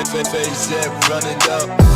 face that running up.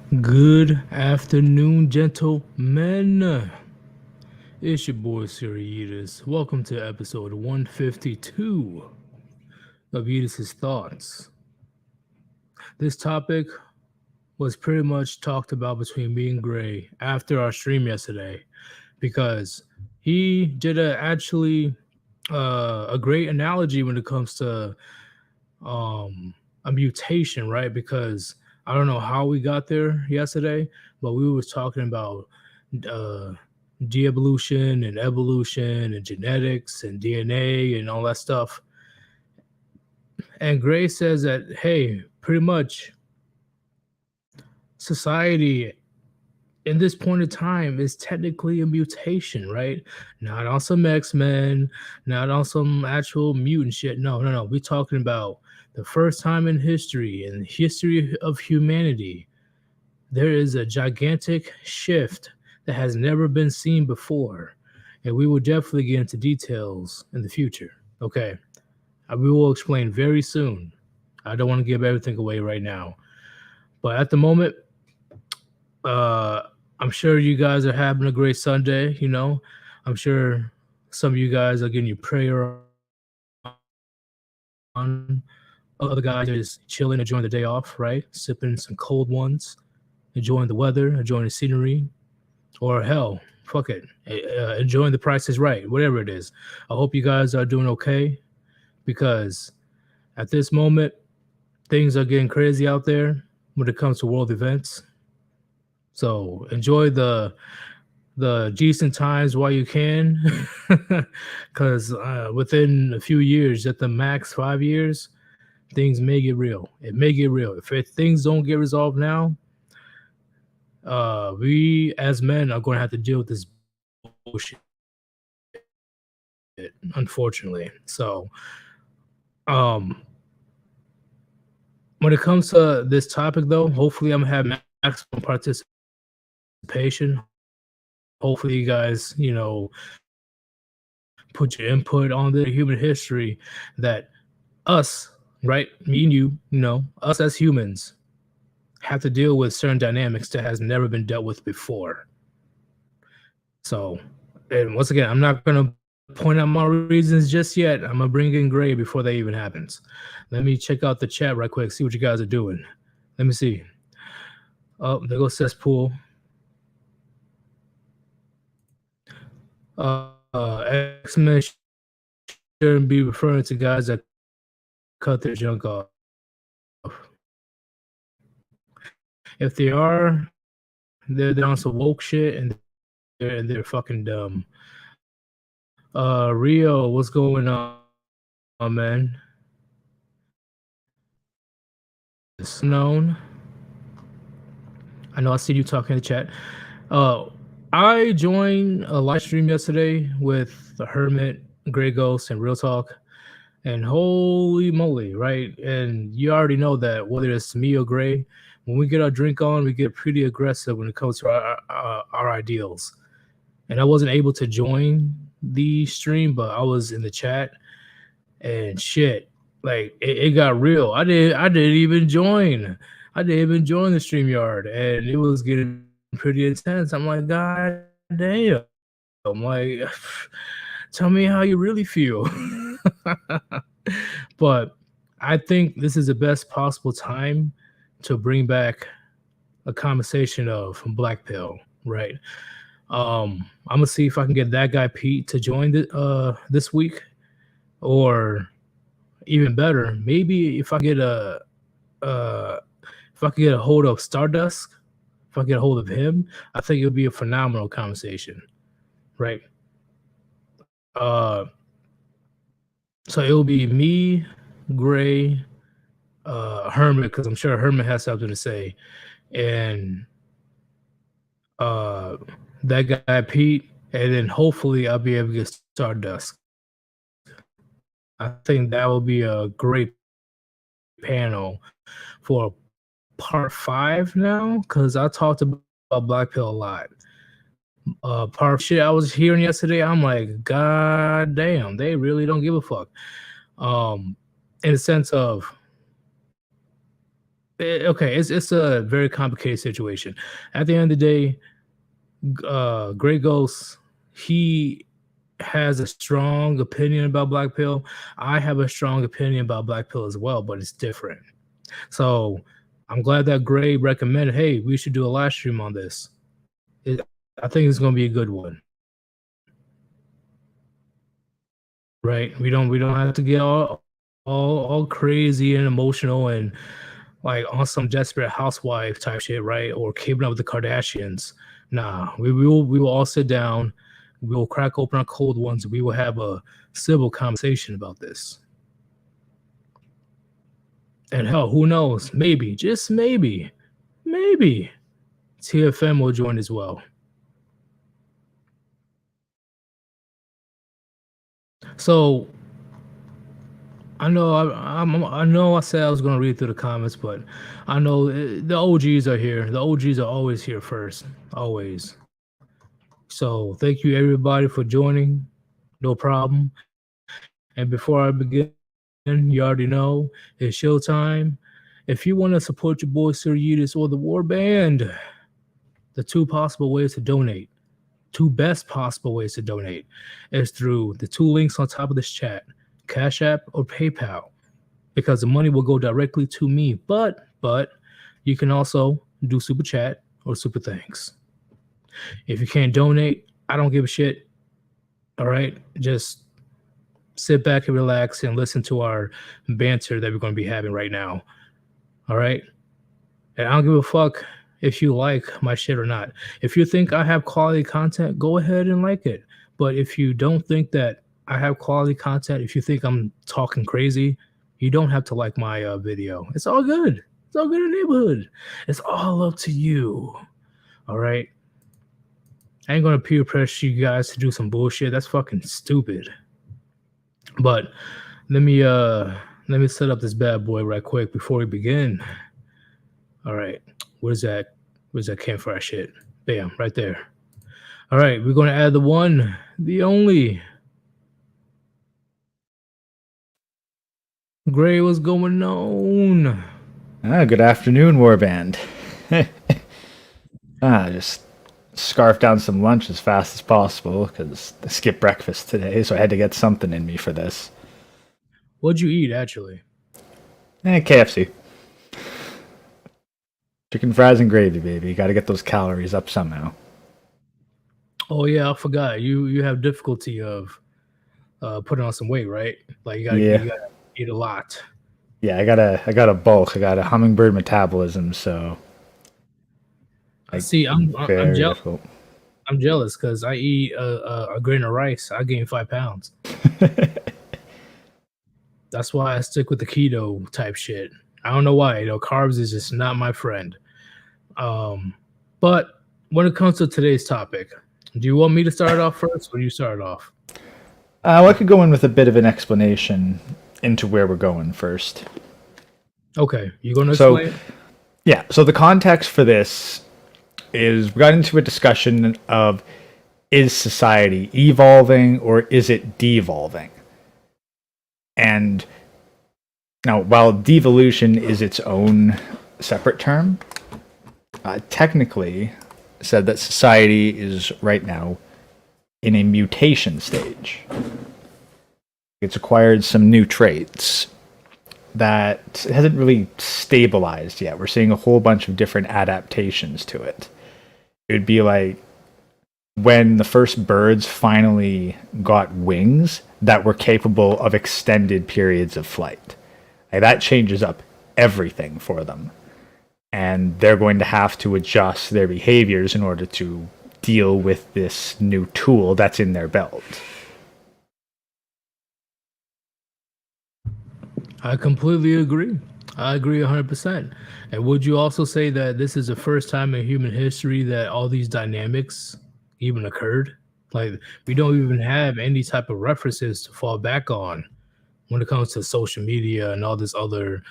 Good afternoon, gentlemen. It's your boy, Sir Yeetus. Welcome to episode 152 of Yeetus' Thoughts. This topic was pretty much talked about between me and Gray after our stream yesterday because he did a great analogy when it comes to a mutation, right? Because I don't know how we got there yesterday, but we was talking about uh, de-evolution and evolution and genetics and DNA and all that stuff. And Gray says that, hey, pretty much society in this point of time is technically a mutation, right? Not on some X-Men, not on some actual mutant shit. No. We're talking about the first time in history, in the history of humanity, there is a gigantic shift that has never been seen before. And we will definitely get into details in the future. Okay. We will explain very soon. I don't want to give everything away right now. But at the moment, uh, I'm sure you guys are having a great Sunday. I'm sure some of you guys are getting your prayer on. Other guys are just chilling, enjoying the day off, right? Sipping some cold ones, enjoying the weather, enjoying the scenery, or hell, fuck it, enjoying the Price is Right, whatever it is. I hope you guys are doing okay because at this moment, things are getting crazy out there when it comes to world events. So enjoy the decent times while you can, because within a few years, at the max 5 years, things may get real. It may get real. If things don't get resolved now, we as men are going to have to deal with this bullshit, unfortunately. So, um, when it comes to this topic, though, hopefully I'm gonna have maximum participation. Hopefully, you guys, put your input on the human history that us, right, me and us as humans have to deal with certain dynamics that has never been dealt with before. So, and once again, I'm not gonna point out my reasons just yet. I'm gonna bring in Gray before that even happens. Let me check out the chat right quick, see what you guys are doing. Let me see. Oh, there goes cesspool. X-Men shouldn't be referring to guys that cut their junk off. If they are, they're on some woke shit and they're fucking dumb. Rio, what's going on, man? It's known. I know I see you talking in the chat. I joined a live stream yesterday with the Hermit, Grey Ghost, and Real Talk. And holy moly, right? And you already know that whether it's me or Gray, when we get our drink on, we get pretty aggressive when it comes to our ideals. And I wasn't able to join the stream, but I was in the chat, and shit, like it got real. I didn't even join. I didn't even join the StreamYard, and it was getting pretty intense. I'm like, God damn. I'm like, tell me how you really feel. But I think this is the best possible time to bring back a conversation of Black Pill, right? I'm gonna see if I can get that guy Pete to join this week, or even better, maybe uh, if I can get a hold of Stardust, if I get a hold of him, I think it would be a phenomenal conversation, right? Uh, so it will be me, Gray, Hermit, because I'm sure Hermit has something to say, and uh, that guy Pete, and then hopefully I'll be able to get Stardust. I think that will be a great panel for part 5 now, because I talked about Black Pill a lot. Part shit I was hearing yesterday, I'm like, God damn, they really don't give a fuck. In the sense of okay, it's a very complicated situation. At the end of the day, Grey Ghost, he has a strong opinion about Black Pill. I have a strong opinion about Black Pill as well, but it's different. So I'm glad that Gray recommended, hey, we should do a live stream on this. I think it's gonna be a good one. Right? We don't have to get all crazy and emotional and like on some desperate housewife type shit, right? Or keeping up with the Kardashians. Nah, we will all sit down, we will crack open our cold ones, we will have a civil conversation about this. And hell, who knows? Maybe, just maybe, TFM will join as well. So I know I said I was gonna read through the comments, but I know the OGs are here. The OGs are always here first, always. So thank you everybody for joining. No problem. And before I begin, you already know it's showtime. If you want to support your boy Sir Yeetus or the Warband, the two possible ways to donate, two best possible ways to donate, is through the two links on top of this chat, Cash App or PayPal, because the money will go directly to me. But you can also do super chat or super thanks. If you can't donate, I don't give a shit. All right, just sit back and relax and listen to our banter that we're going to be having right now. All right, and I don't give a fuck if you like my shit or not. If you think I have quality content, go ahead and like it. But if you don't think that I have quality content, if you think I'm talking crazy, you don't have to like my video. It's all good. It's all good in the neighborhood. It's all up to you. All right. I ain't gonna peer pressure you guys to do some bullshit. That's fucking stupid. But let me set up this bad boy right quick before we begin. All right. Where's that campfire shit? Bam, right there. All right, we're gonna add the one, the only. Gray, what's going on? Good afternoon, Warband. Just scarfed down some lunch as fast as possible because I skipped breakfast today, so I had to get something in me for this. What'd you eat, actually? KFC. Chicken fries and gravy, baby. Got to get those calories up somehow. Oh yeah, I forgot. You have difficulty of putting on some weight, right? Like you gotta eat a lot. Yeah, I got a bulk. I got a hummingbird metabolism, so See, I'm jealous. difficult. I'm jealous because I eat a grain of rice. I gain 5 pounds. That's why I stick with the keto type shit. I don't know why. Carbs is just not my friend. But when it comes to today's topic, do you want me to start off first, or you start off? I could go in with a bit of an explanation into where we're going first. Okay, you going to explain? Yeah. So the context for this is we got into a discussion of, is society evolving or is it devolving? And now, while devolution is its own separate term, technically said that society is right now in a mutation stage. It's acquired some new traits that hasn't really stabilized yet. We're seeing a whole bunch of different adaptations to it. It would be like when the first birds finally got wings that were capable of extended periods of flight. Like, that changes up everything for them. And they're going to have to adjust their behaviors in order to deal with this new tool that's in their belt. I completely agree. I agree 100%. And would you also say that this is the first time in human history that all these dynamics even occurred? Like, we don't even have any type of references to fall back on when it comes to social media and all this other,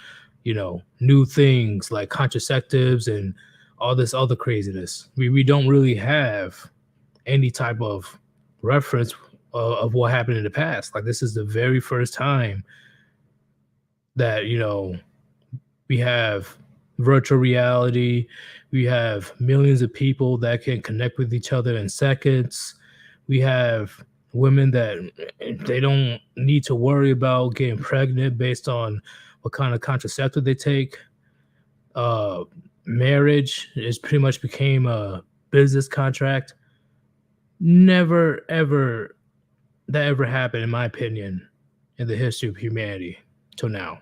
new things like contraceptives and all this other craziness. We don't really have any type of reference of what happened in the past. Like, this is the very first time that we have virtual reality. We have millions of people that can connect with each other in seconds. We have women that they don't need to worry about getting pregnant based on what kind of contraceptive they take. Uh, Marriage is pretty much became a business contract. Never ever that ever happened, in my opinion, in the history of humanity till now.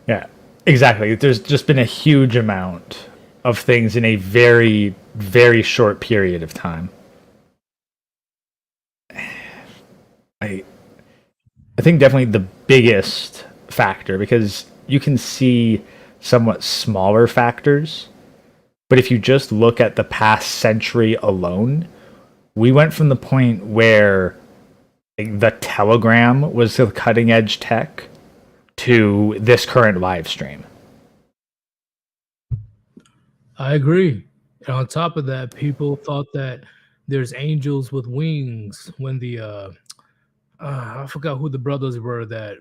Yeah, exactly. There's just been a huge amount of things in a very, very short period of time. I I think definitely the biggest factor, because you can see somewhat smaller factors, but if you just look at the past century alone, we went from the point where like, the telegram was the cutting edge tech to this current live stream. I agree. And on top of that, people thought that there's angels with wings when I forgot who the brothers were that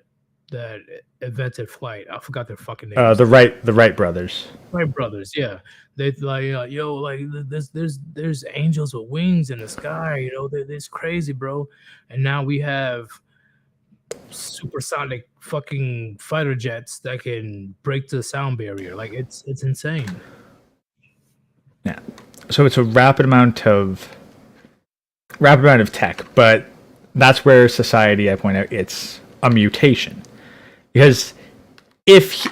invented flight. I forgot their fucking names. The Wright brothers. Wright brothers, yeah. They like, yo, like there's angels with wings in the sky. You know, it's crazy, bro. And now we have supersonic fucking fighter jets that can break the sound barrier. Like it's insane. Yeah. So it's a rapid amount of tech, but that's where society, I point out, it's a mutation. Because if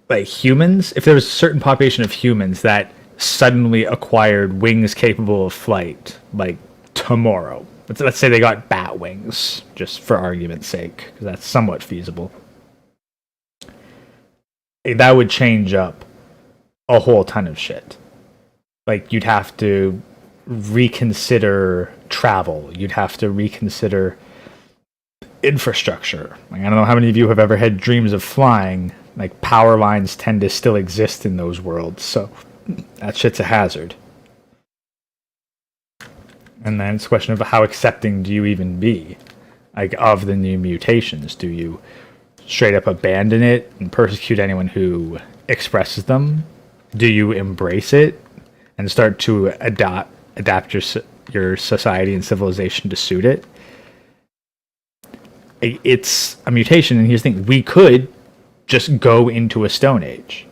like humans, if there was a certain population of humans that suddenly acquired wings capable of flight, like tomorrow, let's say they got bat wings, just for argument's sake, because that's somewhat feasible, that would change up a whole ton of shit. Like, you'd have to reconsider travel. You'd have to reconsider infrastructure. Like, I don't know how many of you have ever had dreams of flying. Like, power lines tend to still exist in those worlds, so that shit's a hazard. And then it's a question of how accepting do you even be, like, of the new mutations? Do you straight up abandon it and persecute anyone who expresses them? Do you embrace it and start to adapt your society and civilization to suit it? It's a mutation, and here's the thing: we could just go into a Stone Age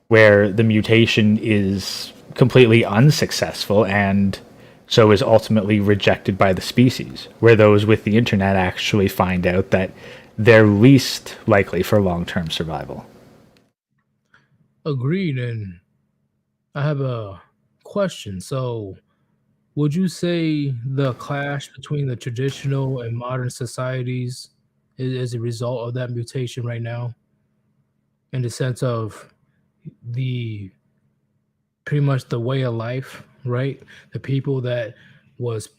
where the mutation is completely unsuccessful and so is ultimately rejected by the species, where those with the internet actually find out that they're least likely for long-term survival. Agreed. And I have a question. So, would you say the clash between the traditional and modern societies is a result of that mutation right now? In the sense of the pretty much the way of life, right? The people that was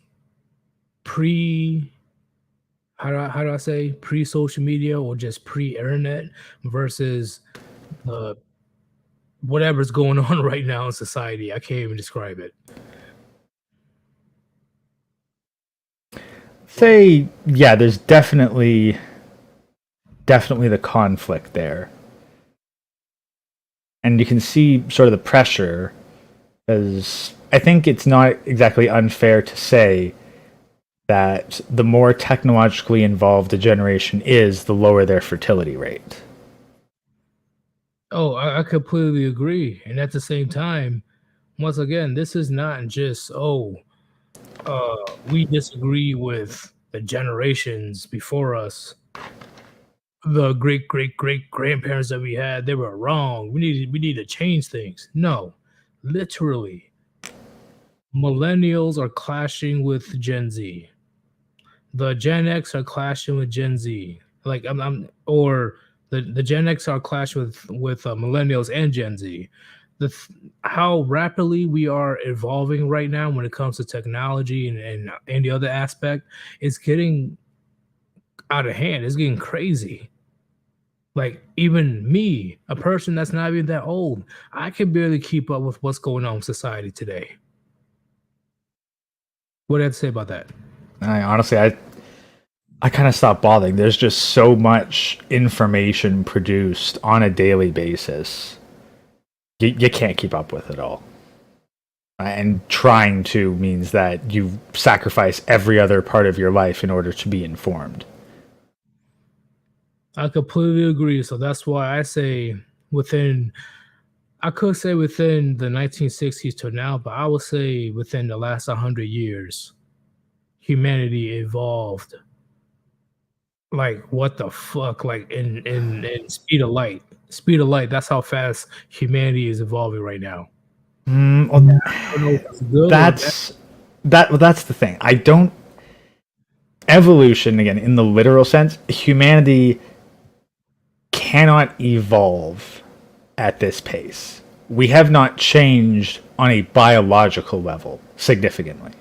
pre how do I say pre social media or just pre internet versus uh, whatever's going on right now in society. I can't even describe it. Say, yeah, there's definitely the conflict there. And you can see sort of the pressure, because I think it's not exactly unfair to say that the more technologically involved a generation is, the lower their fertility rate. Oh, I completely agree. And at the same time, once again, this is not just we disagree with the generations before us. The great grandparents that we had, they were wrong. We need to change things. No, literally, millennials are clashing with Gen Z. The Gen X are clashing with Gen Z. Like I'm or the Gen X are clashing with millennials and Gen Z. How rapidly we are evolving right now when it comes to technology and any other aspect is getting out of hand. It's getting crazy. Like even me, a person that's not even that old, I can barely keep up with what's going on in society today. What do you have to say about that? I honestly, I kind of stopped bothering. There's just so much information produced on a daily basis. You can't keep up with it all. And trying to means that you sacrifice every other part of your life in order to be informed. I completely agree. So that's why I say I could say within the 1960s to now, but I would say within the last 100 years, humanity evolved. Like what the fuck? Like in speed of light. Speed of light. That's how fast humanity is evolving right now. Well, I don't know if it's good or bad. that's the thing. I don't evolution again in the literal sense. Humanity cannot evolve at this pace. We have not changed on a biological level significantly.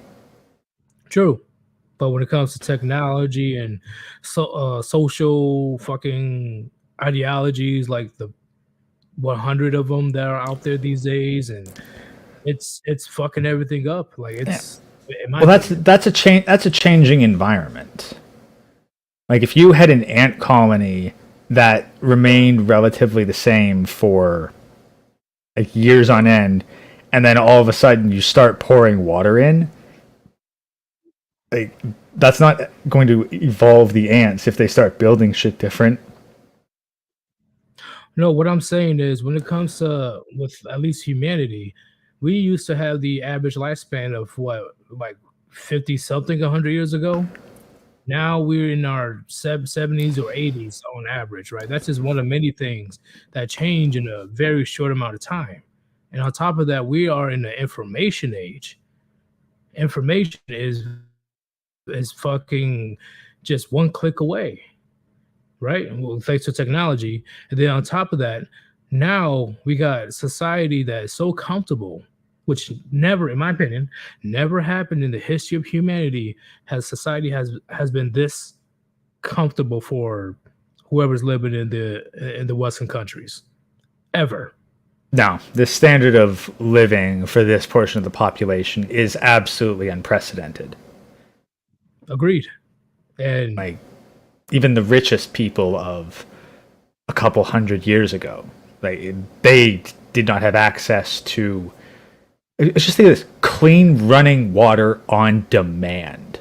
True. But when it comes to technology and social fucking ideologies, like the 100 of them that are out there these days, and it's fucking everything up. Like it's Well, that's a change. That's a changing environment. Like if you had an ant colony that remained relatively the same for like years on end, and then all of a sudden you start pouring water in, like that's not going to evolve the ants if they start building shit different. No, what I'm saying is when it comes to with at least humanity, we used to have the average lifespan of what, like 50 something 100 years ago. Now we're in our 70s or 80s on average, right? That's just one of many things that change in a very short amount of time. And on top of that, we are in the information age. Information is fucking just one click away, right? Well, thanks to technology. And then on top of that, now we got society that is so comfortable, which never, in my opinion, never happened in the history of humanity. Society has been this comfortable for whoever's living in the Western countries ever. No, the standard of living for this portion of the population is absolutely unprecedented. Agreed. And like even the richest people of a couple hundred years ago, like they did not have access to. Let's just think of this: clean running water on demand.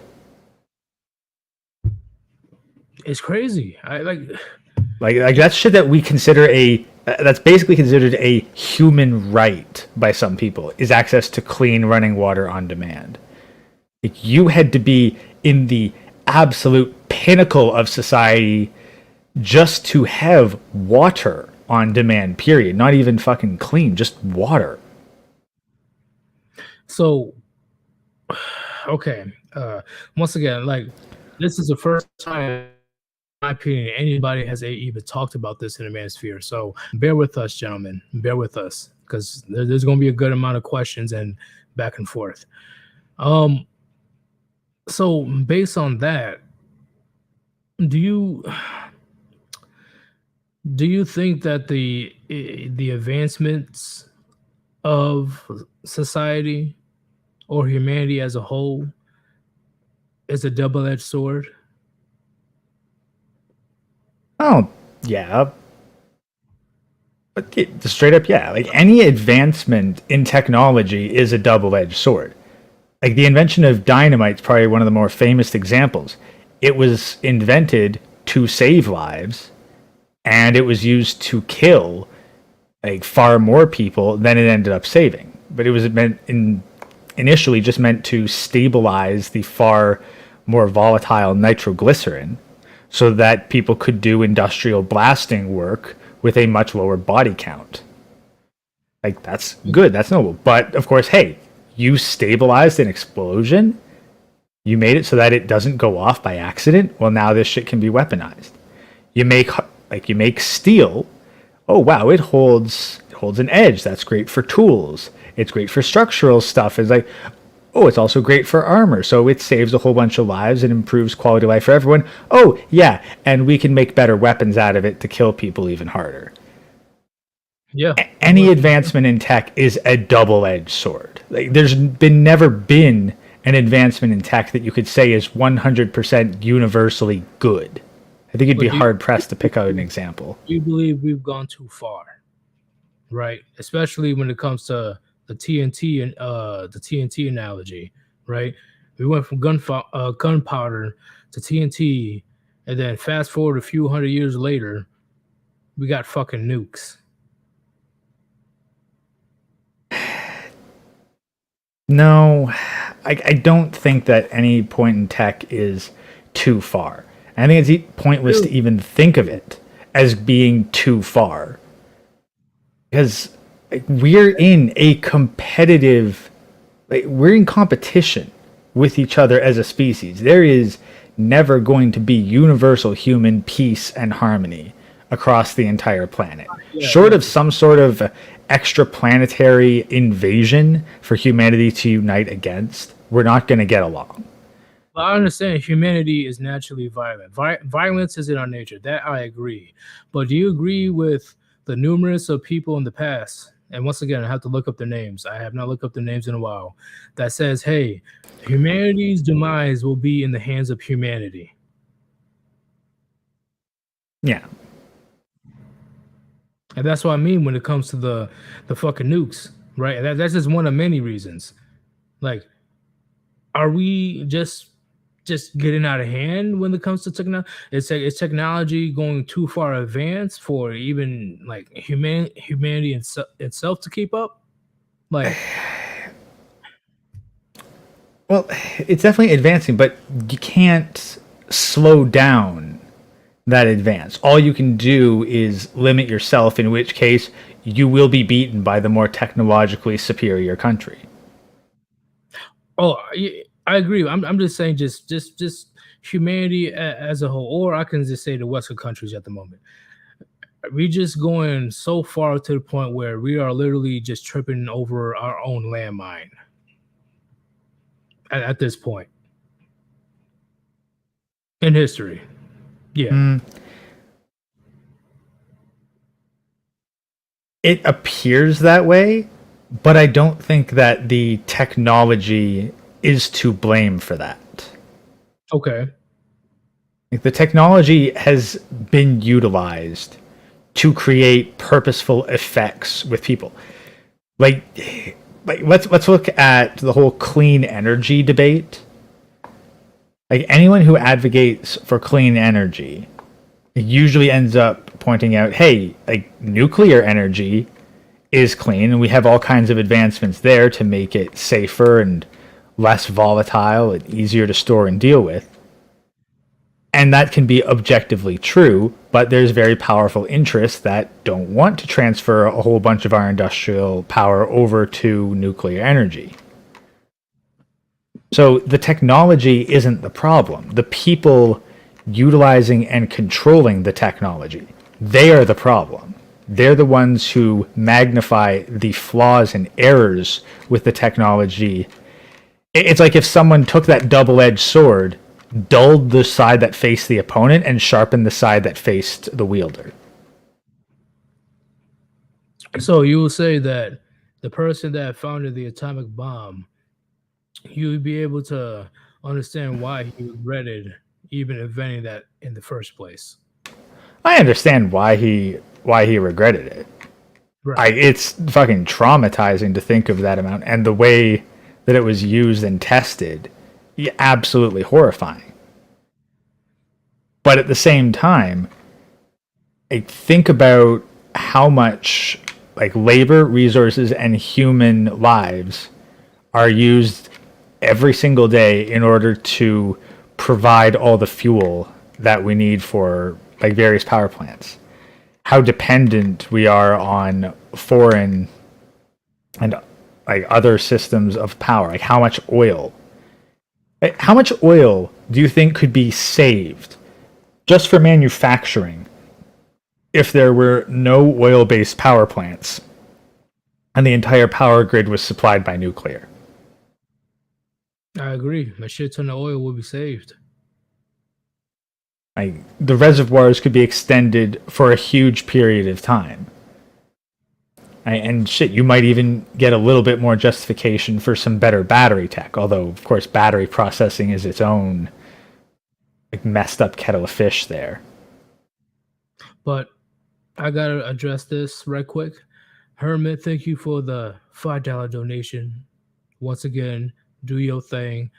it's crazy. I like that's shit that we consider that's basically considered a human right by some people, is access to clean running water on demand. Like you had to be in the absolute pinnacle of society just to have water on demand, period. Not even fucking clean, just water. So, okay. Once again, like this is the first time, in my opinion, anybody has even talked about this in the manosphere. So bear with us, gentlemen. Bear with us, because there's going to be a good amount of questions and back and forth. So based on that, do you think that the advancements of society or humanity as a whole is a double-edged sword? Oh, yeah. But straight up, yeah. Like any advancement in technology is a double-edged sword. Like the invention of dynamite is probably one of the more famous examples. It was invented to save lives, and it was used to kill like far more people than it ended up saving. But it was initially just meant to stabilize the far more volatile nitroglycerin so that people could do industrial blasting work with a much lower body count. Like that's good, that's noble. But of course, hey, you stabilized an explosion. You made it so that it doesn't go off by accident. Well, now this shit can be weaponized. You make steel. Oh wow, it holds an edge. That's great for tools. It's great for structural stuff. It's like, oh, it's also great for armor. So it saves a whole bunch of lives and improves quality of life for everyone. Oh yeah, and we can make better weapons out of it to kill people even harder. Yeah. Any advancement in tech is a double-edged sword. Like there's never been an advancement in tech that you could say is 100% universally good. I think you'd be hard pressed to pick out an example. Do you believe we've gone too far? Right, especially when it comes to the TNT and the TNT analogy, right? We went from gunpowder to TNT, and then fast forward a few hundred years later, we got fucking nukes. No, I don't think that any point in tech is too far. I think it's pointless to even think of it as being too far. Because we're in a competitive, we're in competition with each other as a species. There is never going to be universal human peace and harmony across the entire planet. Short of some sort of extraplanetary invasion for humanity to unite against, we're not going to get along. Well, I understand humanity is naturally violent. Violence is in our nature. That I agree. But do you agree with the numerous of people in the past? And once again, I have to look up their names. I have not looked up their names in a while. That says, hey, humanity's demise will be in the hands of humanity. Yeah. And that's what I mean when it comes to the fucking nukes, right? That's just one of many reasons. Like, are we just getting out of hand when it comes to technology? Is technology going too far advanced for even like humanity itself to keep up? Like, well, it's definitely advancing, but you can't slow down that advance. All you can do is limit yourself, in which case you will be beaten by the more technologically superior country. Oh, I agree. I'm just saying, just humanity as a whole, or I can just say the Western countries at the moment. We just going so far to the point where we are literally just tripping over our own landmine at this point in history. Yeah. It appears that way, but I don't think that the technology is to blame for that. Okay. The technology has been utilized to create purposeful effects with people. Like let's look at the whole clean energy debate. Like, anyone who advocates for clean energy usually ends up pointing out, hey, like, nuclear energy is clean, and we have all kinds of advancements there to make it safer and less volatile and easier to store and deal with. And that can be objectively true, but there's very powerful interests that don't want to transfer a whole bunch of our industrial power over to nuclear energy. So the technology isn't the problem. The people utilizing and controlling the technology, they are the problem. They're the ones who magnify the flaws and errors with the technology. It's like if someone took that double-edged sword, dulled the side that faced the opponent, and sharpened the side that faced the wielder. So you will say that the person that founded the atomic bomb, you would be able to understand why he regretted even inventing that in the first place. I understand why he regretted it. Right. It's fucking traumatizing to think of that amount, and the way that it was used and tested, absolutely horrifying. But at the same time, I think about how much like labor, resources, and human lives are used every single day in order to provide all the fuel that we need for like various power plants. How dependent we are on foreign and like other systems of power. Like how much oil do you think could be saved just for manufacturing if there were no oil-based power plants and the entire power grid was supplied by nuclear? I agree. A shit ton of oil will be saved. Like, the reservoirs could be extended for a huge period of time. And shit, you might even get a little bit more justification for some better battery tech. Although, of course, battery processing is its own like messed up kettle of fish there. But I gotta address this right quick. Hermit, thank you for the $5 donation. Once again, do your thing.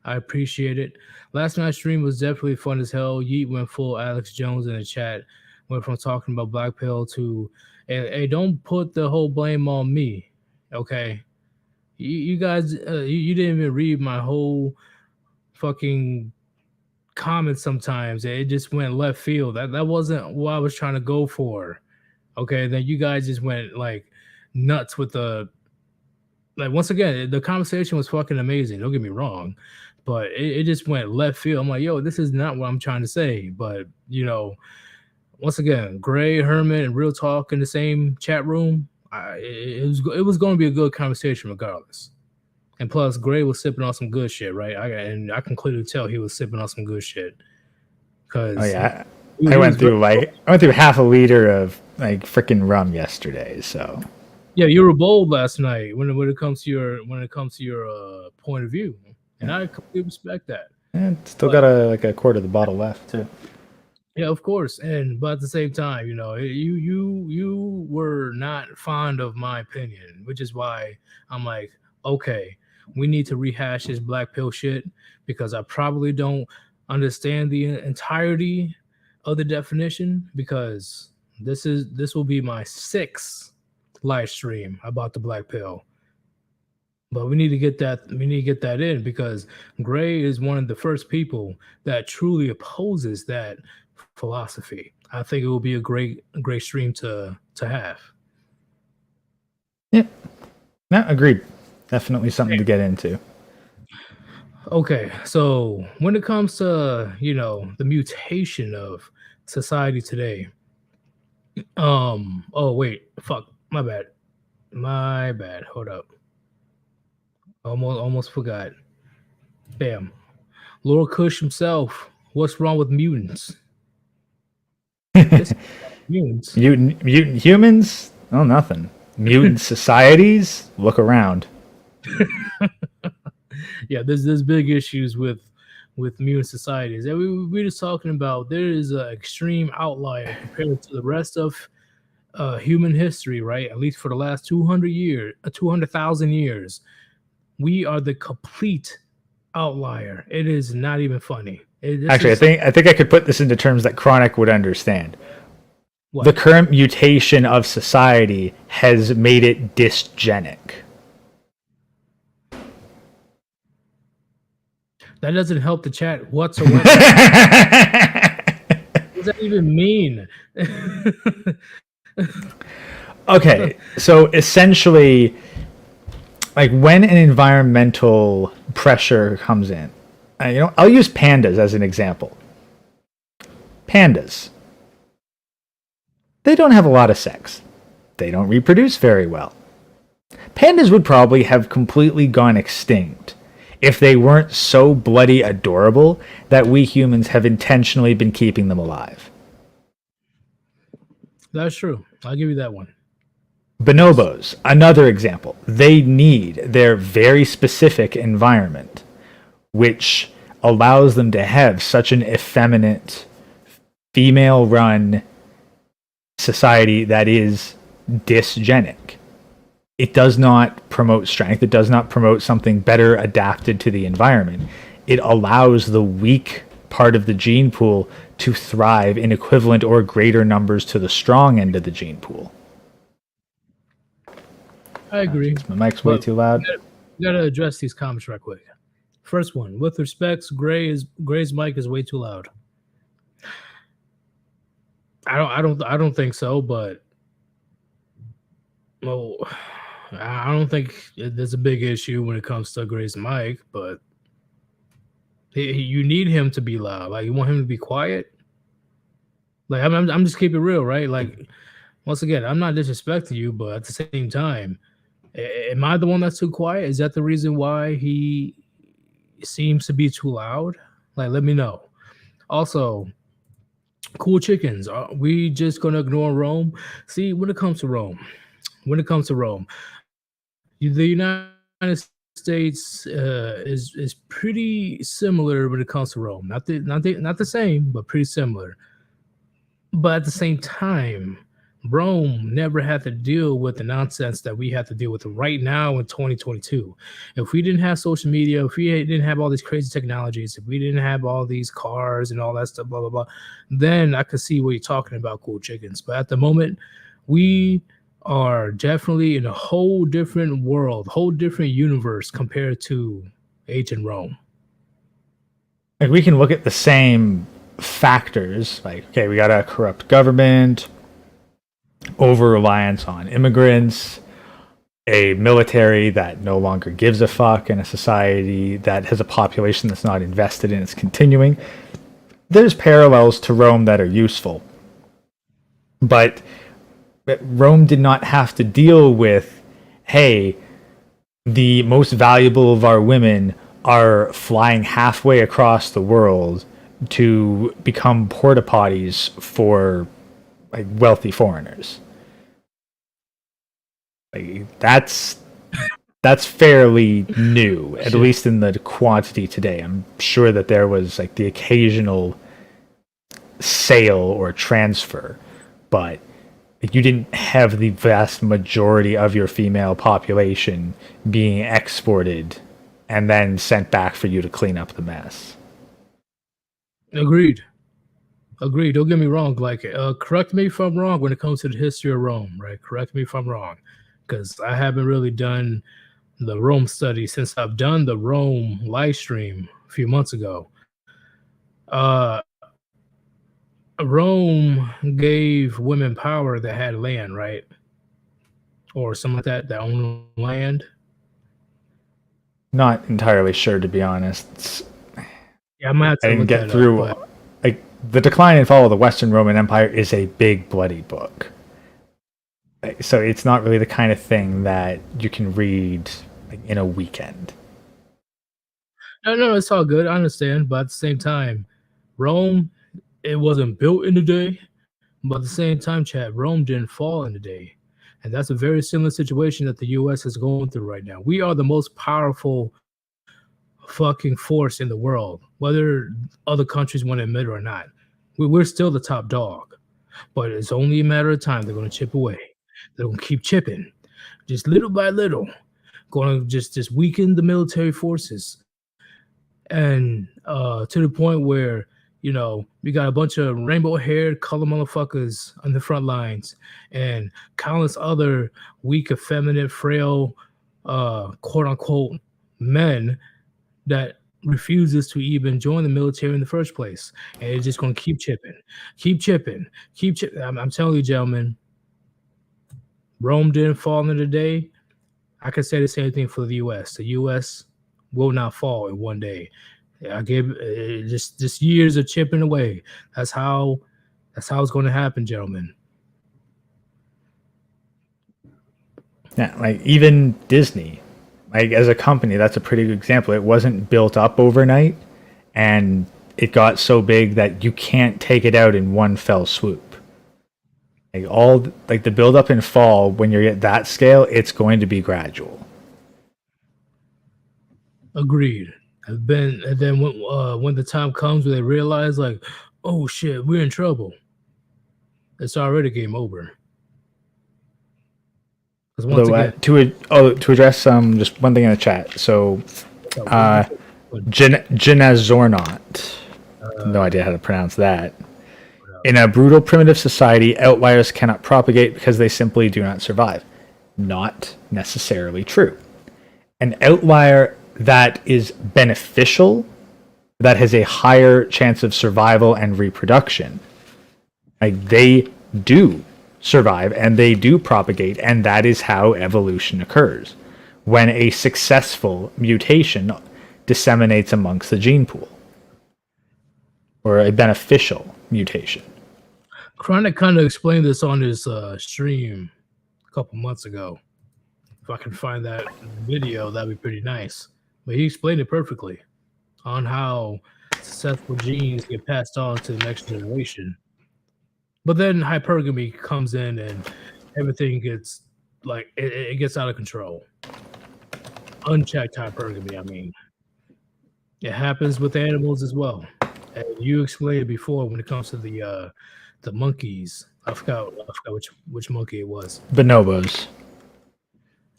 I appreciate it. Last night's stream was definitely fun as hell. Yeet went full Alex Jones in the chat. Went from talking about Black Pill to, hey, don't put the whole blame on me, okay? You guys, you didn't even read my whole fucking comments sometimes. It just went left field. That wasn't what I was trying to go for, okay? Then you guys just went, like, nuts with the... Like, once again, the conversation was fucking amazing. Don't get me wrong. But it just went left field. I'm like, yo, this is not what I'm trying to say. But, you know, once again, Gray, Herman, and Real Talk in the same chat room, it was going to be a good conversation regardless. And plus, Gray was sipping on some good shit, right? I can clearly tell he was sipping on some good shit. Cause I went through half a liter of like freaking rum yesterday. So yeah, you were bold last night when it comes to your point of view, and I completely respect that. And still got a quarter of the bottle left too. Yeah, of course. But at the same time, you know, you were not fond of my opinion, which is why I'm like, okay, we need to rehash this Black Pill shit because I probably don't understand the entirety of the definition because this will be my 6th live stream about the Black Pill. But we need to get that in because Gray is one of the first people that truly opposes that philosophy. I think it will be a great stream to have. Yeah. No, agreed. Definitely something to get into. Okay, so when it comes to, you know, the mutation of society today, oh wait, fuck, my bad, hold up. Almost forgot. Bam. Lord Kush himself, what's wrong with mutants? Mutants. Mutant humans? Oh, nothing. Mutant societies? Look around. Yeah, there's big issues with mutant societies. And we're just talking about there is an extreme outlier compared to the rest of human history, right? At least for the last 200,000 years. We are the complete outlier. It is not even funny. Actually, I think I could put this into terms that Chronic would understand. What? The current mutation of society has made it dysgenic. That doesn't help the chat whatsoever. What does that even mean? Okay, so essentially, like when an environmental pressure comes in, I'll use pandas as an example. Pandas. They don't have a lot of sex. They don't reproduce very well. Pandas would probably have completely gone extinct if they weren't so bloody adorable that we humans have intentionally been keeping them alive. That's true. I'll give you that one. Bonobos, another example. They need their very specific environment, which allows them to have such an effeminate, female-run society that is dysgenic. It does not promote strength. It does not promote something better adapted to the environment. It allows the weak part of the gene pool to thrive in equivalent or greater numbers to the strong end of the gene pool. I agree. My mic's way too loud. We gotta address these comments right quick. First one, with respects, Gray's mic is way too loud. I don't think so, but well, I don't think there's a big issue when it comes to Gray's mic, but you need him to be loud. Like, you want him to be quiet. Like, I'm just keeping it real, right? Like, once again, I'm not disrespecting you, but at the same time, am I the one that's too quiet? Is that the reason why he seems to be too loud? Like, let me know. Also, cool chickens. Are we just gonna ignore Rome? See, when it comes to Rome, when it comes to Rome, the United States is pretty similar when it comes to Rome. Not the same, but pretty similar. But at the same time, Rome never had to deal with the nonsense that we have to deal with right now in 2022. If we didn't have social media, if we didn't have all these crazy technologies, if we didn't have all these cars and all that stuff, blah, blah, blah, then I could see what you're talking about, cool chickens. But at the moment, we are definitely in a whole different world, whole different universe compared to ancient Rome. Like, we can look at the same factors, like, okay, we got a corrupt government, over reliance on immigrants, a military that no longer gives a fuck, and a society that has a population that's not invested in its continuing. There's parallels to Rome that are useful, but Rome did not have to deal with, hey, the most valuable of our women are flying halfway across the world to become porta potties for like wealthy foreigners. Like, that's fairly new, at least in the quantity today. I'm sure that there was like the occasional sale or transfer, but you didn't have the vast majority of your female population being exported and then sent back for you to clean up the mess. Agreed. Don't get me wrong. Like, correct me if I'm wrong when it comes to the history of Rome, right? Correct me if I'm wrong, because I haven't really done the Rome study since I've done the Rome live stream a few months ago. Rome gave women power that had land, right? Or something like that owned land. Not entirely sure, to be honest. Yeah, I might have to I didn't look get that through. Up, like, the Decline and Fall of the Western Roman Empire is a big, bloody book. So it's not really the kind of thing that you can read like, in a weekend. No, it's all good. I understand, but at the same time, Rome, it wasn't built in a day. But at the same time, Chad, Rome didn't fall in a day. And that's a very similar situation that the US is going through right now. We are the most powerful fucking force in the world, whether other countries want to admit it or not. We're still the top dog, but it's only a matter of time. They're going to chip away. They're going to keep chipping, just little by little, going to just weaken the military forces, and to the point where we got a bunch of rainbow-haired color motherfuckers on the front lines, and countless other weak, effeminate, frail, quote-unquote men that refuses to even join the military in the first place. And it's just going to keep chipping. I'm telling you, gentlemen, Rome didn't fall in a day. I can say the same thing for the U.S. The U.S. will not fall in one day. I give just years of chipping away. That's how it's going to happen, gentlemen. Yeah, like even Disney, like as a company, that's a pretty good example. It wasn't built up overnight, and it got so big that you can't take it out in one fell swoop. Like the build up and fall, when you're at that scale, it's going to be gradual. Agreed. And then when the time comes where they realize, like, oh shit, we're in trouble, it's already game over. Although, to address just one thing in the chat. So, Genazornot, no idea how to pronounce that. In a brutal, primitive society, outliers cannot propagate because they simply do not survive. Not necessarily true. An outlier that is beneficial, that has a higher chance of survival and reproduction, like they do survive and they do propagate, and that is how evolution occurs. When a successful mutation disseminates amongst the gene pool, or a beneficial mutation. Chronic kind of explained this on his stream a couple months ago. If I can find that video, that'd be pretty nice. But he explained it perfectly on how successful genes get passed on to the next generation. But then hypergamy comes in and everything gets like it gets out of control. Unchecked hypergamy, I mean. It happens with animals as well. And you explained it before when it comes to the monkeys. I forgot which monkey it was. Bonobos.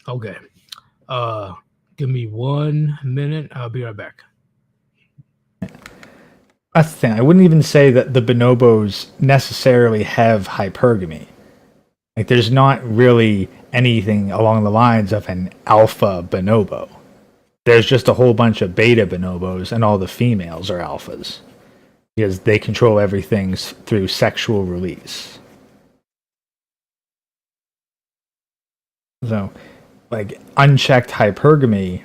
Okay. Give me 1 minute. I'll be right back. That's the thing. I wouldn't even say that the bonobos necessarily have hypergamy. Like, there's not really anything along the lines of an alpha bonobo. There's just a whole bunch of beta bonobos, and all the females are alphas because they control everything through sexual release. So, like, unchecked hypergamy,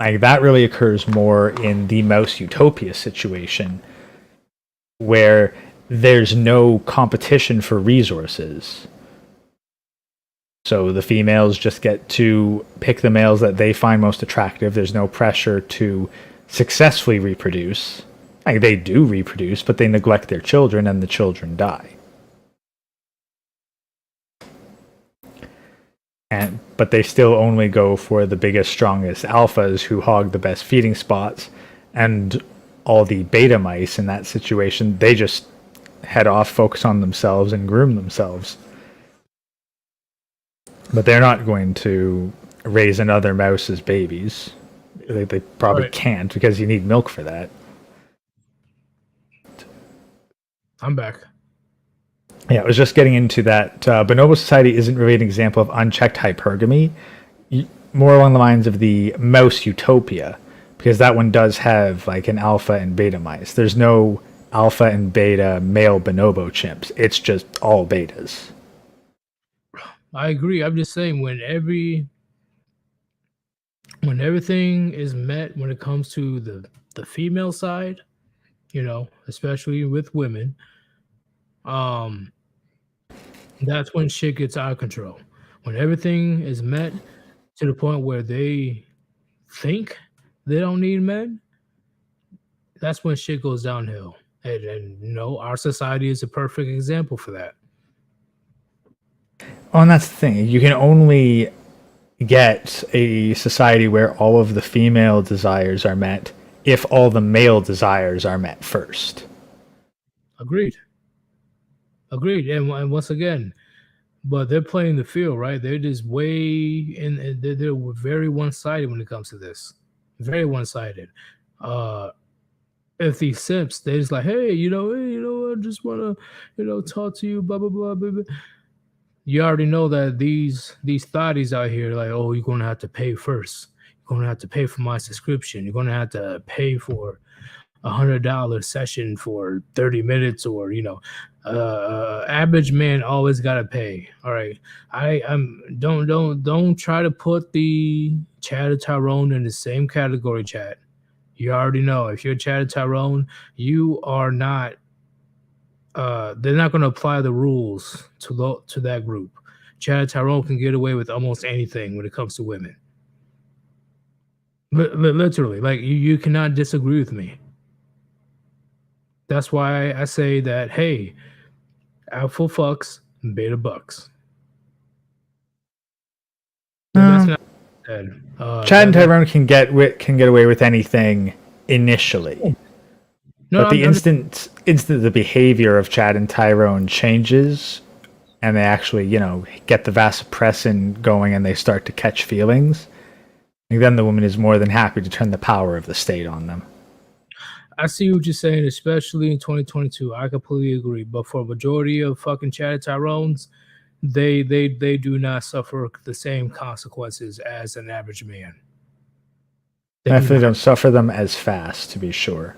like, that really occurs more in the mouse utopia situation, where there's no competition for resources. So the females just get to pick the males that they find most attractive. There's no pressure to successfully reproduce. Like, they do reproduce, but they neglect their children, and the children die. But they still only go for the biggest, strongest alphas who hog the best feeding spots, and all the beta mice in that situation, they just head off, focus on themselves, and groom themselves. But they're not going to raise another mouse as babies. They probably can't, because you need milk for that. I'm back. Yeah, I was just getting into that. Bonobo Society isn't really an example of unchecked hypergamy. More along the lines of the mouse utopia, because that one does have like an alpha and beta mice. There's no alpha and beta male bonobo chimps. It's just all betas. I agree. I'm just saying when everything is met when it comes to the female side, especially with women, that's when shit gets out of control. When everything is met to the point where they think they don't need men, that's when shit goes downhill. And our society is a perfect example for that. Oh, and that's the thing. You can only get a society where all of the female desires are met if all the male desires are met first. Agreed. And once again, but they're playing the field, right? They're just way in. They're very one-sided when it comes to this. Very one-sided. If these simps, they just like, hey, I just want to, talk to you, blah blah blah blah blah. You already know that these thotties out here, like, oh, you're gonna have to pay first. You're gonna have to pay for my subscription. You're gonna have to pay for $100 session for 30 minutes, or average man always gotta pay. All right, don't try to put the Chad and Tyrone in the same category, Chad. You already know if you're Chad and Tyrone, you are not. They're not going to apply the rules to that group. Chad and Tyrone can get away with almost anything when it comes to women. Literally, like you cannot disagree with me. That's why I say that, hey, alpha fucks, beta bucks. That's not said. Chad and Tyrone can get away with anything initially. But the instant the behavior of Chad and Tyrone changes, and they actually, get the vasopressin going and they start to catch feelings, then the woman is more than happy to turn the power of the state on them. I see what you're saying, especially in 2022. I completely agree. But for a majority of fucking Chad and Tyrones, they do not suffer the same consequences as an average man. They definitely don't suffer them as fast, to be sure.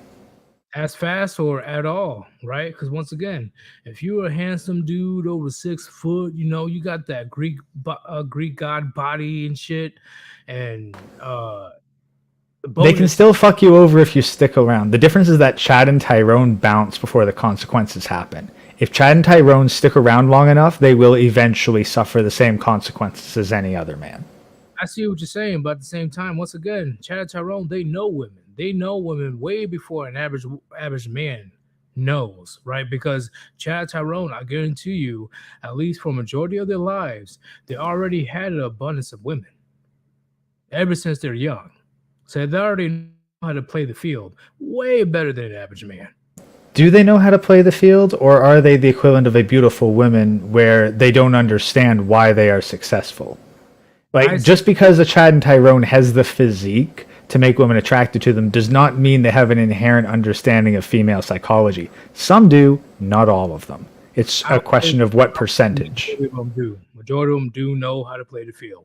As fast or at all, right? Because once again, if you're a handsome dude over 6 foot, you got that Greek god body and shit, and they can still fuck you over if you stick around. The difference is that Chad and Tyrone bounce before the consequences happen. If Chad and Tyrone stick around long enough, they will eventually suffer the same consequences as any other man. I see what you're saying, but at the same time, once again, Chad and Tyrone, they know women. They know women way before an average man knows, right? Because Chad Tyrone, I guarantee you, at least for a majority of their lives, they already had an abundance of women ever since they're young. So they already know how to play the field way better than an average man. Do they know how to play the field, or are they the equivalent of a beautiful woman where they don't understand why they are successful? Like, just because a Chad and Tyrone has the physique to make women attracted to them does not mean they have an inherent understanding of female psychology. Some do, not all of them. It's a question of what percentage. Majority of them do know how to play the field.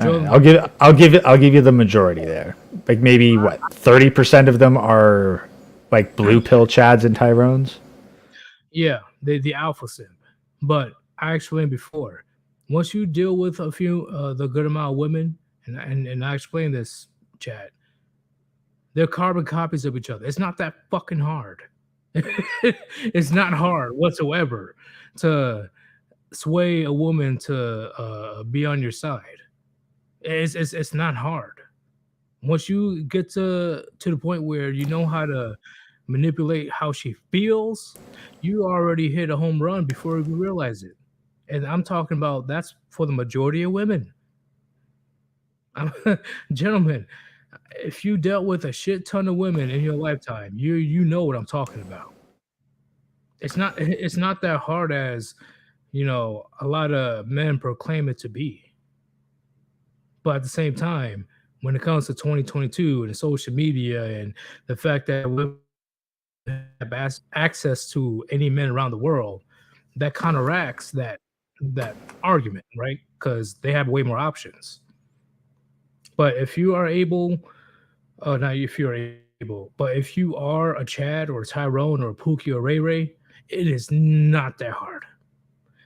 I'll give you the majority there. Like maybe what 30% of them are like blue pill Chads and Tyrones. Yeah, the alpha simp. But I explained before, once you deal with a few the good amount of women, and I explained this, Chad, they're carbon copies of each other. It's not that fucking hard. It's not hard whatsoever to sway a woman to be on your side. It's not hard. Once you get to the point where you know how to manipulate how she feels, you already hit a home run before you realize it. And I'm talking about that's for the majority of women. Gentlemen, if you dealt with a shit ton of women in your lifetime, you know what I'm talking about. It's not that hard as a lot of men proclaim it to be. But at the same time, when it comes to 2022 and social media and the fact that women have access to any men around the world, that counteracts that argument, right? Because they have way more options. But if you are able, not if you're able, but if you are a Chad or a Tyrone or a Pookie or Ray Ray, it is not that hard.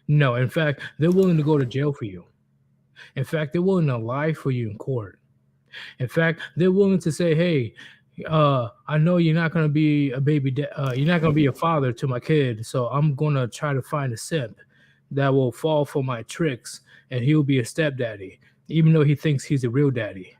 No, in fact, they're willing to go to jail for you. In fact, they're willing to lie for you in court. In fact, they're willing to say, "Hey, I know you're not going to be a baby. You're not going to be a father to my kid, so I'm going to try to find a simp that will fall for my tricks, and he'll be a stepdaddy, even though he thinks he's a real daddy."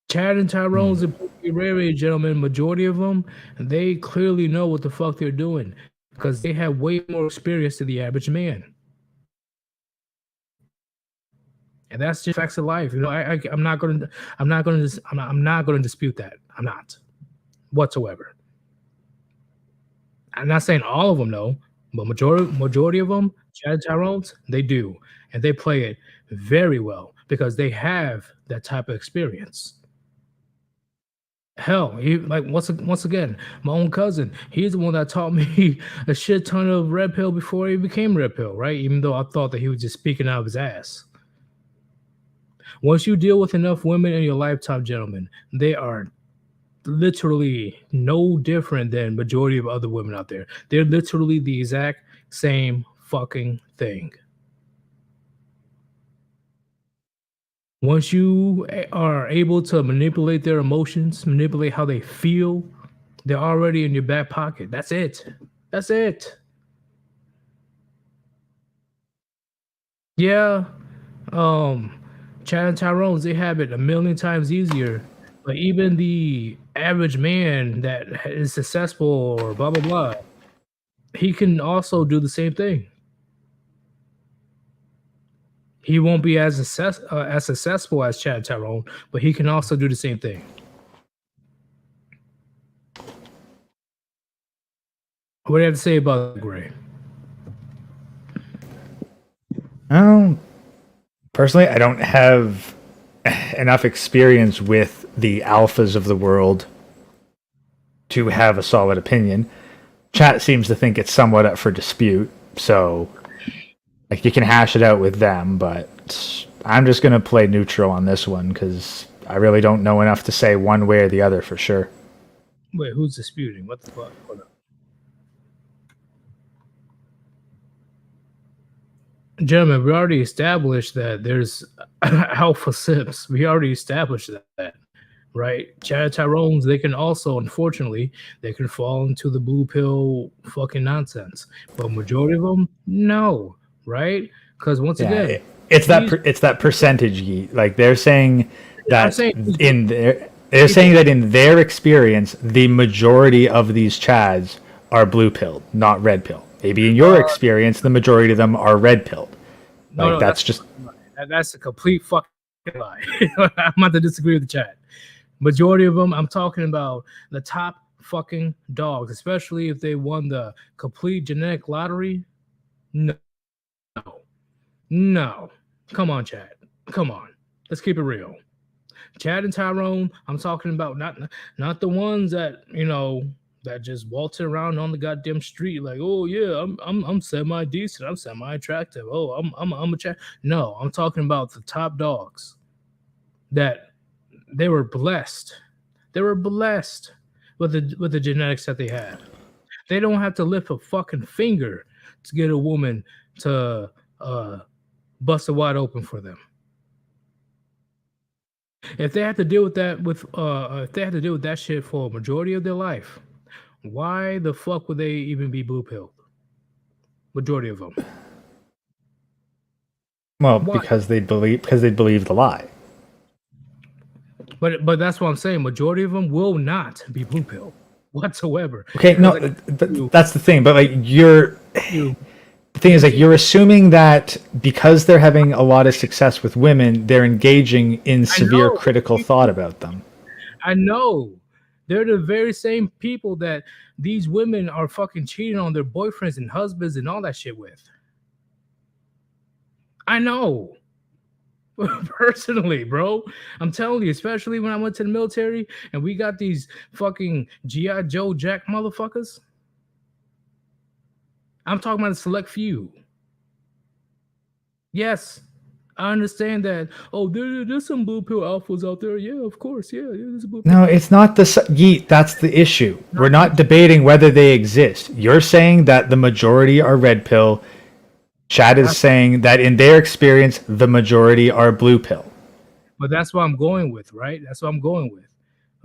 Chad and Tyrone's and Ray, gentlemen, majority of them, they clearly know what the fuck they're doing because they have way more experience than the average man. And that's just facts of life. I'm not going to dispute that. I'm not whatsoever. I'm not saying all of them know, but majority of them, Chad and Tyrone's, they do, and they play it very well because they have that type of experience. Hell, once again, my own cousin, he's the one that taught me a shit ton of red pill before he became red pill, right? Even though I thought that he was just speaking out of his ass. Once you deal with enough women in your lifetime, gentlemen, they are literally no different than majority of other women out there. They're literally the exact same fucking thing. Once you are able to manipulate their emotions, manipulate how they feel, they're already in your back pocket. That's it. That's it. Yeah. Chad and Tyrone's, they have it a million times easier. But even the average man that is successful or blah, blah, blah, he can also do the same thing. He won't be as successful as Chad Tyrone, but he can also do the same thing. What do you have to say about that, Gray? Personally, I don't have enough experience with the alphas of the world to have a solid opinion. Chat seems to think it's somewhat up for dispute, so like you can hash it out with them, but I'm just going to play neutral on this one because I really don't know enough to say one way or the other for sure. Wait, who's disputing? What the fuck? Hold up. Gentlemen, we already established that there's alpha simps. We already established that, right? Chad Tyrones, they can also, unfortunately, they can fall into the blue pill fucking nonsense. But majority of them, no, right? Because once again, it's that percentage. Like they're saying that in They're saying that in their experience, the majority of these Chads are blue pilled, not red pill. Maybe in your experience, the majority of them are red pilled. No, That's just that's a complete fucking lie. I'm not to disagree with the chat. Majority of them, I'm talking about the top fucking dogs, especially if they won the complete genetic lottery. No. Come on, Chad. Come on. Let's keep it real. Chad and Tyrone, I'm talking about not the ones that, that just waltzing around on the goddamn street like, oh yeah, I'm semi decent, I'm semi attractive. Oh, I'm a Chad. No, I'm talking about the top dogs that they were blessed. They were blessed with the genetics that they had. They don't have to lift a fucking finger to get a woman to bust it wide open for them. If they had to deal with that if they had to deal with that shit for a majority of their life, why the fuck would they even be blue pilled? Majority of them. well, because they believe the lie. But that's what I'm saying. Majority of them will not be blue pilled whatsoever. Okay, no, that's the thing. But like the thing is, like, you're assuming that because they're having a lot of success with women, they're engaging in severe critical thought about them. I know. They're the very same people that these women are fucking cheating on their boyfriends and husbands and all that shit with. I know. Personally, bro. I'm telling you, especially when I went to the military and we got these fucking G.I. Joe Jack motherfuckers. I'm talking about a select few. Yes, I understand that. Oh, there's some blue pill alphas out there. Yeah, of course. Yeah, there's a blue pill. No, it's not the Yeet. That's the issue. We're not debating whether they exist. You're saying that the majority are red pill. Chad is saying that in their experience, the majority are blue pill. But that's what I'm going with, right? That's what I'm going with.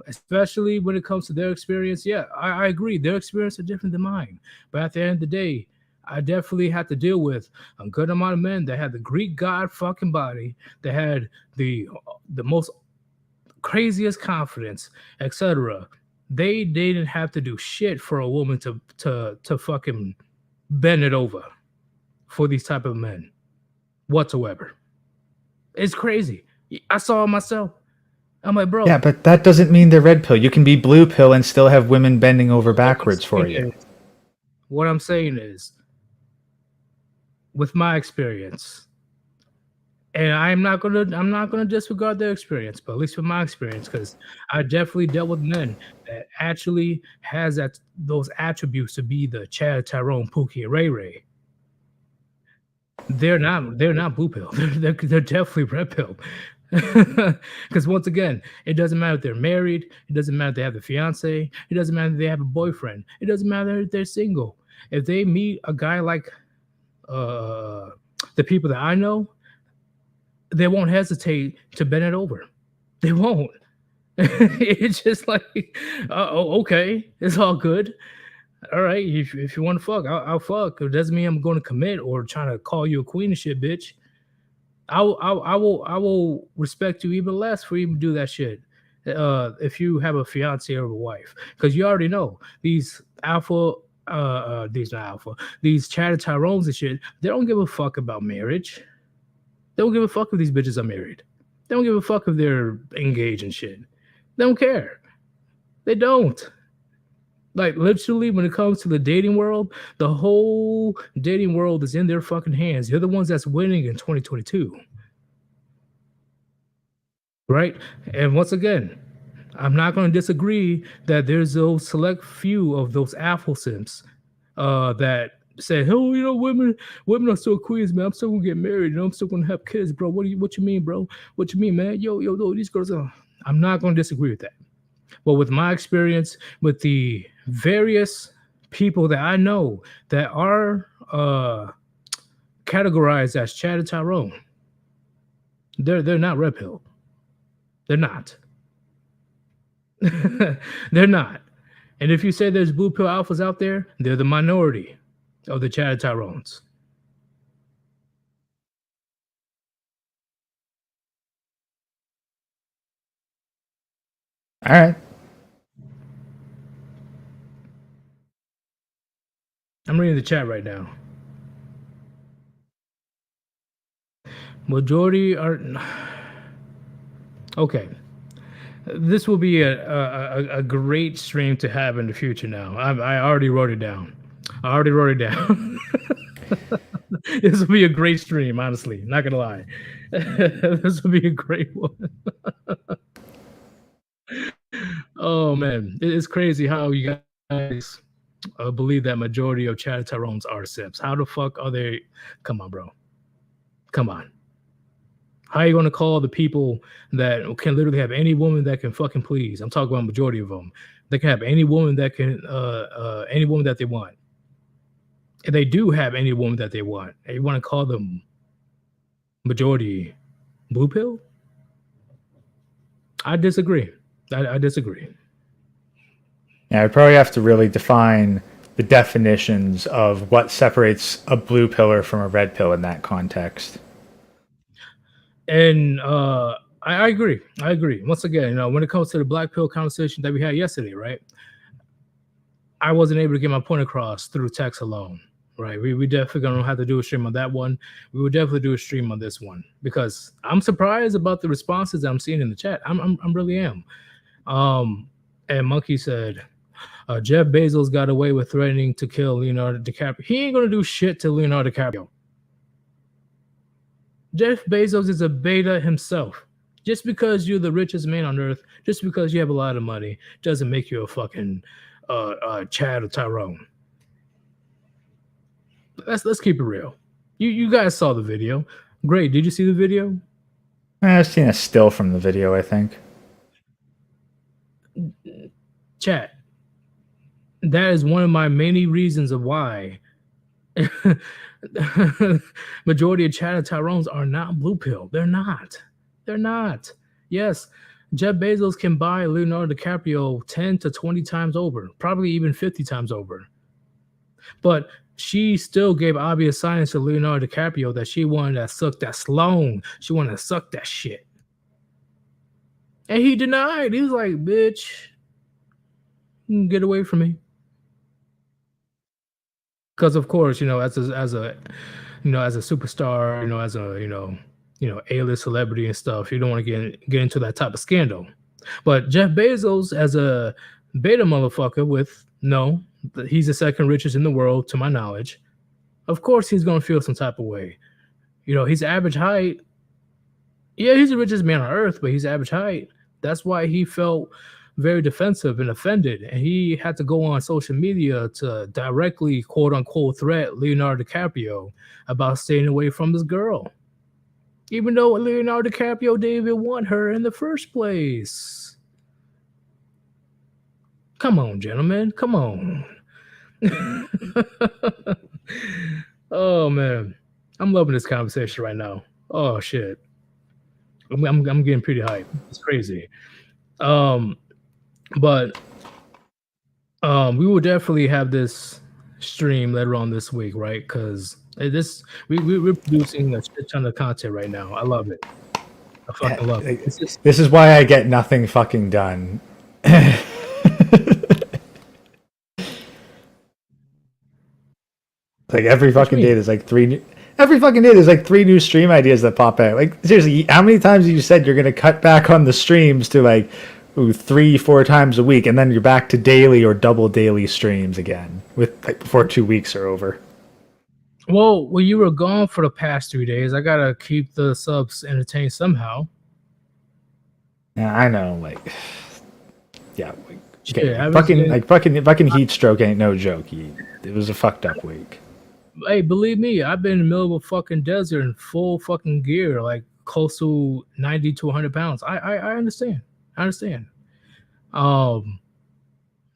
Especially when it comes to their experience. Yeah, I agree. Their experience is different than mine. But at the end of the day, I definitely had to deal with a good amount of men that had the Greek god fucking body, that had the most craziest confidence, etc. They didn't have to do shit for a woman to fucking bend it over for these type of men whatsoever. It's crazy. I saw it myself. I'm like, bro. Yeah, but that doesn't mean they're red pill. You can be blue pill and still have women bending over backwards for you. What I'm saying is, with my experience, and I'm not gonna disregard their experience, but at least with my experience, because I definitely dealt with men that actually has those attributes to be the Chad, Tyrone, Pookie, and Ray Ray. They're not blue pill. They're definitely red pill. Because once again, it doesn't matter if they're married, it doesn't matter if they have a fiance, it doesn't matter if they have a boyfriend, it doesn't matter if they're single. If they meet a guy like the people that I know, they won't hesitate to bend it over. They won't. It's just like, oh, okay, it's all good. All right, if you want to fuck, I'll fuck. It doesn't mean I'm going to commit or trying to call you a queen and shit, bitch. I will respect you even less for even do that shit. If you have a fiance or a wife, because you already know these alpha, these Chad Tyrones and shit. They don't give a fuck about marriage. They don't give a fuck if these bitches are married. They don't give a fuck if they're engaged and shit. They don't care. They don't. Like, literally, when it comes to the dating world, the whole dating world is in their fucking hands. They're the ones that's winning in 2022. Right? And once again, I'm not going to disagree that there's those select few of those alpha simps that say, oh, women are still queens, man. I'm still going to get married. I'm still going to have kids, bro. What you mean, bro? What you mean, man? Yo, these girls are... I'm not going to disagree with that. But with my experience, with the various people that I know that are categorized as Chad and Tyrone, they're not red pill. They're not. They're not. And if you say there's blue pill alphas out there, they're the minority of the Chad and Tyrones. All right. I'm reading the chat right now. Majority are okay. This will be a great stream to have in the future. Now, I already wrote it down. This will be a great stream. Honestly, not gonna lie, this will be a great one. Oh man, it's crazy how you guys believe that majority of Chad Tyrones are simps. How the fuck are they? Come on, bro. Come on. How are you going to call the people that can literally have any woman that can fucking please? I'm talking about majority of them. They can have any woman that can, any woman that they want. And they do have any woman that they want. And you want to call them majority blue pill? I disagree. I disagree. Yeah, I'd probably have to really define the definitions of what separates a blue pillar from a red pill in that context. And I agree. I agree. Once again, when it comes to the black pill conversation that we had yesterday, right? I wasn't able to get my point across through text alone, right? We definitely gonna have to do a stream on that one. We will definitely do a stream on this one because I'm surprised about the responses I'm seeing in the chat. I'm really am. And Monkey said, Jeff Bezos got away with threatening to kill Leonardo DiCaprio. He ain't gonna do shit to Leonardo DiCaprio. Jeff Bezos is a beta himself. Just because you're the richest man on earth, just because you have a lot of money, doesn't make you a fucking Chad or Tyrone. Let's keep it real. You guys saw the video. Great. Did you see the video? I've seen a still from the video, I think. Chat. That is one of my many reasons of why majority of Chad and Tyrones are not blue pill. They're not. Yes, Jeff Bezos can buy Leonardo DiCaprio 10 to 20 times over, probably even 50 times over. But she still gave obvious signs to Leonardo DiCaprio that she wanted to suck that Sloan. She wanted to suck that shit. And he denied. He was like, bitch, get away from me. Because of course, as a superstar, as a A-list celebrity and stuff, you don't want to get into that type of scandal. But Jeff Bezos, as a beta motherfucker he's the second richest in the world to my knowledge. Of course, he's gonna feel some type of way. He's average height. Yeah, he's the richest man on earth, but he's average height. That's why he felt very defensive and offended, and he had to go on social media to directly, quote unquote, threat Leonardo DiCaprio about staying away from this girl, even though Leonardo DiCaprio didn't even want her in the first place. Come on, gentlemen, come on. Oh man, I'm loving this conversation right now. Oh shit, I'm getting pretty hyped. It's crazy. But we will definitely have this stream later on this week, right? Because we're producing a shit ton of content right now. I love it. I fucking love it. This is why I get nothing fucking done. Like every fucking day, there's like three new stream ideas that pop out. Like seriously, how many times have you said you're gonna cut back on the streams to like 3-4 times a week, and then you're back to daily or double daily streams again before 2 weeks are over? Well, you were gone for the past 3 days. I gotta keep the subs entertained somehow. Yeah, I know. Like, yeah, Yeah, fucking heat stroke ain't no joke. It was a fucked up week. Hey, believe me, I've been in the middle of a fucking desert in full fucking gear, like close to 90 to 100 pounds. I understand.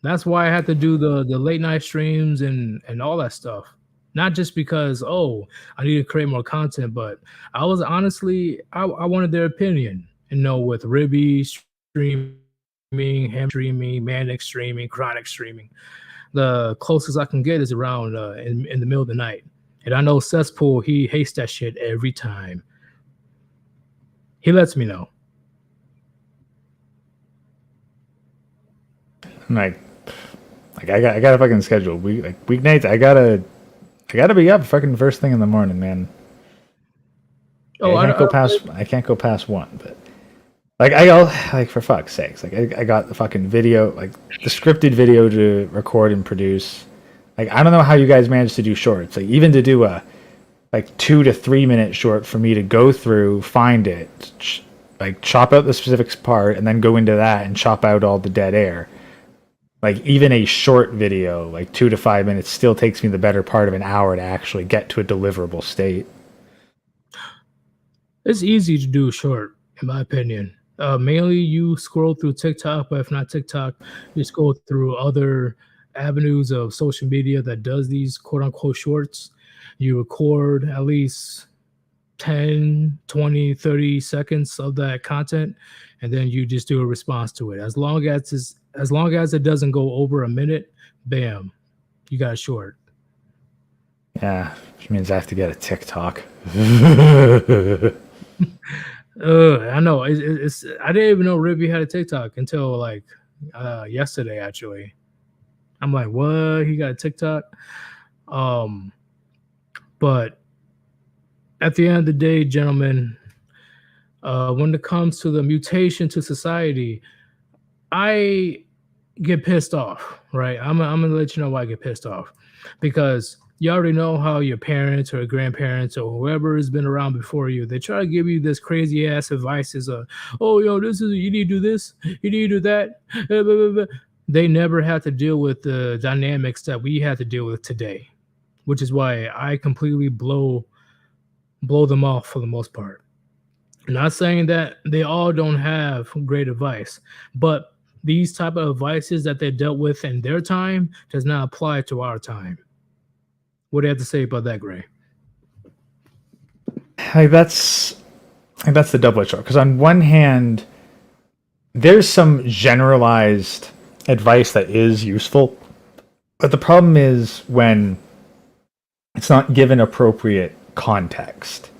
That's why I had to do the late night streams and all that stuff. Not just because I need to create more content, but I was honestly I wanted their opinion. With Ribby streaming, Ham streaming, Manic streaming, Chronic streaming, the closest I can get is around in the middle of the night. And I know Cesspool, he hates that shit every time. He lets me know. I'm like I got a fucking schedule. Weeknights. I gotta be up fucking first thing in the morning, man. Oh, I can't go past one, but like like for fuck's sakes, like I got the fucking video, like the scripted video to record and produce. Like I don't know how you guys manage to do shorts. Like even to do a like 2 to 3 minute short for me to go through, find it, like chop out the specific part, and then go into that and chop out all the dead air. Like even a short video, like 2 to 5 minutes, still takes me the better part of an hour to actually get to a deliverable state. it's easy to do short, in my opinion. Mainly, you scroll through TikTok, but if not TikTok, you scroll through other avenues of social media that does these quote unquote shorts. You record at least 10, 20, 30 seconds of that content, and then you just do a response to it. As long as it doesn't go over a minute, bam, you got a short. Yeah, which means I have to get a TikTok. I know. It's I didn't even know Ribby had a TikTok until like yesterday. Actually, I'm like, what? He got a TikTok? But at the end of the day, gentlemen, when it comes to the mutation to society, I get pissed off. Right? I'm gonna let you know why I get pissed off, because you already know how your parents or grandparents or whoever has been around before you, they try to give you this crazy ass advices of, oh, yo, this is, you need to do this, you need to do that. Blah, blah, blah. They never had to deal with the dynamics that we had to deal with today, which is why I completely blow them off for the most part. I'm not saying that they all don't have great advice, but these type of advices that they dealt with in their time does not apply to our time. What do you have to say about that, Gray? That's the double-edged sword. Because on one hand, there's some generalized advice that is useful, but the problem is when it's not given appropriate context.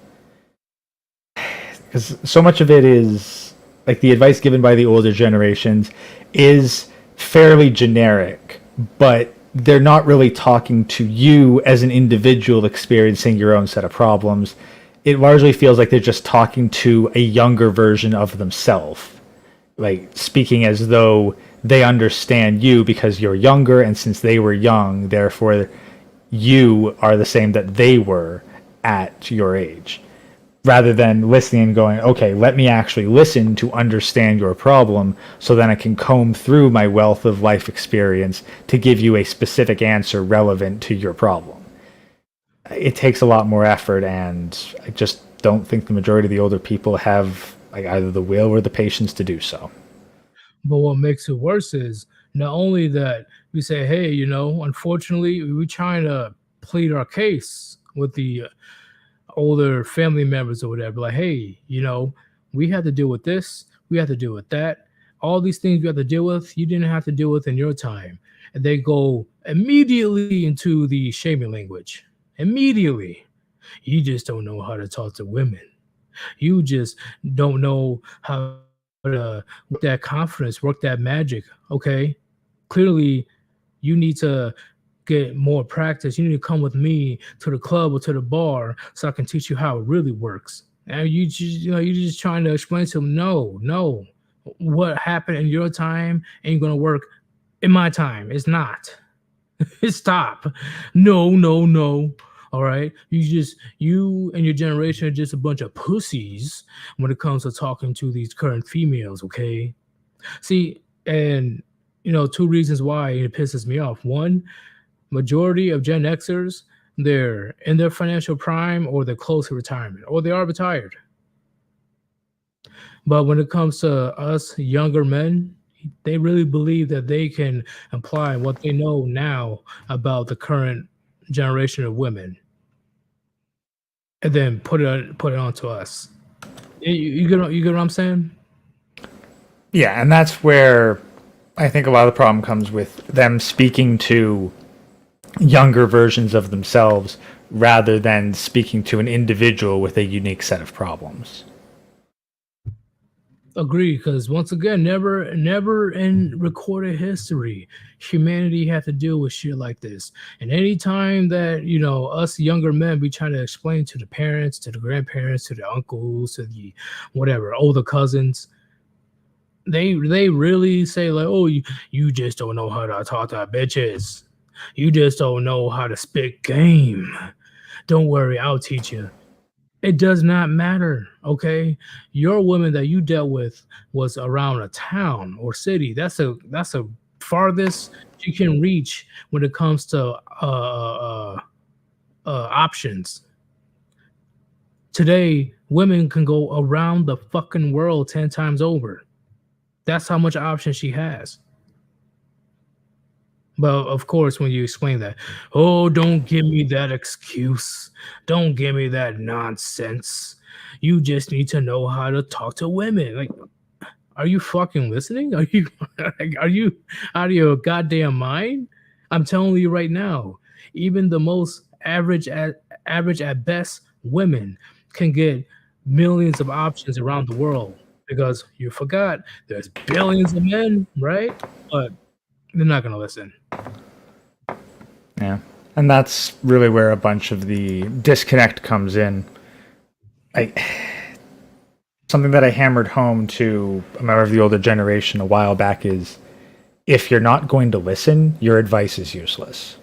Because so much of it is like the advice given by the older generations is fairly generic, but they're not really talking to you as an individual experiencing your own set of problems. It largely feels like they're just talking to a younger version of themselves, like speaking as though they understand you because you're younger, and since they were young, therefore you are the same that they were at your age. Rather than listening and going, okay, let me actually listen to understand your problem so then I can comb through my wealth of life experience to give you a specific answer relevant to your problem. It takes a lot more effort, and I just don't think the majority of the older people have like either the will or the patience to do so. But what makes it worse is not only that we say, hey, unfortunately, we're trying to plead our case with the older family members or whatever, like, hey, we had to deal with this, we had to deal with that, all these things you have to deal with, you didn't have to deal with in your time. And they go immediately into the shaming language. Immediately. You just don't know how to talk to women. You just don't know how to work that confidence, work that magic. Okay, clearly you need to get more practice. You need to come with me to the club or to the bar so I can teach you how it really works. And you're just trying to explain to them, no, what happened in your time ain't gonna work in my time. It's not. Stop. No. All right. You and your generation are just a bunch of pussies when it comes to talking to these current females. Okay. See, and two reasons why it pisses me off. One, majority of Gen Xers, they're in their financial prime or they're close to retirement or they are retired. But when it comes to us younger men, they really believe that they can apply what they know now about the current generation of women and then put it onto us. You get what I'm saying? Yeah, and that's where I think a lot of the problem comes with them speaking to younger versions of themselves rather than speaking to an individual with a unique set of problems. Agree, because once again, never in recorded history, humanity had to deal with shit like this. And anytime that us younger men be trying to explain to the parents, to the grandparents, to the uncles, to the whatever older cousins, they really say like, "Oh, you just don't know how to talk to bitches. You just don't know how to spit game. Don't worry, I'll teach you." It does not matter, okay? Your woman that you dealt with was around a town or city. That's a farthest you can reach when it comes to options. Today, women can go around the fucking world 10 times over. That's how much option she has. But of course, when you explain that, oh, don't give me that excuse. Don't give me that nonsense. You just need to know how to talk to women. Like, are you fucking listening? Are you are you out of your goddamn mind? I'm telling you right now, even the most average at best women can get millions of options around the world because you forgot there's billions of men, right? But they're not gonna listen. Yeah. And that's really where a bunch of the disconnect comes in. I Something that I hammered home to a member of the older generation a while back is if you're not going to listen, your advice is useless.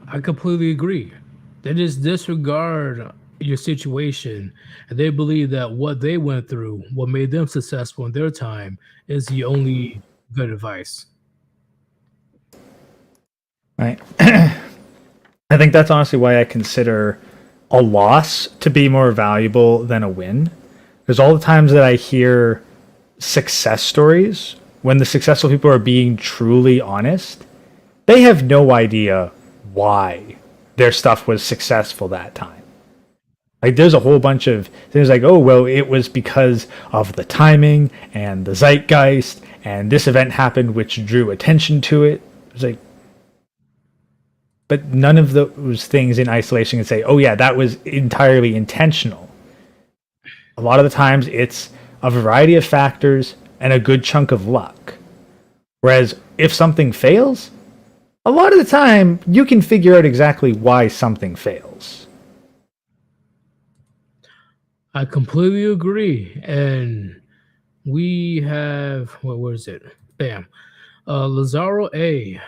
I completely agree. They just disregard your situation and they believe that what they went through, what made them successful in their time, is the only good advice. Right. I think that's honestly why I consider a loss to be more valuable than a win. Because all the times that I hear success stories, when the successful people are being truly honest, they have no idea why their stuff was successful that time. Like there's a whole bunch of things like, oh, well, it was because of the timing and the zeitgeist, and this event happened which drew attention to it. It's like, but none of those things in isolation can say, oh yeah, that was entirely intentional. A lot of the times it's a variety of factors and a good chunk of luck. Whereas if something fails, a lot of the time you can figure out exactly why something fails. I completely agree. And we have, where is it? Bam. Lazaro A.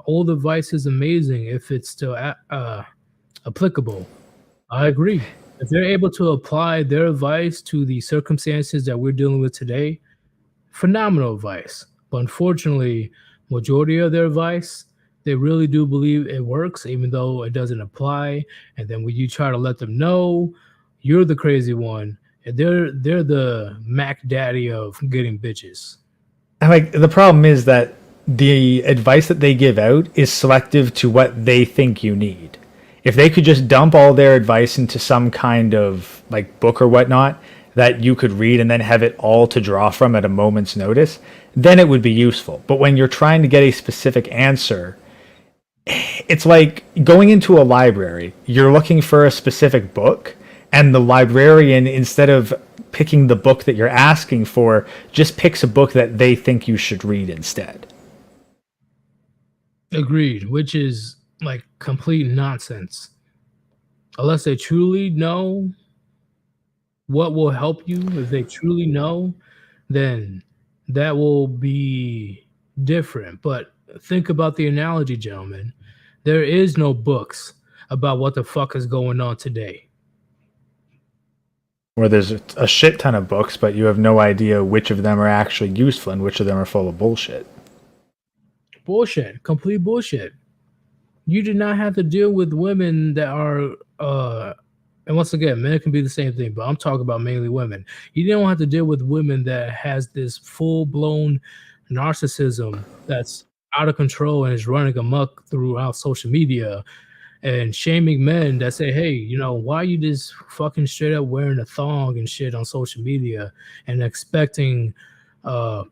Old advice is amazing if it's still applicable. I agree. If they're able to apply their advice to the circumstances that we're dealing with today, phenomenal advice. But unfortunately, majority of their advice, they really do believe it works, even though it doesn't apply. And then when you try to let them know, you're the crazy one, and they're the Mac Daddy of getting bitches. And like the problem is that the advice that they give out is selective to what they think you need. If they could just dump all their advice into some kind of like book or whatnot that you could read and then have it all to draw from at a moment's notice, then it would be useful. But when you're trying to get a specific answer, it's like going into a library. You're looking for a specific book, and the librarian, instead of picking the book that you're asking for, just picks a book that they think you should read instead. Agreed, which is like complete nonsense. Unless they truly know what will help you, if they truly know, then that will be different. But think about the analogy, gentlemen. There is no books about what the fuck is going on today. Where there's a shit ton of books, but you have no idea which of them are actually useful and which of them are full of bullshit. Bullshit, complete bullshit. You do not have to deal with women that are and once again, men can be the same thing, but I'm talking about mainly women. You don't have to deal with women that has this full-blown narcissism that's out of control and is running amok throughout social media and shaming men that say, hey, why you just fucking straight up wearing a thong and shit on social media and expecting a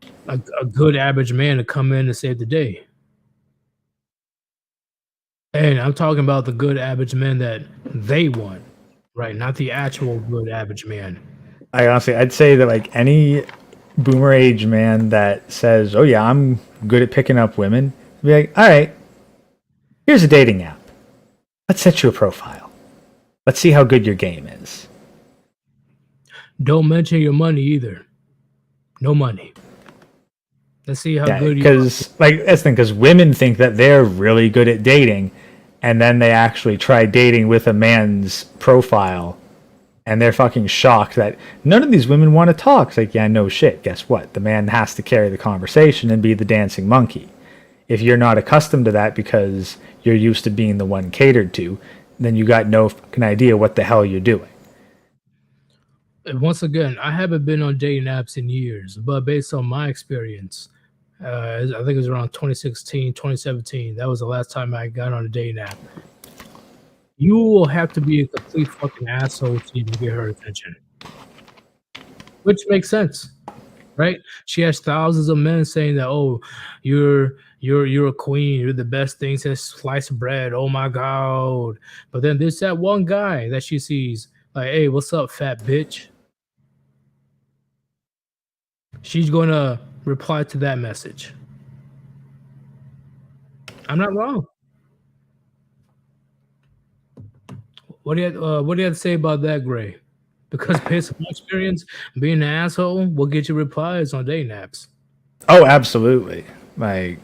good average man to come in and save the day. And I'm talking about the good average men that they want, right? Not the actual good average man. I'd say that like any boomer age man that says, "Oh yeah, I'm good at picking up women," be like, "All right, here's a dating app. Let's set you a profile. Let's see how good your game is." Don't mention your money either. No money. Let's see how Yeah, good you are. because like that's the thing. Because women think that they're really good at dating, and then they actually try dating with a man's profile, and they're fucking shocked that none of these women want to talk. It's like, yeah, no shit. Guess what? The man has to carry the conversation and be the dancing monkey. If you're not accustomed to that because you're used to being the one catered to, then you got no fucking idea what the hell you're doing. And once again, I haven't been on dating apps in years, but based on my experience, I think it was around 2016, 2017. That was the last time I got on a dating app. You will have to be a complete fucking asshole to even get her attention, which makes sense, right? She has thousands of men saying that, "Oh, you're a queen. You're the best thing since sliced bread. Oh my god!" But then there's that one guy that she sees, like, "Hey, what's up, fat bitch?" She's gonna reply to that message. I'm not wrong. What do you have to say about that, Gray? Because based on my experience, being an asshole will get you replies on dating apps. Oh, absolutely. Like,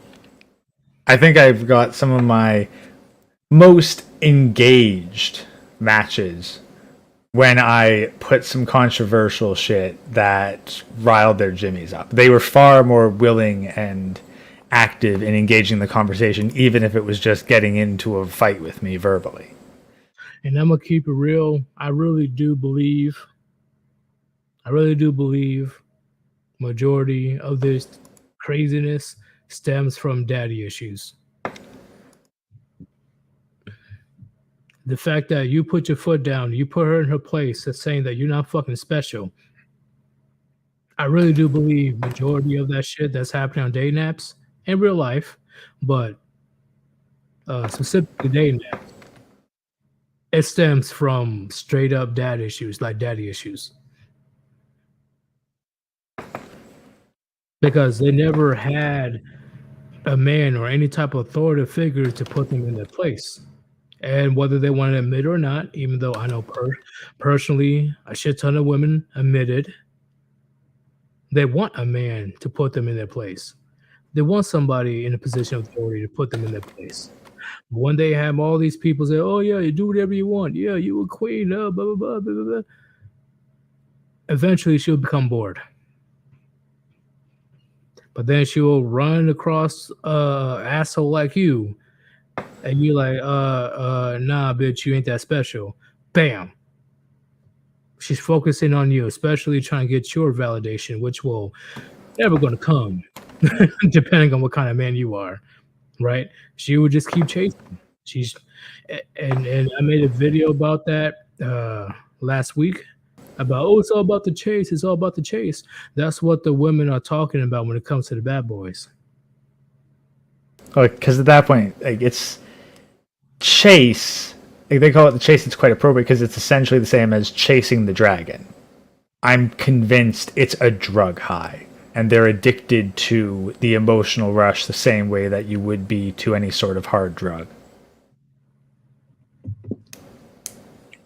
I think I've got some of my most engaged matches when I put some controversial shit that riled their jimmies up. They were far more willing and active in engaging the conversation, even if it was just getting into a fight with me verbally. And I'm gonna keep it real. I really do believe majority of this craziness stems from daddy issues. The fact that you put your foot down, you put her in her place, that's saying that you're not fucking special. I really do believe majority of that shit that's happening on dating apps in real life, but specifically dating apps, it stems from straight up dad issues, like daddy issues. Because they never had a man or any type of authoritative figure to put them in their place. And whether they want to admit it or not, even though I know personally a shit ton of women admitted they want a man to put them in their place. They want somebody in a position of authority to put them in their place. But when they have all these people say, "Oh yeah, you do whatever you want. Yeah, you a queen." Blah blah blah blah blah. Eventually, she'll become bored. But then she will run across asshole like you, and you're like, nah, bitch, you ain't that special. Bam. She's focusing on you, especially trying to get your validation, which will never going to come, depending on what kind of man you are, right? She would just keep chasing. She's, and I made a video about that last week about, oh, it's all about the chase. It's all about the chase. That's what the women are talking about when it comes to the bad boys. Because at that point, like, it's chase. Like, they call it the chase. It's quite appropriate because it's essentially the same as chasing the dragon. I'm convinced it's a drug high, and they're addicted to the emotional rush the same way that you would be to any sort of hard drug.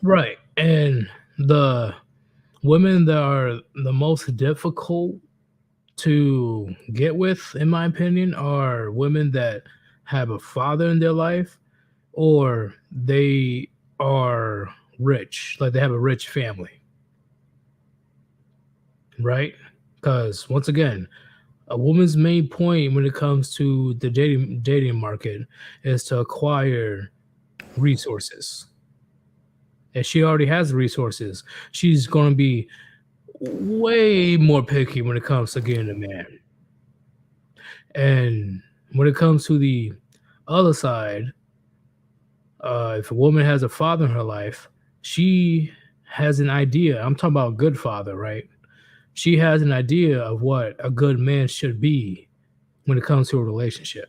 Right. And the women that are the most difficult to get with, in my opinion, are women that have a father in their life or they are rich, like they have a rich family. Right? Because once again, a woman's main point when it comes to the dating market is to acquire resources. And she already has resources. She's going to be way more picky when it comes to getting a man. And when it comes to the other side, if a woman has a father in her life, she has an idea. I'm talking about a good father, right? She has an idea of what a good man should be when it comes to a relationship.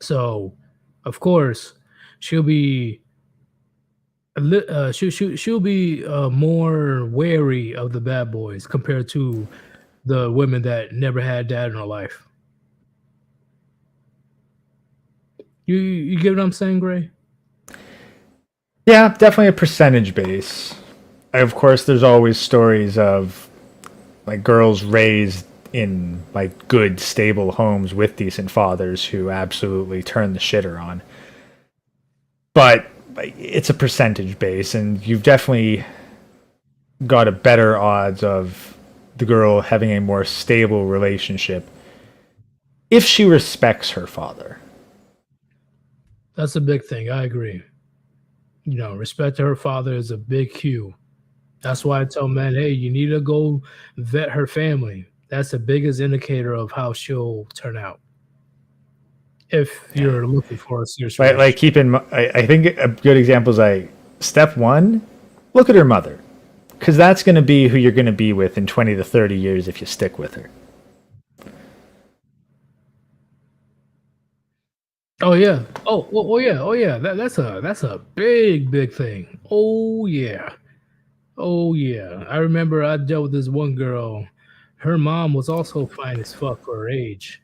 So, of course, she'll be she'll be more wary of the bad boys compared to the women that never had dad in her life. You get what I'm saying, Gray? Yeah, definitely a percentage base. Of course, there's always stories of like girls raised in like good, stable homes with decent fathers who absolutely turn the shitter on. But like, it's a percentage base, and you've definitely got a better odds of the girl having a more stable relationship if she respects her father. That's a big thing. I agree. Respect to her father is a big cue. That's why I tell men, hey, you need to go vet her family. That's the biggest indicator of how she'll turn out. If you're looking for a serious Like relationship. keep in I think a good example is like step one, look at her mother. Because that's going to be who you're going to be with in 20 to 30 years if you stick with her. Oh yeah. Oh yeah. Oh yeah. That's a big thing. Oh yeah. Oh yeah. I remember I dealt with this one girl. Her mom was also fine as fuck for her age.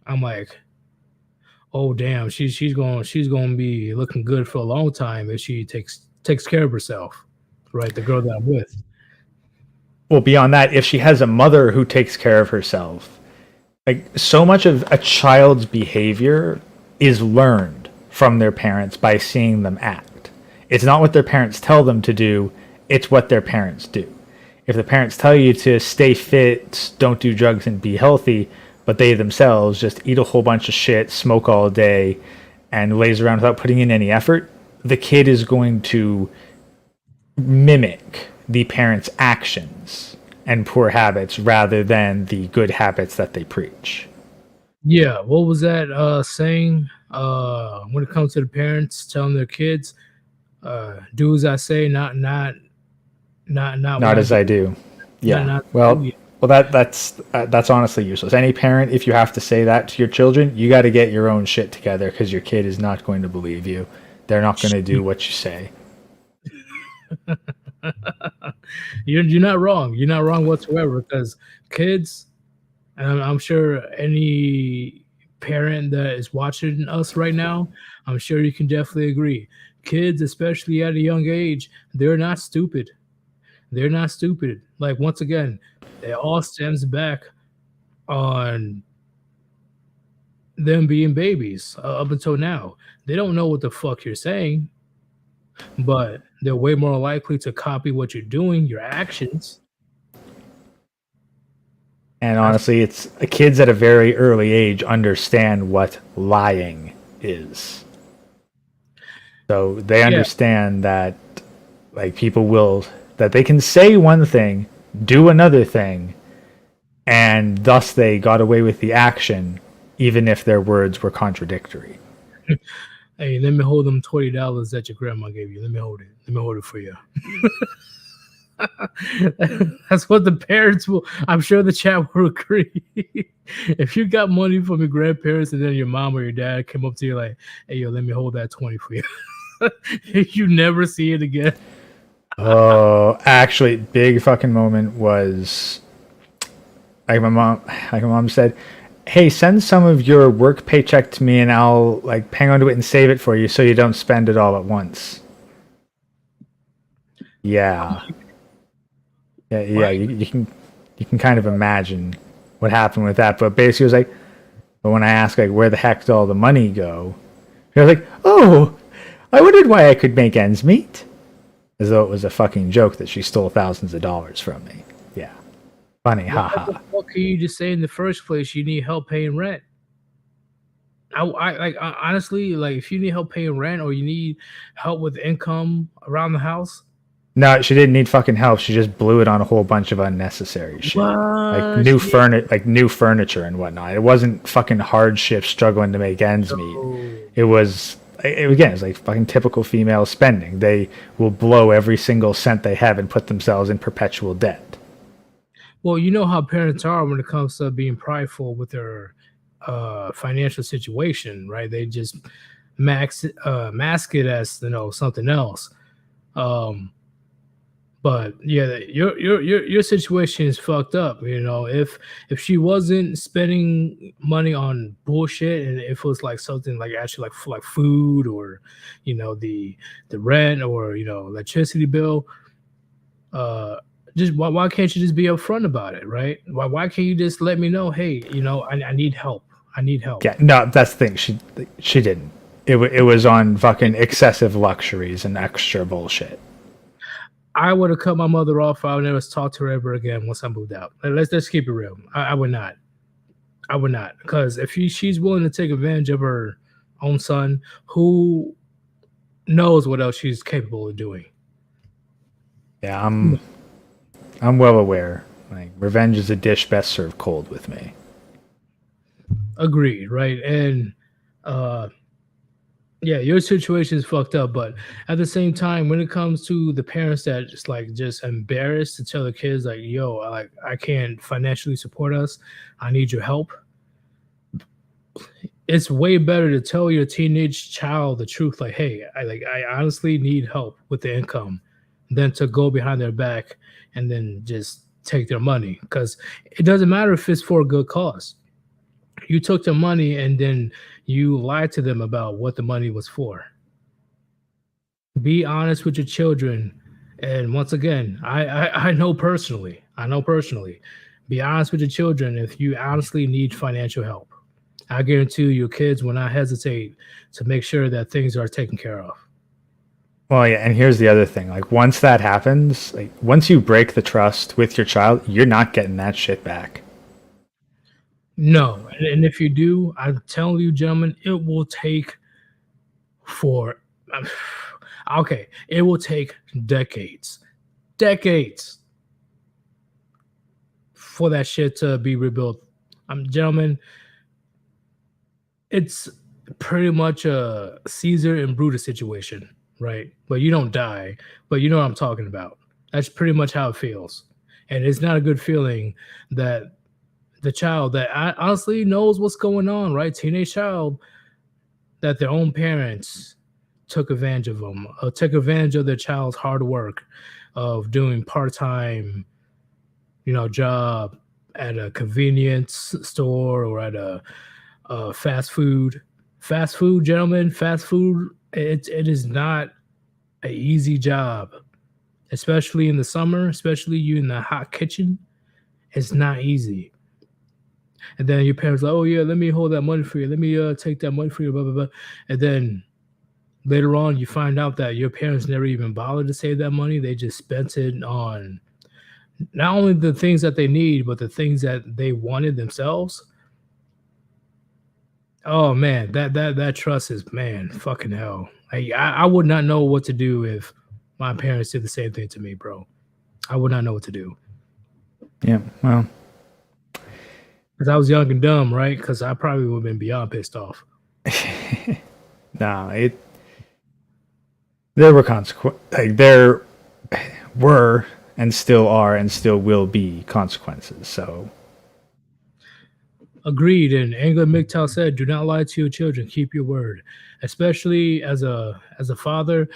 I'm like, oh damn, she's gonna be looking good for a long time if she takes care of herself. Right, the girl that I'm with. Well, beyond that, if she has a mother who takes care of herself, like so much of a child's behavior is learned from their parents by seeing them act. It's not what their parents tell them to do, it's what their parents do. If the parents tell you to stay fit, don't do drugs, and be healthy, but they themselves just eat a whole bunch of shit, smoke all day, and lays around without putting in any effort, the kid is going to mimic the parents' actions and poor habits rather than the good habits that they preach. Yeah, what was that saying? When it comes to the parents telling their kids, do as I say, not what Not I as do. I do. Yeah. Not Well, that's honestly useless. Any parent, if you have to say that to your children, you got to get your own shit together because your kid is not going to believe you. They're not going to do what you say. You're not wrong. You're not wrong whatsoever because kids, and I'm sure any parent that is watching us right now, I'm sure you can definitely agree. Kids, especially at a young age, they're not stupid. They're not stupid. Like once again, it all stems back on them being babies up until now. They don't know what the fuck you're saying, but they're way more likely to copy what you're doing, your actions. And That's honestly, it's kids at a very early age understand what lying is. So they yeah, understand that like people will that they can say one thing, do another thing, and thus they got away with the action even if their words were contradictory. hey, let me hold them $20 that your grandma gave you. Let me hold it. Let me hold it for you. That's what the parents will. I'm sure the chat will agree. If you got money from your grandparents and then your mom or your dad came up to you like, "Hey, yo, let me hold that 20 for you," you never see it again. Oh, actually, big fucking moment was like my mom said, "Hey, send some of your work paycheck to me, and I'll like hang on to it and save it for you, so you don't spend it all at once." Yeah, yeah. Right? You can kind of imagine what happened with that. But basically, it was like, but when I asked like where the heck did all the money go, he was like, "Oh, I wondered why I could make ends meet," as though it was a fucking joke that she stole thousands of dollars from me. Yeah, funny, Why the haha. fuck can you just say in the first place you need help paying rent? Honestly, like if you need help paying rent or you need help with income around the house, No, she didn't need fucking help. She just blew it on a whole bunch of unnecessary shit, like what? Yeah. new furniture and whatnot. It wasn't fucking hardship struggling to make ends meet. So, It was again, it's like fucking typical female spending. They will blow every single cent they have and put themselves in perpetual debt. well, you know how parents are when it comes to being prideful with their financial situation, right? They just mask it as something else. But yeah, your situation is fucked up. You know, if she wasn't spending money on bullshit, and if it was like something like actually like food or, the rent or electricity bill, uh, just why can't you just be upfront about it, right? Why can't you just let me know, hey, I need help. I need help. Yeah, no, that's the thing. She didn't. It was on fucking excessive luxuries and extra bullshit. I would have cut my mother off. I would never talk to her ever again once I moved out. Let's keep it real. I would not. I would not, because if she's willing to take advantage of her own son, who knows what else she's capable of doing. Yeah, I'm well aware. Like, revenge is a dish best served cold with me. Agreed, right? And yeah, your situation is fucked up, but at the same time, when it comes to the parents that just embarrassed to tell the kids like, yo, I can't financially support us, I need your help. It's way better to tell your teenage child the truth, like, hey, I honestly need help with the income, than to go behind their back and then just take their money. Because it doesn't matter if it's for a good cause. You took the money and then you lied to them about what the money was for. Be honest with your children. And once again, I know personally. Be honest with your children if you honestly need financial help. I guarantee you, your kids will not hesitate to make sure that things are taken care of. Well, yeah, and here's the other thing. Like, once that happens, like, once you break the trust with your child, you're not getting that shit back. No, and if you do, I'm telling you, gentlemen, it will take for okay, it will take decades for that shit to be rebuilt. Gentlemen, it's pretty much a Caesar and Brutus situation, right? But you don't die, but you know what I'm talking about. That's pretty much how it feels. And it's not a good feeling that the child that honestly knows what's going on, right? Teenage child, that their own parents took advantage of them, took advantage of their child's hard work of doing part-time, job at a convenience store or at a fast food. Fast food, gentlemen, fast food, it is not an easy job, especially in the summer, especially you in the hot kitchen. It's not easy. And then your parents like, oh yeah, let me hold that money for you. Let me take that money for you, blah, blah, blah. And then later on, you find out that your parents never even bothered to save that money. They just spent it on not only the things that they need, but the things that they wanted themselves. Oh man, that trust is, man, fucking hell. I would not know what to do if my parents did the same thing to me, bro. I would not know what to do. Yeah, well, because I was young and dumb, right? Because I probably would have been beyond pissed off. no, there were consequences. Like, there were and still are and still will be consequences. So, agreed. And Angela MGTOW said, "Do not lie to your children. Keep your word, especially as a father."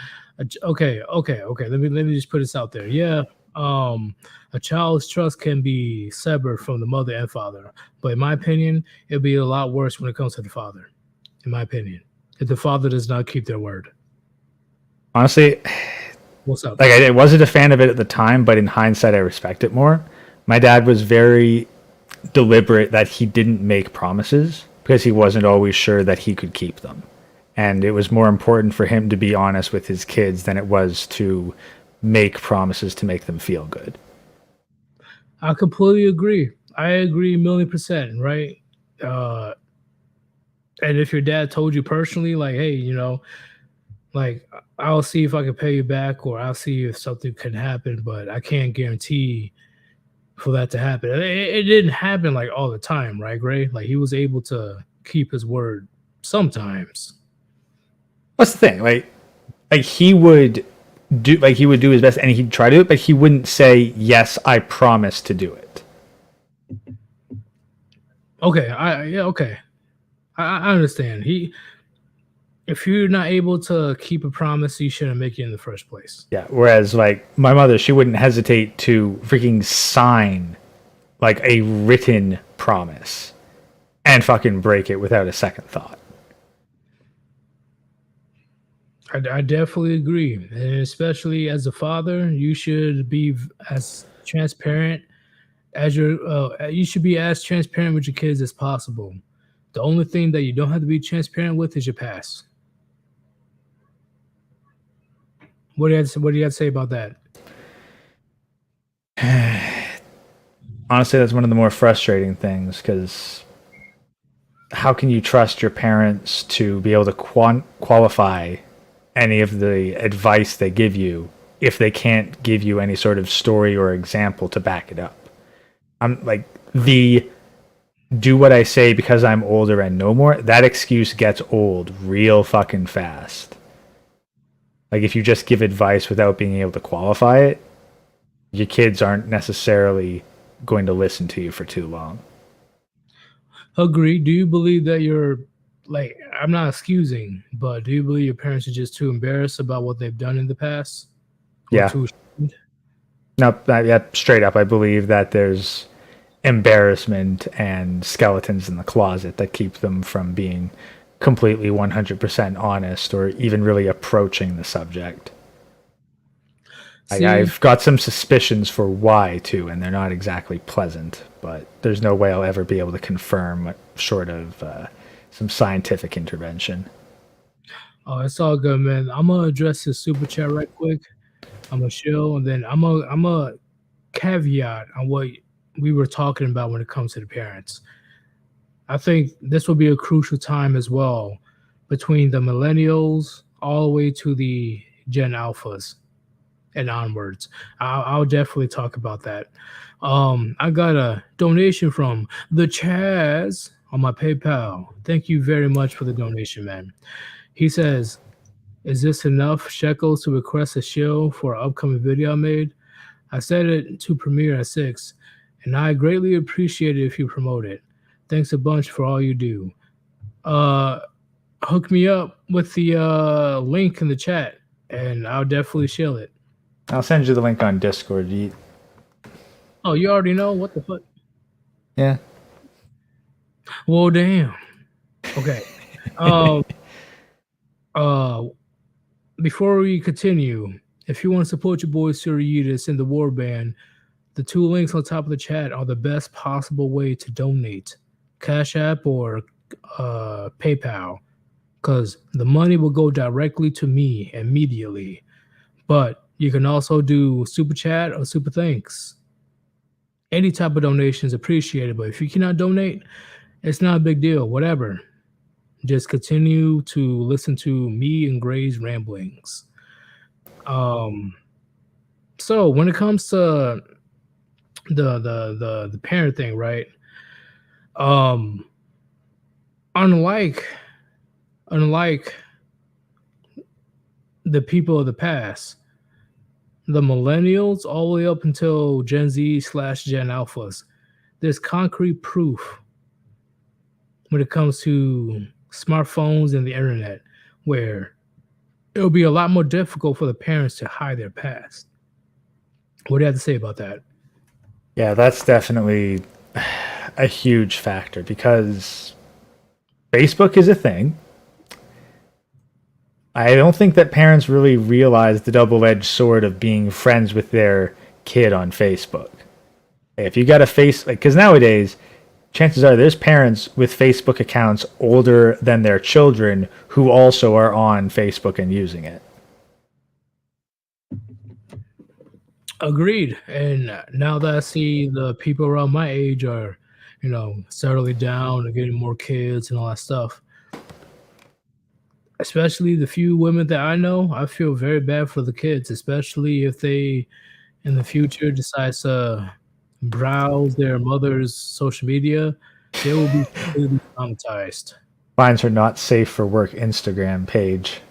Okay. Let me just put this out there. Yeah, a child's trust can be severed from the mother and father, but in my opinion, it'll be a lot worse when it comes to the father. In my opinion, if the father does not keep their word. Honestly, what's up? Like, I wasn't a fan of it at the time, but in hindsight, I respect it more. My dad was very deliberate that he didn't make promises because he wasn't always sure that he could keep them. And it was more important for him to be honest with his kids than it was to make promises to make them feel good. I completely agree. I agree 1,000,000%, right? And if your dad told you personally, like, hey, like, I'll see if I can pay you back, or I'll see if something can happen, but I can't guarantee for that to happen. It didn't happen like all the time, right, Gray? Like, he was able to keep his word sometimes. What's the thing? Like he would do his best and he'd try to do it, but he wouldn't say, yes, I promise to do it. Okay, okay. I understand. if you're not able to keep a promise, you shouldn't make it in the first place. Yeah. Whereas, like, my mother, she wouldn't hesitate to freaking sign like a written promise and fucking break it without a second thought. I definitely agree, and especially as a father, you should be as transparent as you should be as transparent with your kids as possible. The only thing that you don't have to be transparent with is your past. What do you have to say about that? Honestly, that's one of the more frustrating things because how can you trust your parents to be able to qualify any of the advice they give you if they can't give you any sort of story or example to back it up? I'm like, the do what I say because I'm older and know more, that excuse gets old real fucking fast. Like, if you just give advice without being able to qualify it, your kids aren't necessarily going to listen to you for too long. Agree. Do you believe that you're like, I'm not excusing, but do you believe your parents are just too embarrassed about what they've done in the past? Or Yeah. too ashamed? No, yeah, straight up, I believe that there's embarrassment and skeletons in the closet that keep them from being completely 100% honest or even really approaching the subject. See, I've got some suspicions for why too, and they're not exactly pleasant, but there's no way I'll ever be able to confirm short of some scientific intervention. oh, it's all good, man. I'm gonna address this super chat right quick. I'm gonna chill, and then I'm a caveat on what we were talking about when it comes to the parents. I think this will be a crucial time as well between the millennials all the way to the Gen Alphas and onwards. I'll definitely talk about that. I got a donation from the Chaz on my PayPal. Thank you very much for the donation, man. He says, "Is this enough shekels to request a show for an upcoming video I made? I set it to premiere at 6, and I greatly appreciate it if you promote it. Thanks a bunch for all you do. Uh, Hook me up with the link in the chat, and I'll definitely share it." I'll send you the link on Discord. Oh, you already know? What the fuck? Yeah. Well, damn. Okay. Um. Before we continue, if you want to support your boy Sir Yeetus and the Warband, the two links on top of the chat are the best possible way to donate: Cash App or PayPal, because the money will go directly to me immediately. But you can also do Super Chat or Super Thanks. Any type of donation is appreciated, but if you cannot donate, it's not a big deal. Whatever. Just continue to listen to me and Gray's ramblings. So when it comes to the parent thing, right? Unlike the people of the past, the millennials all the way up until Gen Z/Gen Alphas, there's concrete proof when it comes to smartphones and the internet, where it'll be a lot more difficult for the parents to hide their past. What do you have to say about that? Yeah, that's definitely a huge factor because Facebook is a thing. I don't think that parents really realize the double-edged sword of being friends with their kid on Facebook. If you got a face, like, because nowadays, chances are there's parents with Facebook accounts older than their children who also are on Facebook and using it. Agreed. And now that I see the people around my age are, settling down and getting more kids and all that stuff, especially the few women that I know, I feel very bad for the kids, especially if they in the future decide to browse their mother's social media. They will be completely traumatized. Finds her not safe for work Instagram page.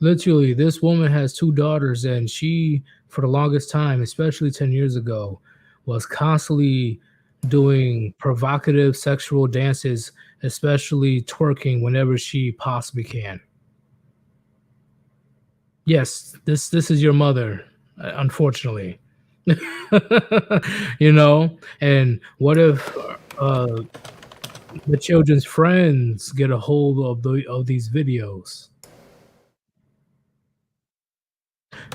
Literally, this woman has two daughters, and she, for the longest time, especially 10 years ago, was constantly doing provocative sexual dances, especially twerking whenever she possibly can. Yes, this is your mother, unfortunately. You know, and what if the children's friends get a hold of these videos?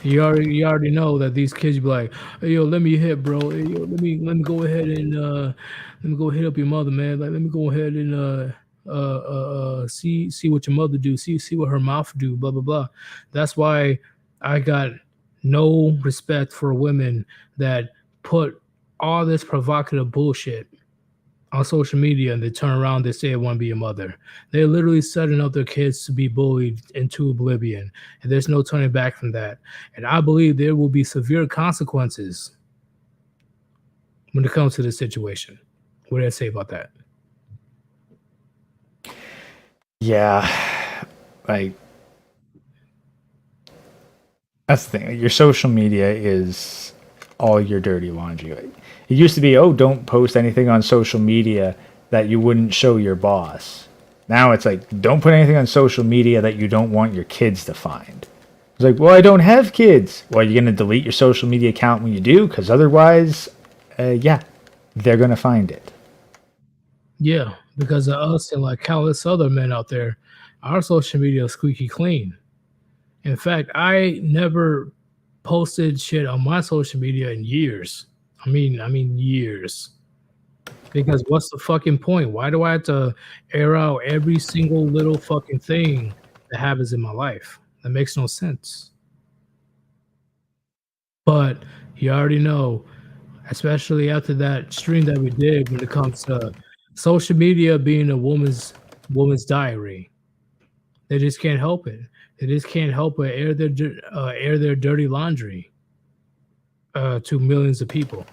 You already know that these kids be like, "Hey, yo, let me hit, bro. Hey, yo, let me go ahead and let me go hit up your mother, man. Like, let me go ahead and see what your mother do. See what her mouth do. Blah blah blah." That's why I got no respect for women that put all this provocative bullshit on social media and they turn around, they say they want to be a mother. They're literally setting up their kids to be bullied into oblivion. And there's no turning back from that. And I believe there will be severe consequences when it comes to this situation. What do I say about that? Yeah, like that's the thing. Your social media is all your dirty laundry. Like, it used to be, oh, don't post anything on social media that you wouldn't show your boss. Now it's like, don't put anything on social media that you don't want your kids to find. It's like, well, I don't have kids. Well, you're going to delete your social media account when you do? Because otherwise, yeah, they're going to find it. Yeah, because of us and like countless other men out there, our social media is squeaky clean. In fact, I never posted shit on my social media in years. I mean years. Because what's the fucking point? Why do I have to air out every single little fucking thing that happens in my life? That makes no sense. But you already know, especially after that stream that we did when it comes to social media being a woman's diary. They just can't help it. They just can't help but air their dirty laundry to millions of people.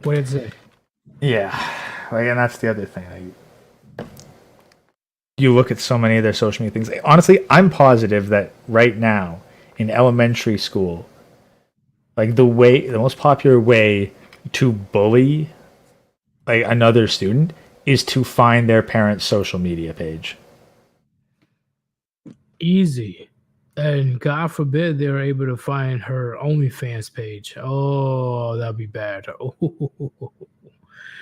What did it say? Yeah, like, and that's the other thing. Like, you look at so many of their social media things. Like, honestly, I'm positive that right now in elementary school, like the most popular way to bully like another student is to find their parents' social media page. Easy. And God forbid they're able to find her OnlyFans page. Oh, that'd be bad. Oh.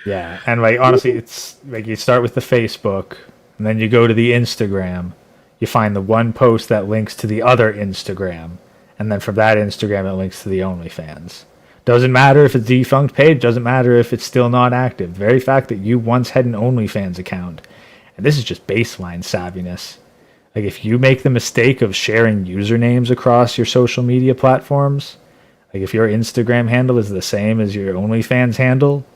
Yeah, and like honestly, it's like you start with the Facebook, and then you go to the Instagram. You find the one post that links to the other Instagram, and then from that Instagram it links to the OnlyFans. Doesn't matter if it's a defunct page. Doesn't matter if it's still not active. The very fact that you once had an OnlyFans account, and this is just baseline savviness. Like if you make the mistake of sharing usernames across your social media platforms, like if your Instagram handle is the same as your OnlyFans handle,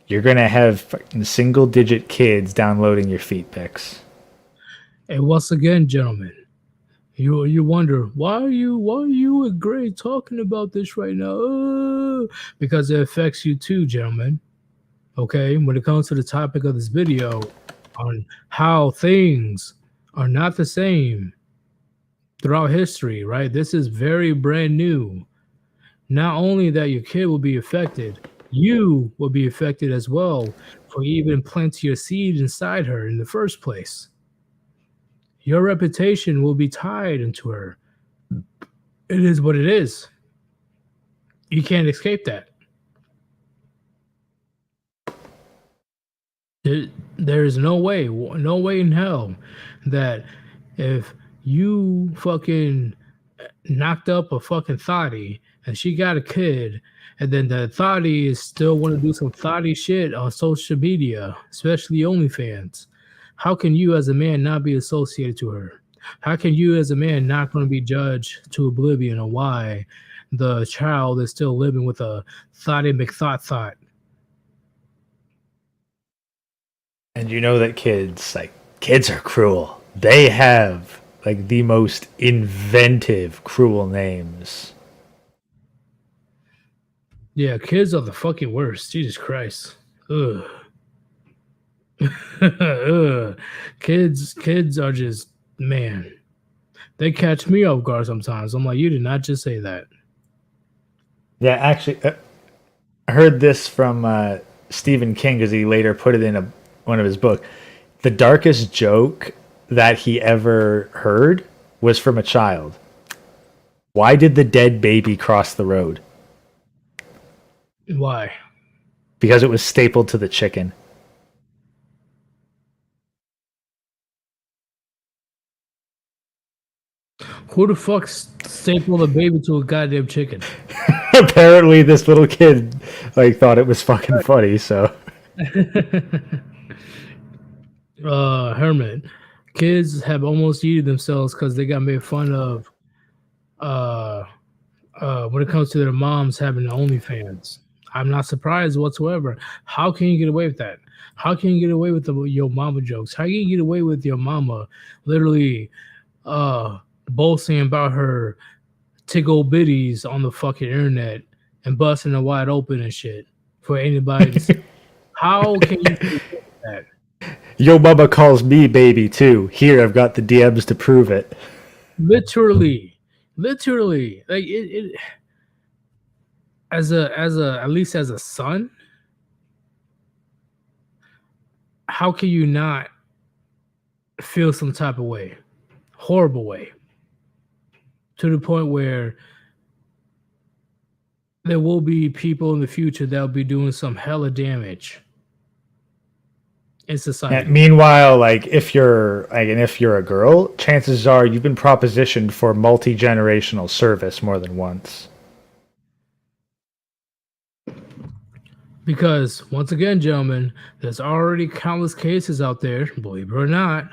you're gonna have fucking single-digit kids downloading your feet pics. And once again, gentlemen, you wonder why are you and Gray talking about this right now? Because it affects you too, gentlemen. Okay, when it comes to the topic of this video on how things are not the same throughout history, right? This is very brand new. Not only that your kid will be affected, you will be affected as well for even planting your seed inside her in the first place. Your reputation will be tied into her. It is what it is. You can't escape that. There is no way in hell that if you fucking knocked up a fucking thotty and she got a kid, and then the thotty is still want to do some thotty shit on social media, especially OnlyFans, how can you as a man not be associated to her? How can you as a man not going to be judged to oblivion on why the child is still living with a thotty McThot? And you know that kids are cruel. They have like the most inventive cruel names. Yeah, kids are the fucking worst. Jesus Christ. Ugh. Ugh. Kids are just, man. They catch me off guard sometimes. I'm like, you did not just say that. Yeah, actually, I heard this from Stephen King because he later put it in one of his books. The darkest joke that he ever heard was from a child. Why did the dead baby cross the road? Why? Because it was stapled to the chicken. Who the fuck stapled a baby to a goddamn chicken? Apparently, this little kid thought it was fucking funny. So, Herman, kids have almost yeeted themselves because they got made fun of. When it comes to their moms having OnlyFans, I'm not surprised whatsoever. How can you get away with that? How can you get away with your mama jokes? How can you get away with your mama literally boasting about her tickle bitties on the fucking internet and busting it wide open and shit for anybody to see? How can you do that? yo, mama calls me baby too. Here, I've got the DMs to prove it. Literally, like it as a at least as a son, how can you not feel some type of way, horrible way, to the point where there will be people in the future that'll be doing some hella damage in society. And meanwhile, if you're a girl, chances are you've been propositioned for multi-generational service more than once. Because once again, gentlemen, there's already countless cases out there, believe it or not,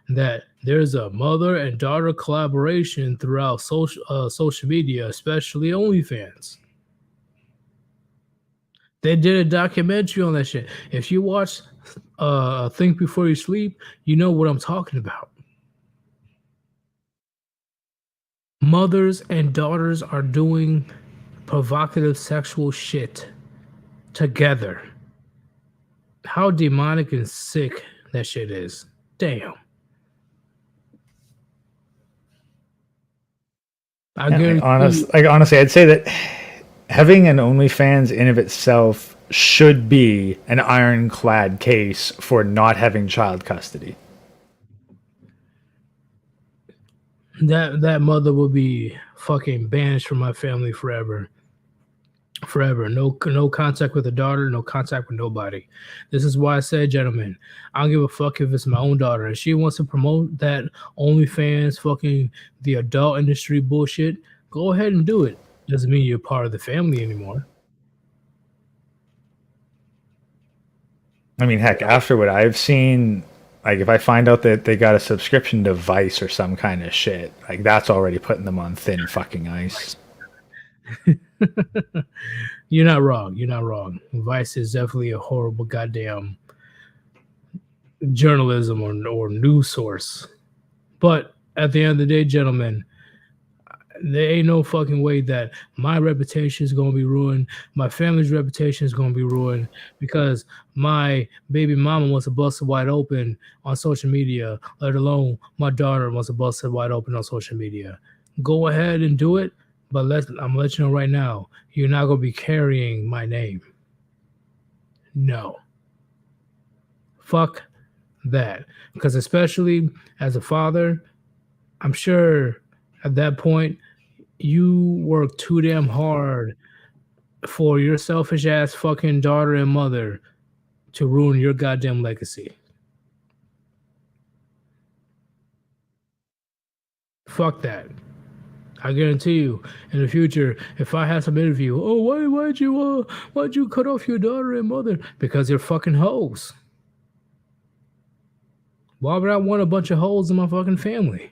that there's a mother and daughter collaboration throughout social media, especially OnlyFans. They did a documentary on that shit. If you watch Think Before You Sleep, you know what I'm talking about. Mothers and daughters are doing provocative sexual shit together. How demonic and sick that shit is. Damn. I guarantee honestly, I'd say that having an OnlyFans in of itself should be an ironclad case for not having child custody. that mother will be fucking banished from my family forever. No contact with the daughter, no contact with nobody. This is why I said, gentlemen, I don't give a fuck if it's my own daughter. If she wants to promote that OnlyFans fucking the adult industry bullshit, go ahead and do it. Doesn't mean you're part of the family anymore. I mean, heck, after what I've seen, if I find out that they got a subscription to Vice or some kind of shit, that's already putting them on thin fucking ice. You're not wrong. Vice is definitely a horrible goddamn journalism or news source. But at the end of the day, gentlemen, there ain't no fucking way that my reputation is going to be ruined. My family's reputation is going to be ruined because my baby mama wants to bust it wide open on social media, let alone my daughter wants to bust it wide open on social media. Go ahead and do it, but I'm going to let you know right now, you're not going to be carrying my name. No. Fuck that. Because especially as a father, I'm sure at that point, you work too damn hard for your selfish ass fucking daughter and mother to ruin your goddamn legacy. Fuck that. I guarantee you, in the future, if I have some interview, why'd you cut off your daughter and mother? Because they're fucking hoes. Why would I want a bunch of hoes in my fucking family?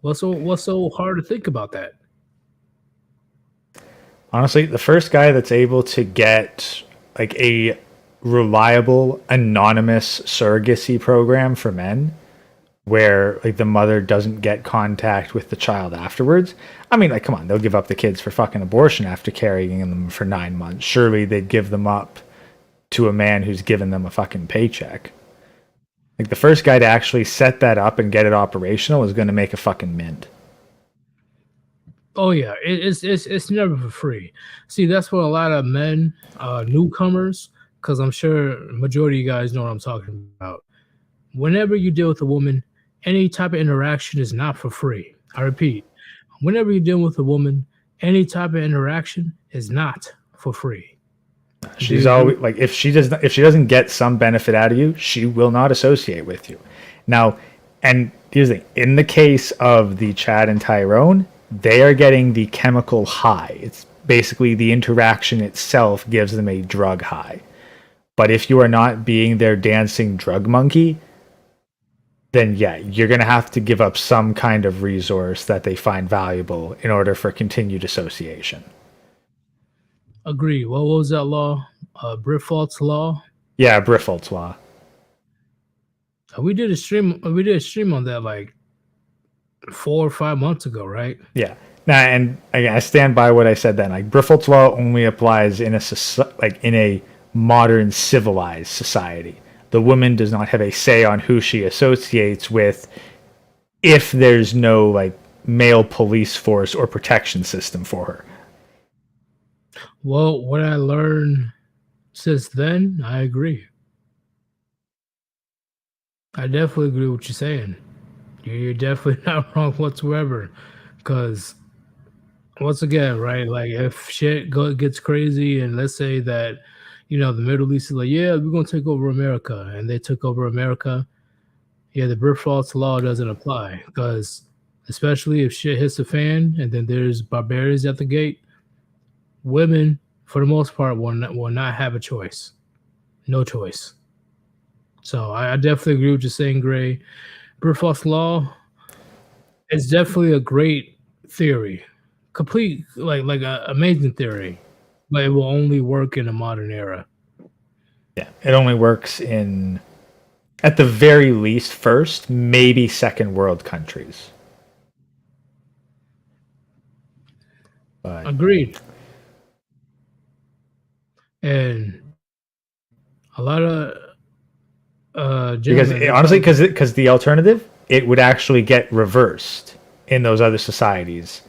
What's so hard to think about that? Honestly, the first guy that's able to get a reliable anonymous surrogacy program for men where the mother doesn't get contact with the child afterwards. I mean, come on, they'll give up the kids for fucking abortion after carrying them for 9 months. Surely they'd give them up to a man who's given them a fucking paycheck. The first guy to actually set that up and get it operational is going to make a fucking mint. Oh yeah, it's never for free. See, that's what a lot of men, newcomers, because I'm sure majority of you guys know what I'm talking about. Whenever you deal with a woman, any type of interaction is not for free. I repeat, whenever you deal with a woman, any type of interaction is not for free. Do She's you agree? always like, if she doesn't get some benefit out of you, she will not associate with you. Now, and here's the thing: in the case of the Chad and Tyrone, they are getting the chemical high. It's basically the interaction itself gives them a drug high. But if you are not being their dancing drug monkey, then yeah, you're going to have to give up some kind of resource that they find valuable in order for continued association. Agree. What was that law? Brifault's law. Yeah, Briffelt's law. We did a stream. We did a stream on that like 4 or 5 months ago, right? Yeah. Now, and again, I stand by what I said then. Like Briffelt's law only applies in in a modern civilized society. The woman does not have a say on who she associates with if there's no like male police force or protection system for her. Well, what I learned since then, I agree. I definitely agree with what you're saying. You're definitely not wrong whatsoever. Because once again, right? Like if gets crazy, and let's say that the Middle East is like, yeah, we're gonna take over America, and they took over America. Yeah, the Brifault's law doesn't apply because, especially if shit hits the fan, and then there's barbarians at the gate, women, for the most part, will not have a choice. No choice. So I definitely agree with you saying, Gray. Brifault's law is definitely a great theory, complete like a amazing theory, but it will only work in a modern era. Yeah, it only works in, at the very least, first, maybe second world countries. But Agreed. And a lot of because gentlemen, they honestly, probably because the alternative, it would actually get reversed in those other societies,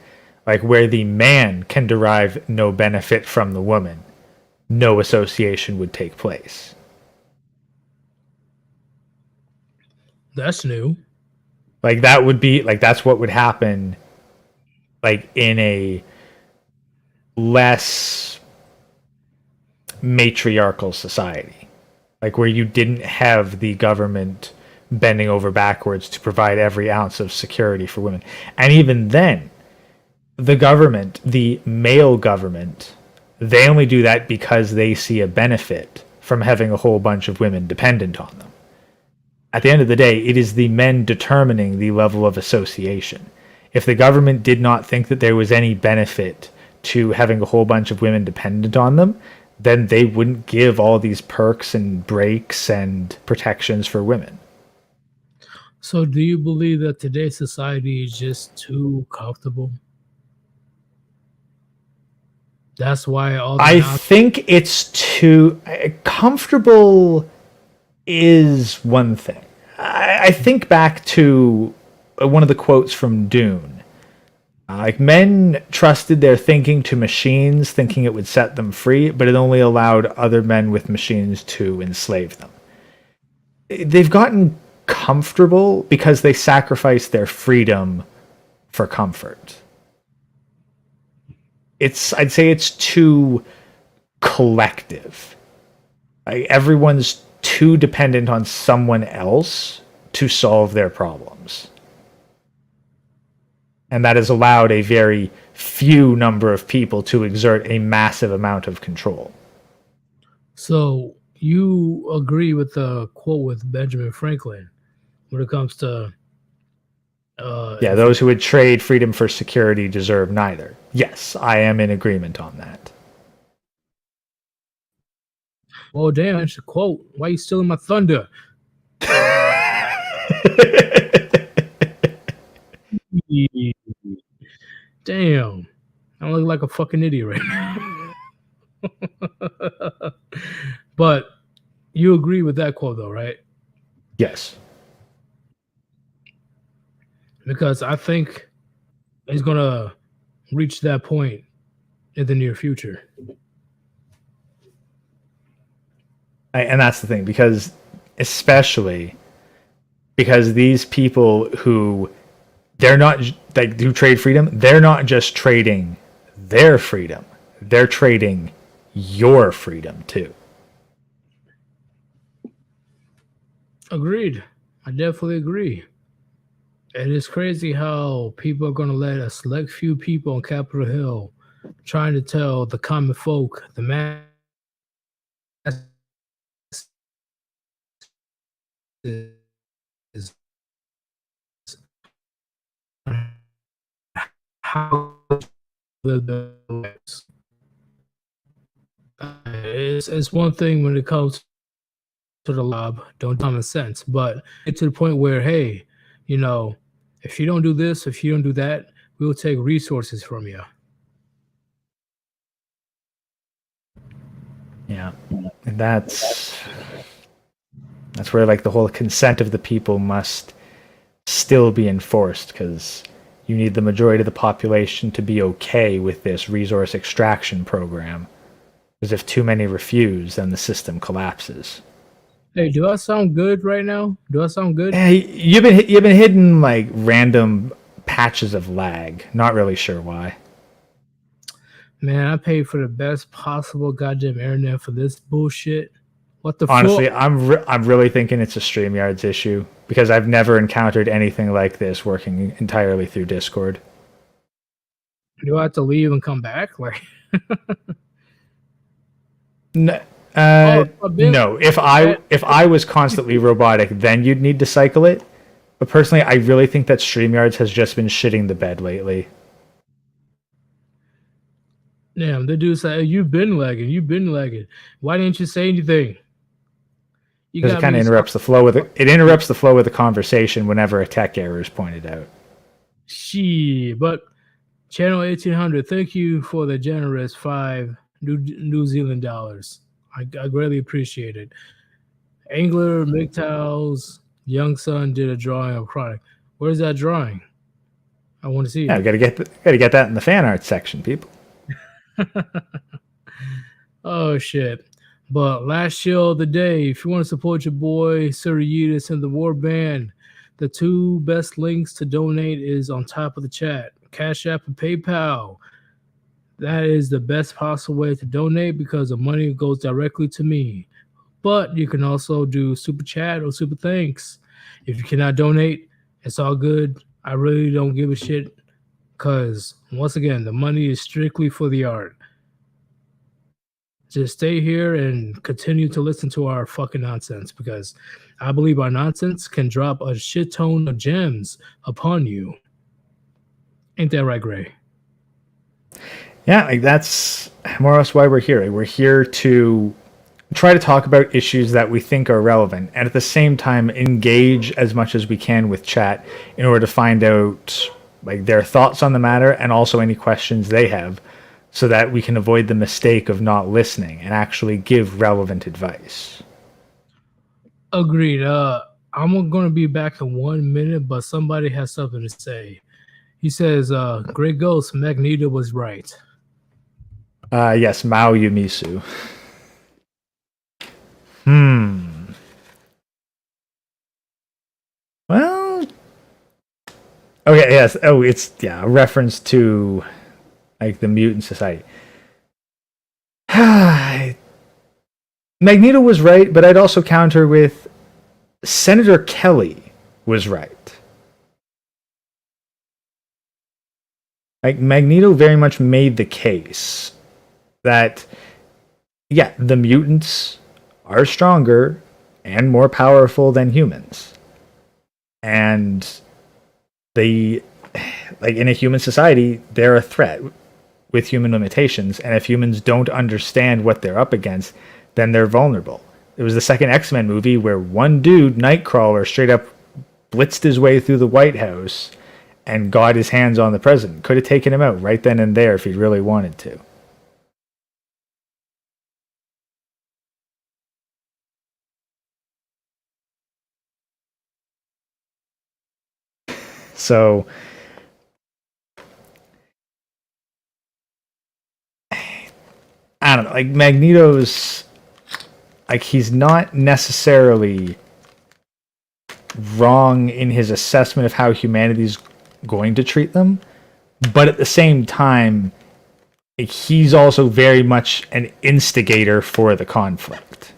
like where the man can derive no benefit from the woman, no association would take place. that's new. Like that would be like that's what would happen, like in a less matriarchal society, like where you didn't have the government bending over backwards to provide every ounce of security for women. And even then, the government, the male government, they only do that because they see a benefit from having a whole bunch of women dependent on them. At the end of the day, it is the men determining the level of association. If the government did not think that there was any benefit to having a whole bunch of women dependent on them, then they wouldn't give all these perks and breaks and protections for women. So, do you believe that today's society is just too comfortable? That's why all the I think it's too comfortable is one thing. I think back to one of the quotes from Dune. Like men trusted their thinking to machines, thinking it would set them free, but it only allowed other men with machines to enslave them. They've gotten comfortable because they sacrificed their freedom for comfort. I'd say it's too collective. Like everyone's too dependent on someone else to solve their problems. And that has allowed a very few number of people to exert a massive amount of control. So you agree with the quote with Benjamin Franklin when it comes to Yeah, those who would trade freedom for security deserve neither. Yes, I am in agreement on that. well, damn, that's a quote. Why you stealing my thunder? Damn, I look like a fucking idiot right now. But you agree with that quote, though, right? Yes. Because I think it's gonna reach that point in the near future. And that's the thing, because especially because these people who they're not like who trade freedom, they're not just trading their freedom, they're trading your freedom too. Agreed. I definitely agree. It is crazy how people are going to let a select few people on Capitol Hill trying to tell the common folk, the masses, how to live their lives. It's one thing when it comes to the lob, don't common sense, but get to the point where, hey, you know, if you don't do this, if you don't do that, we'll take resources from you. Yeah. And that's where like the whole consent of the people must still be enforced, because you need the majority of the population to be okay with this resource extraction program. Because if too many refuse, then the system collapses. Hey, do I sound good right now? Do I sound good? Hey, you've been hitting like random patches of lag. Not really sure why. Man, I paid for the best possible goddamn internet for this bullshit. What the Honestly, fuck? I'm really thinking it's a StreamYard's issue, because I've never encountered anything like this working entirely through Discord. Do I have to leave and come back? Like, No, oh, I've been no. that. If I was constantly robotic, then you'd need to cycle it. But personally, I really think that StreamYards has just been shitting the bed lately. Damn, the dude said, hey, you've been lagging. You've been lagging. Why didn't you say anything? You Because it got me kind of to start. interrupts the flow with it interrupts the flow of the conversation whenever a tech error is pointed out. She, but Channel 1800, thank you for the generous New Zealand dollars. I greatly appreciate it. Angler MGTOW's young son did a drawing of product. Where's that drawing? I want to see Yeah, it. got to get that in the fan art section, people. Oh shit. But last show of the day, if you want to support your boy Sir Yeetus and the Warband, the two best links to donate is on top of the chat. Cash App and PayPal. That is the best possible way to donate because the money goes directly to me. But you can also do super chat or super thanks. If you cannot donate, it's all good. I really don't give a shit because once again, the money is strictly for the art. Just stay here and continue to listen to our fucking nonsense because I believe our nonsense can drop a shit ton of gems upon you. Ain't that right, Gray? Yeah, like that's more or less why we're here. Like, we're here to try to talk about issues that we think are relevant, and at the same time engage as much as we can with chat in order to find out like their thoughts on the matter and also any questions they have, so that we can avoid the mistake of not listening and actually give relevant advice. Agreed. I'm gonna be back in 1 minute, but somebody has something to say. He says, Great Ghost, Magneto was right. Yes, Mao Yumisu. Hmm. Well, okay, yes. Oh, it's a reference to like the Mutant Society. Magneto was right, but I'd also counter with Senator Kelly was right. Like Magneto very much made the case that yeah, the mutants are stronger and more powerful than humans. And they like in a human society, they're a threat with human limitations, and if humans don't understand what they're up against, then they're vulnerable. It was the second X-Men movie where one dude, Nightcrawler, straight up blitzed his way through the White House and got his hands on the president. Could have taken him out right then and there if he really wanted to. So I don't know, like Magneto's, like he's not necessarily wrong in his assessment of how humanity's going to treat them, but at the same time, he's also very much an instigator for the conflict.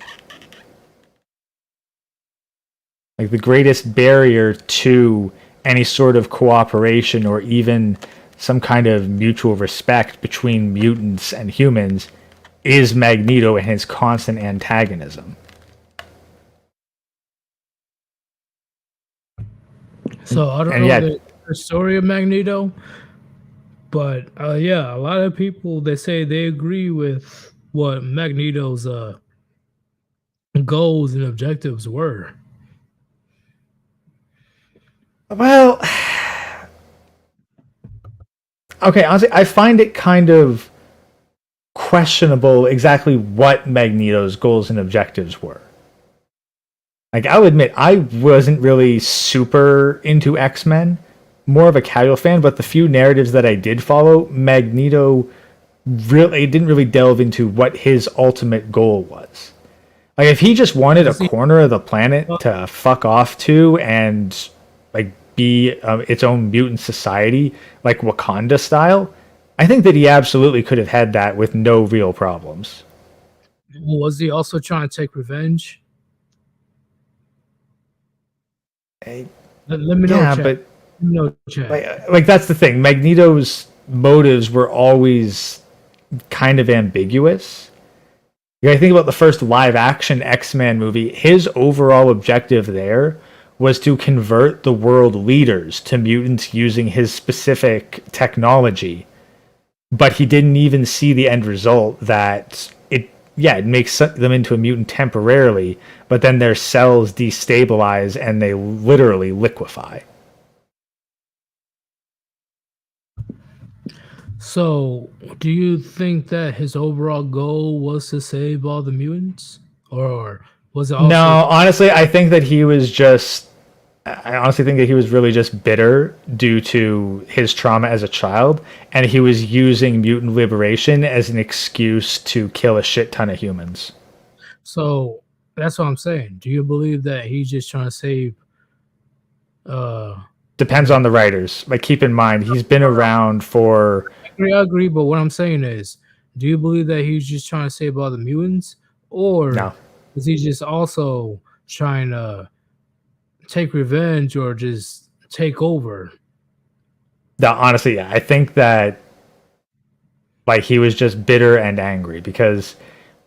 Like the greatest barrier to any sort of cooperation or even some kind of mutual respect between mutants and humans is Magneto and his constant antagonism. So I don't know the story of Magneto, but yeah, a lot of people, they say they agree with what Magneto's goals and objectives were. Well, okay, honestly, I find it kind of questionable exactly what Magneto's goals and objectives were. Like, I'll admit, I wasn't really super into X-Men, more of a casual fan, but the few narratives that I did follow, Magneto really didn't really delve into what his ultimate goal was. Like, if he just wanted a corner of the planet to fuck off to and like be its own mutant society, like Wakanda style, I think that he absolutely could have had that with no real problems. Was he also trying to take revenge? Let me know. Yeah, chat. but Let me know, chat. like that's the thing. Magneto's motives were always kind of ambiguous. You gotta think about the first live-action X-Men movie. His overall objective there was to convert the world leaders to mutants using his specific technology. But he didn't even see the end result that it makes them into a mutant temporarily, but then their cells destabilize and they literally liquefy. So, do you think that his overall goal was to save all the mutants, or was it also? No, honestly, I think that he was just. I honestly think that he was really just bitter due to his trauma as a child, and he was using mutant liberation as an excuse to kill a shit ton of humans. So that's what I'm saying. Do you believe that he's just trying to save? Depends on the writers. Like, keep in mind, he's been around for. I agree, but what I'm saying is, do you believe that he's just trying to save all the mutants, or No. is he just also trying to take revenge or just take over? No, honestly, yeah, I think that like he was just bitter and angry because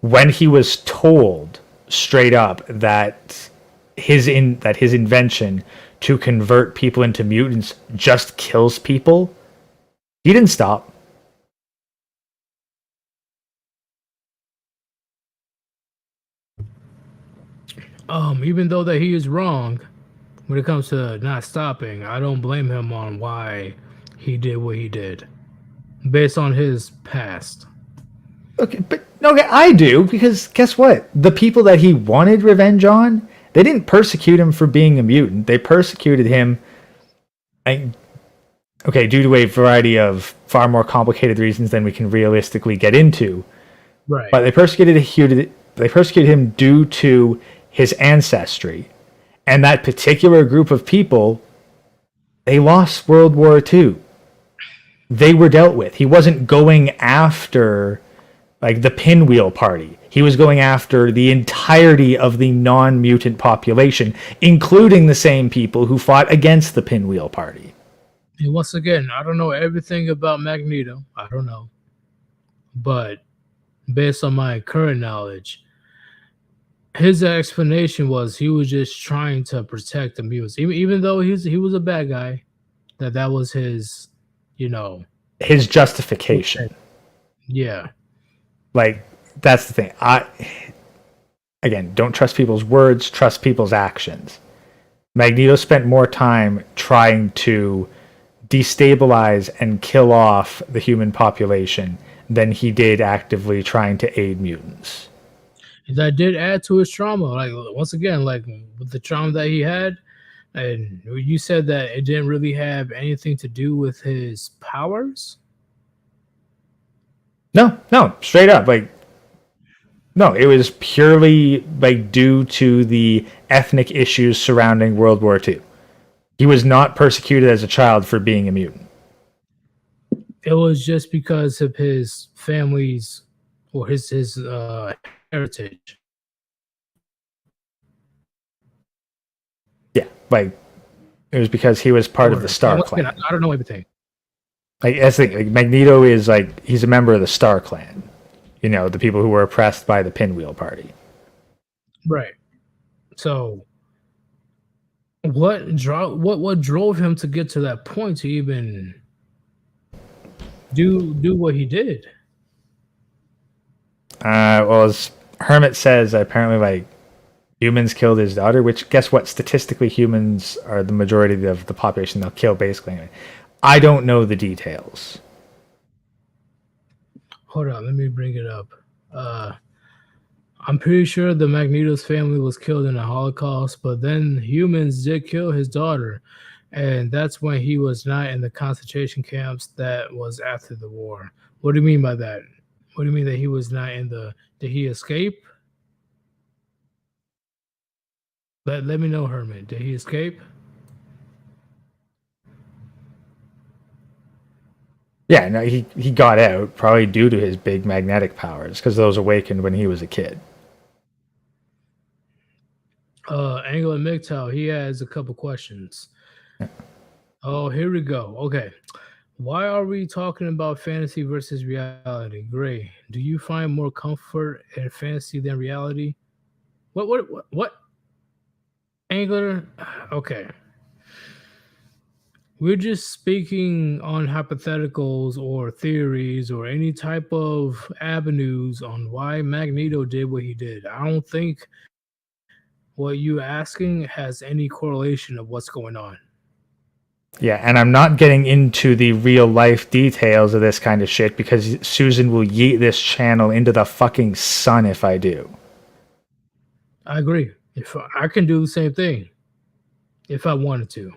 when he was told straight up that his invention to convert people into mutants just kills people, he didn't stop. Even though that he is wrong when it comes to not stopping, I don't blame him on why he did what he did based on his past. Okay, but okay, I do, because guess what? The people that he wanted revenge on, they didn't persecute him for being a mutant. They persecuted him, due to a variety of far more complicated reasons than we can realistically get into. Right. But they persecuted him due to his ancestry. And that particular group of people, they lost World War II. They were dealt with. He wasn't going after like the Pinwheel Party. He was going after the entirety of the non-mutant population, including the same people who fought against the Pinwheel Party. And once again, I don't know everything about Magneto. I don't know. But based on my current knowledge, his explanation was he was just trying to protect the mutants. Even though he was a bad guy, that was his, his justification. Yeah. Like, that's the thing. Again, don't trust people's words, trust people's actions. Magneto spent more time trying to destabilize and kill off the human population than he did actively trying to aid mutants. That did add to his trauma. Like, once again, like with the trauma that he had, and you said that it didn't really have anything to do with his powers. No, straight up. Like, No, it was purely like due to the ethnic issues surrounding World War II. He was not persecuted as a child for being a mutant. It was just because of his family's or his heritage. Yeah, like it was because he was part of the Star Once again, Clan. I don't know everything. Like that's the thing. Like Magneto is like he's a member of the Star Clan. You know, the people who were oppressed by the Pinwheel Party. Right. So what drove him to get to that point to even do what he did? Well, as Hermit says, apparently like humans killed his daughter. Which guess what? Statistically, humans are the majority of the population they'll kill. Basically, anyway. I don't know the details. Hold on, let me bring it up. I'm pretty sure the Magneto's family was killed in the Holocaust, but then humans did kill his daughter, and that's when he was not in the concentration camps. That was after the war. What do you mean by that? What do you mean that he was not in the? Did he escape? Let me know, Herman. Did he escape? Yeah, no, he got out probably due to his big magnetic powers because those awakened when he was a kid. Angela MGTOW, he has a couple questions. Oh, here we go. Okay. Why are we talking about fantasy versus reality? Gray, do you find more comfort in fantasy than reality? What? Angler? Okay. We're just speaking on hypotheticals or theories or any type of avenues on why Magneto did what he did. I don't think what you're asking has any correlation of what's going on. Yeah, and I'm not getting into the real life details of this kind of shit because Susan will yeet this channel into the fucking sun if I do. I agree. If I can do the same thing if I wanted to.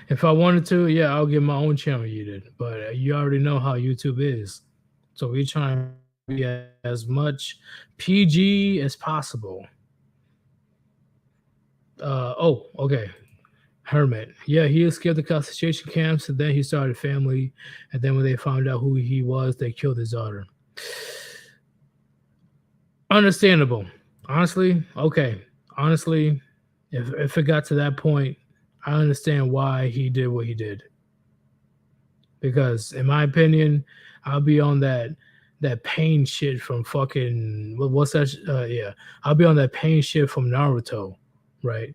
If I wanted to, yeah, I'll get my own channel yeeted. But you already know how YouTube is. So we're trying to be as much PG as possible. Okay. Hermit. Yeah, he escaped the concentration camps and then he started a family. And then when they found out who he was, they killed his daughter. Understandable. Honestly, okay. Honestly, if it got to that point, I understand why he did what he did. Because in my opinion, I'll be on that pain shit from fucking what's that? Yeah, I'll be on that pain shit from Naruto, right?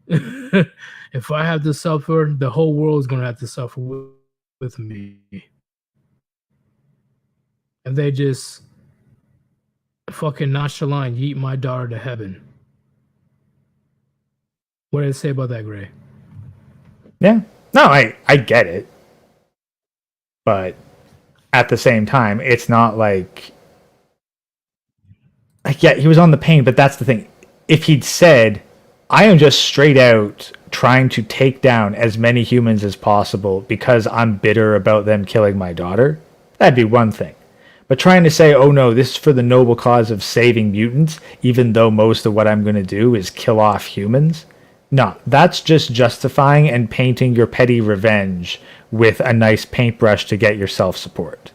If I have to suffer, the whole world is gonna have to suffer with me. And they just fucking nonchalant yeet my daughter to heaven. What did I say about that, Gray? Yeah. No, I get it. But at the same time, it's not like yeah, he was on the pain, but that's the thing. If he'd said, I am just straight out trying to take down as many humans as possible because I'm bitter about them killing my daughter, that'd be one thing. But trying to say, oh no, this is for the noble cause of saving mutants, even though most of what I'm going to do is kill off humans, no, that's just justifying and painting your petty revenge with a nice paintbrush to get your self-support.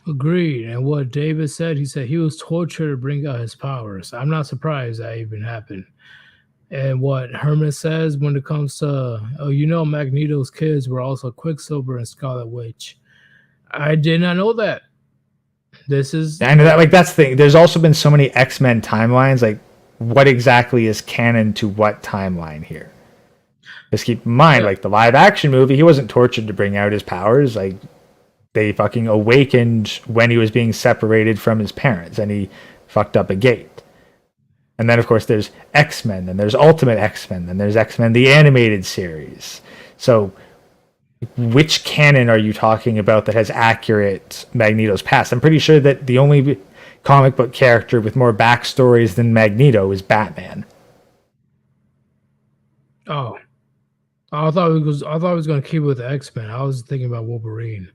Agreed. And what David said, he said he was tortured to bring out his powers. I'm not surprised that even happened. And what Herman says when it comes to, Magneto's kids were also Quicksilver and Scarlet Witch. I did not know that. This is... And that's the thing. There's also been so many X-Men timelines, like, what exactly is canon to what timeline here? Just keep in mind, like the live action movie, he wasn't tortured to bring out his powers. Like they fucking awakened when he was being separated from his parents and he fucked up a gate. And then of course there's X-Men, and there's Ultimate X-Men, and there's X-Men the animated series. So which canon are you talking about that has accurate Magneto's past? I'm pretty sure that the only comic book character with more backstories than Magneto is Batman. Oh, I thought he was going to keep it with the X-Men. I was thinking about Wolverine.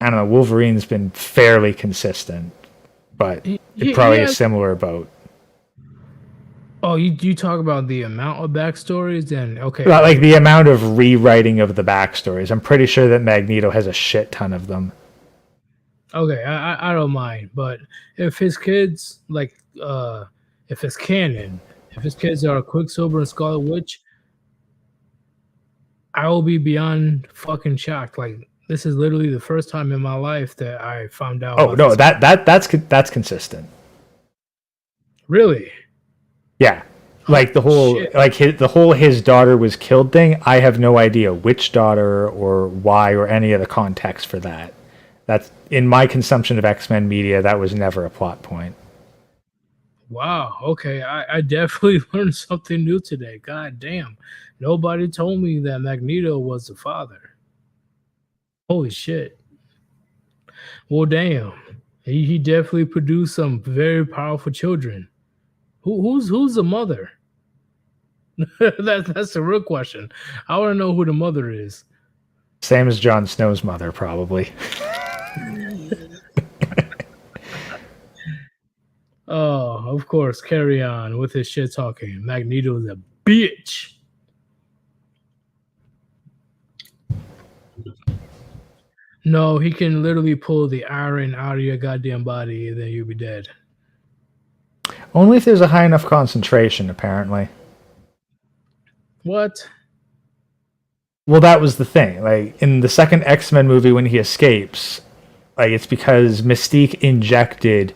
I don't know, Wolverine's been fairly consistent, but it probably is similar boat. Oh, you talk about the amount of backstories, then okay. Like the amount of rewriting of the backstories. I'm pretty sure that Magneto has a shit ton of them. Okay, I don't mind, but if his kids if it's canon, if his kids are Quicksilver and Scarlet Witch, I will be beyond fucking shocked. Like this is literally the first time in my life that I found out. Oh no, that's consistent. Really? Yeah, like the whole his daughter was killed thing. I have no idea which daughter or why or any of the context for that. That's in my consumption of X-Men media. That was never a plot point. Wow. Okay, I definitely learned something new today. God damn, nobody told me that Magneto was the father. Holy shit. Well, damn, he definitely produced some very powerful children. Who's the mother? That's the real question. I want to know who the mother is. Same as Jon Snow's mother, probably. Oh, of course, carry on with his shit talking. Magneto's a bitch. No, he can literally pull the iron out of your goddamn body and then you'll be dead. Only if there's a high enough concentration, apparently. What? Well, that was the thing. Like, in the second X-Men movie when he escapes, like, it's because Mystique injected,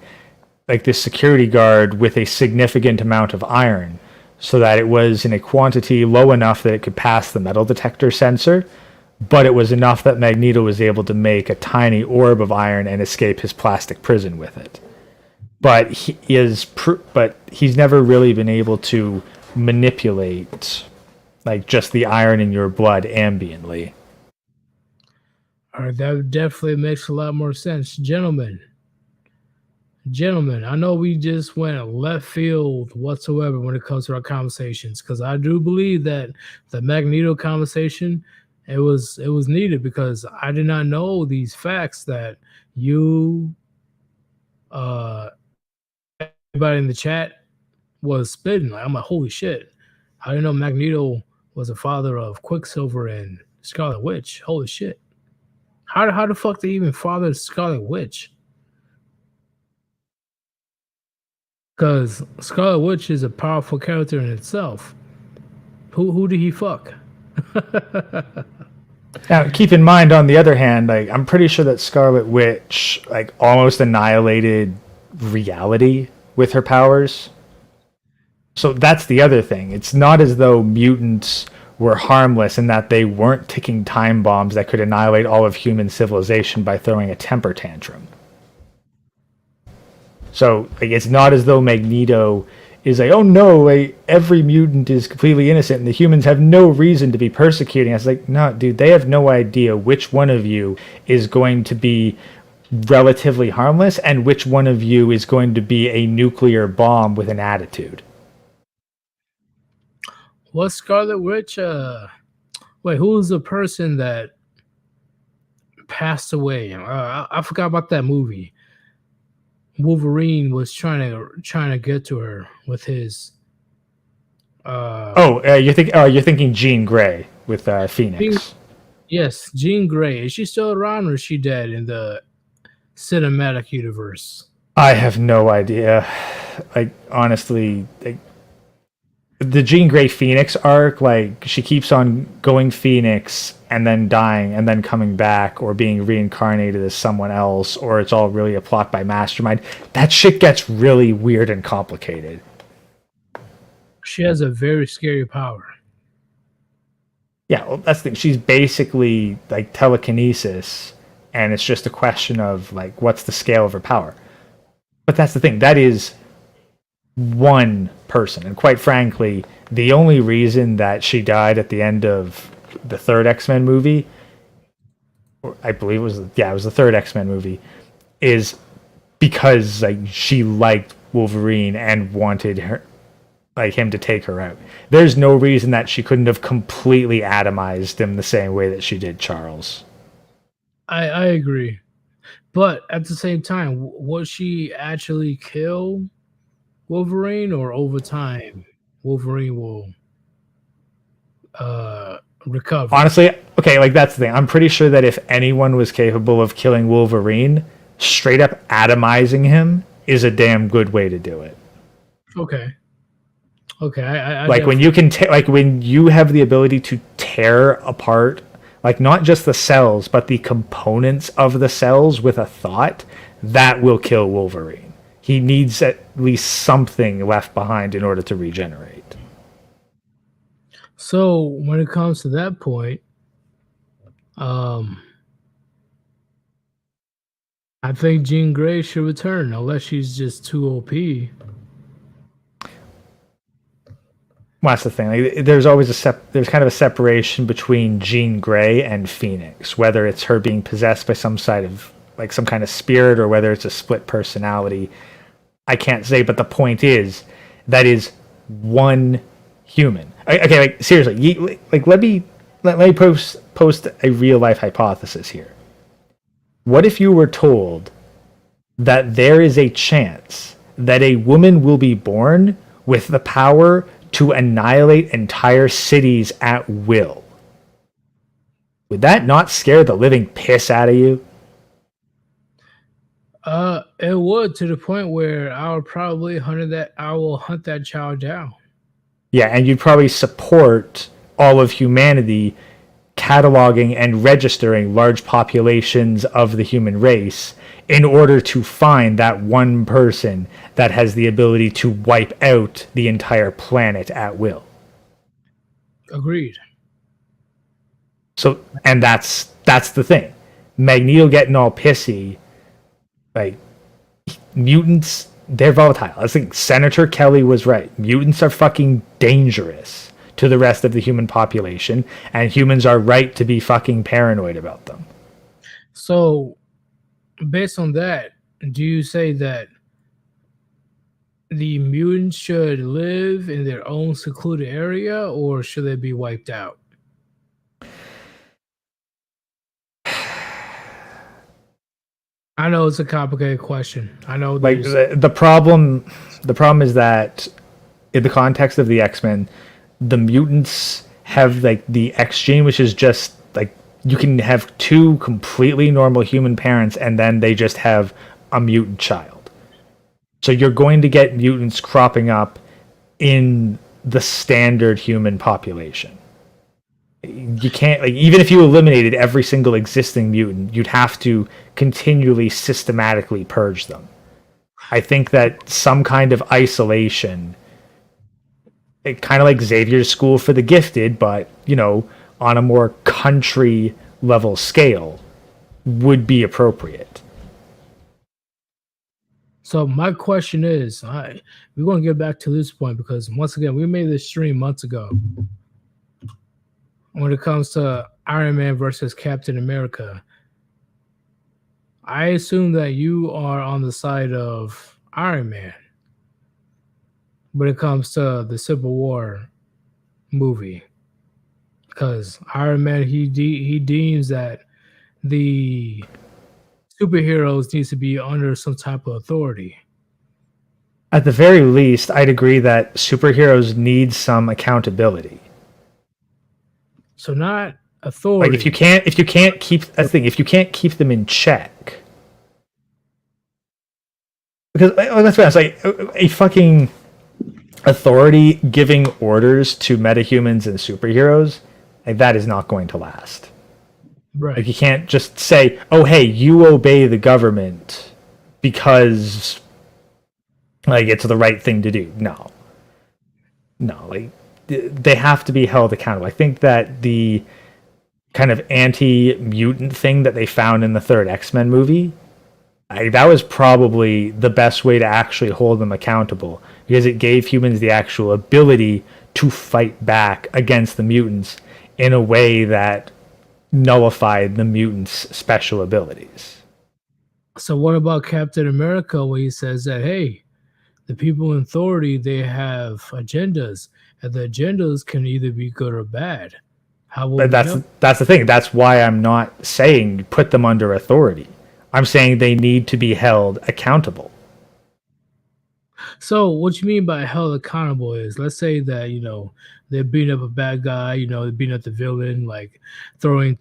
like, this security guard with a significant amount of iron so that it was in a quantity low enough that it could pass the metal detector sensor, but it was enough that Magneto was able to make a tiny orb of iron and escape his plastic prison with it. But he's never really been able to manipulate, like, just the iron in your blood ambiently. All right, that definitely makes a lot more sense. Gentlemen, I know we just went left field whatsoever when it comes to our conversations, because I do believe that the Magneto conversation, it was needed, because I did not know these facts that you everybody in the chat was spitting. Like, I'm like, holy shit. I didn't know Magneto was the father of Quicksilver and Scarlet Witch. Holy shit. How the fuck they even father Scarlet Witch? Because Scarlet Witch is a powerful character in itself. Who did he fuck? Now, keep in mind, on the other hand, like, I'm pretty sure that Scarlet Witch, like, almost annihilated reality with her powers. So that's the other thing. It's not as though mutants were harmless in that they weren't ticking time bombs that could annihilate all of human civilization by throwing a temper tantrum. So, like, it's not as though Magneto is like, oh no, like, every mutant is completely innocent and the humans have no reason to be persecuting us. Like, no, dude, they have no idea which one of you is going to be relatively harmless and which one of you is going to be a nuclear bomb with an attitude. Was Scarlet Witch wait, who was the person that passed away? I forgot about that movie. Wolverine was trying to get to her with his you're thinking Jean Grey with Phoenix. Yes, Jean Grey. Is she still around or is she dead in the cinematic universe? I have no idea. Like, honestly, like, the Jean Grey Phoenix arc, like, she keeps on going Phoenix and then dying and then coming back or being reincarnated as someone else, or it's all really a plot by Mastermind. That shit gets really weird and complicated. She has a very scary power. Yeah, well, that's the thing. She's basically like telekinesis, and it's just a question of, like, what's the scale of her power. But that's the thing. That is one person, and quite frankly, the only reason that she died at the end of the third X-Men movie, or I believe it was the third X-Men movie, is because, like, she liked Wolverine and wanted him to take her out. There's no reason that she couldn't have completely atomized him the same way that she did Charles. I agree. But at the same time, will she actually kill Wolverine, or over time Wolverine will recover? Honestly, okay, like that's the thing. I'm pretty sure that if anyone was capable of killing Wolverine, straight up atomizing him is a damn good way to do it. Okay. Okay. I Like when you can, like when you have the ability to tear apart, like not just the cells, but the components of the cells with a thought, that will kill Wolverine. He needs at least something left behind in order to regenerate. So when it comes to that point, I think Jean Grey should return unless she's just too OP. Well, that's the thing. Like, there's always there's kind of a separation between Jean Grey and Phoenix, whether it's her being possessed by some kind of spirit, or whether it's a split personality. I can't say, but the point is that is one human. Okay, like seriously, like let me post a real life hypothesis here. What if you were told that there is a chance that a woman will be born with the power to annihilate entire cities at will? Would that not scare the living piss out of you? It would, to the point where I would probably I will hunt that child down. Yeah, and you'd probably support all of humanity cataloging and registering large populations of the human race in order to find that one person that has the ability to wipe out the entire planet at will. Agreed. So, and that's the thing. Magneto getting all pissy, like, mutants, they're volatile. I think Senator Kelly was right. Mutants are fucking dangerous to the rest of the human population, and humans are right to be fucking paranoid about them. So, based on that, do you say that the mutants should live in their own secluded area, or should they be wiped out? I know it's a complicated question. I know, like the problem is that in the context of the X-Men, the mutants have like the X gene, which is just like you can have two completely normal human parents and then they just have a mutant child. So you're going to get mutants cropping up in the standard human population. You can't, like, even if you eliminated every single existing mutant, you'd have to continually systematically purge them. I think that some kind of isolation, kind of like Xavier's School for the Gifted, but, you know, on a more country level scale, would be appropriate. So my question is, we're going to get back to this point because once again, we made this stream months ago. When it comes to Iron Man versus Captain America, I assume that you are on the side of Iron Man when it comes to the Civil War movie, because Iron Man, he deems that the superheroes needs to be under some type of authority. At the very least, I'd agree that superheroes need some accountability. So not authority. Like if you can't keep if you can't keep them in check, because let's be honest, like a fucking authority giving orders to metahumans and superheroes, like that is not going to last. Right. Like you can't just say, "Oh, hey, you obey the government because like it's the right thing to do." No, like they have to be held accountable. I think that the kind of anti-mutant thing that they found in the third X-Men movie, that was probably the best way to actually hold them accountable, because it gave humans the actual ability to fight back against the mutants in a way that nullified the mutants' special abilities. So what about Captain America, where he says that, hey, the people in authority, they have agendas, and the agendas can either be good or bad. How will That's the thing. That's why I'm not saying put them under authority. I'm saying they need to be held accountable. So what you mean by held accountable is, let's say that they're beating up a bad guy, they're beating up the villain, like throwing a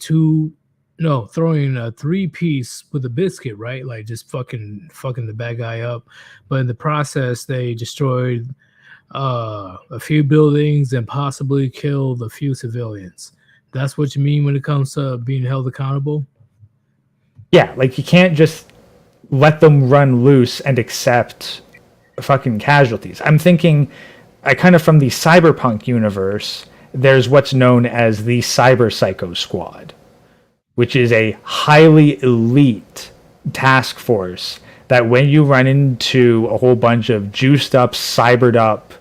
3-piece with a biscuit, right? Like just fucking the bad guy up, but in the process they destroyed a few buildings and possibly killed a few civilians. That's what you mean when it comes to being held accountable? Yeah, like you can't just let them run loose and accept fucking casualties. I'm thinking, I kind of from the cyberpunk universe, there's what's known as the Cyber Psycho Squad, which is a highly elite task force that when you run into a whole bunch of juiced up, cybered up,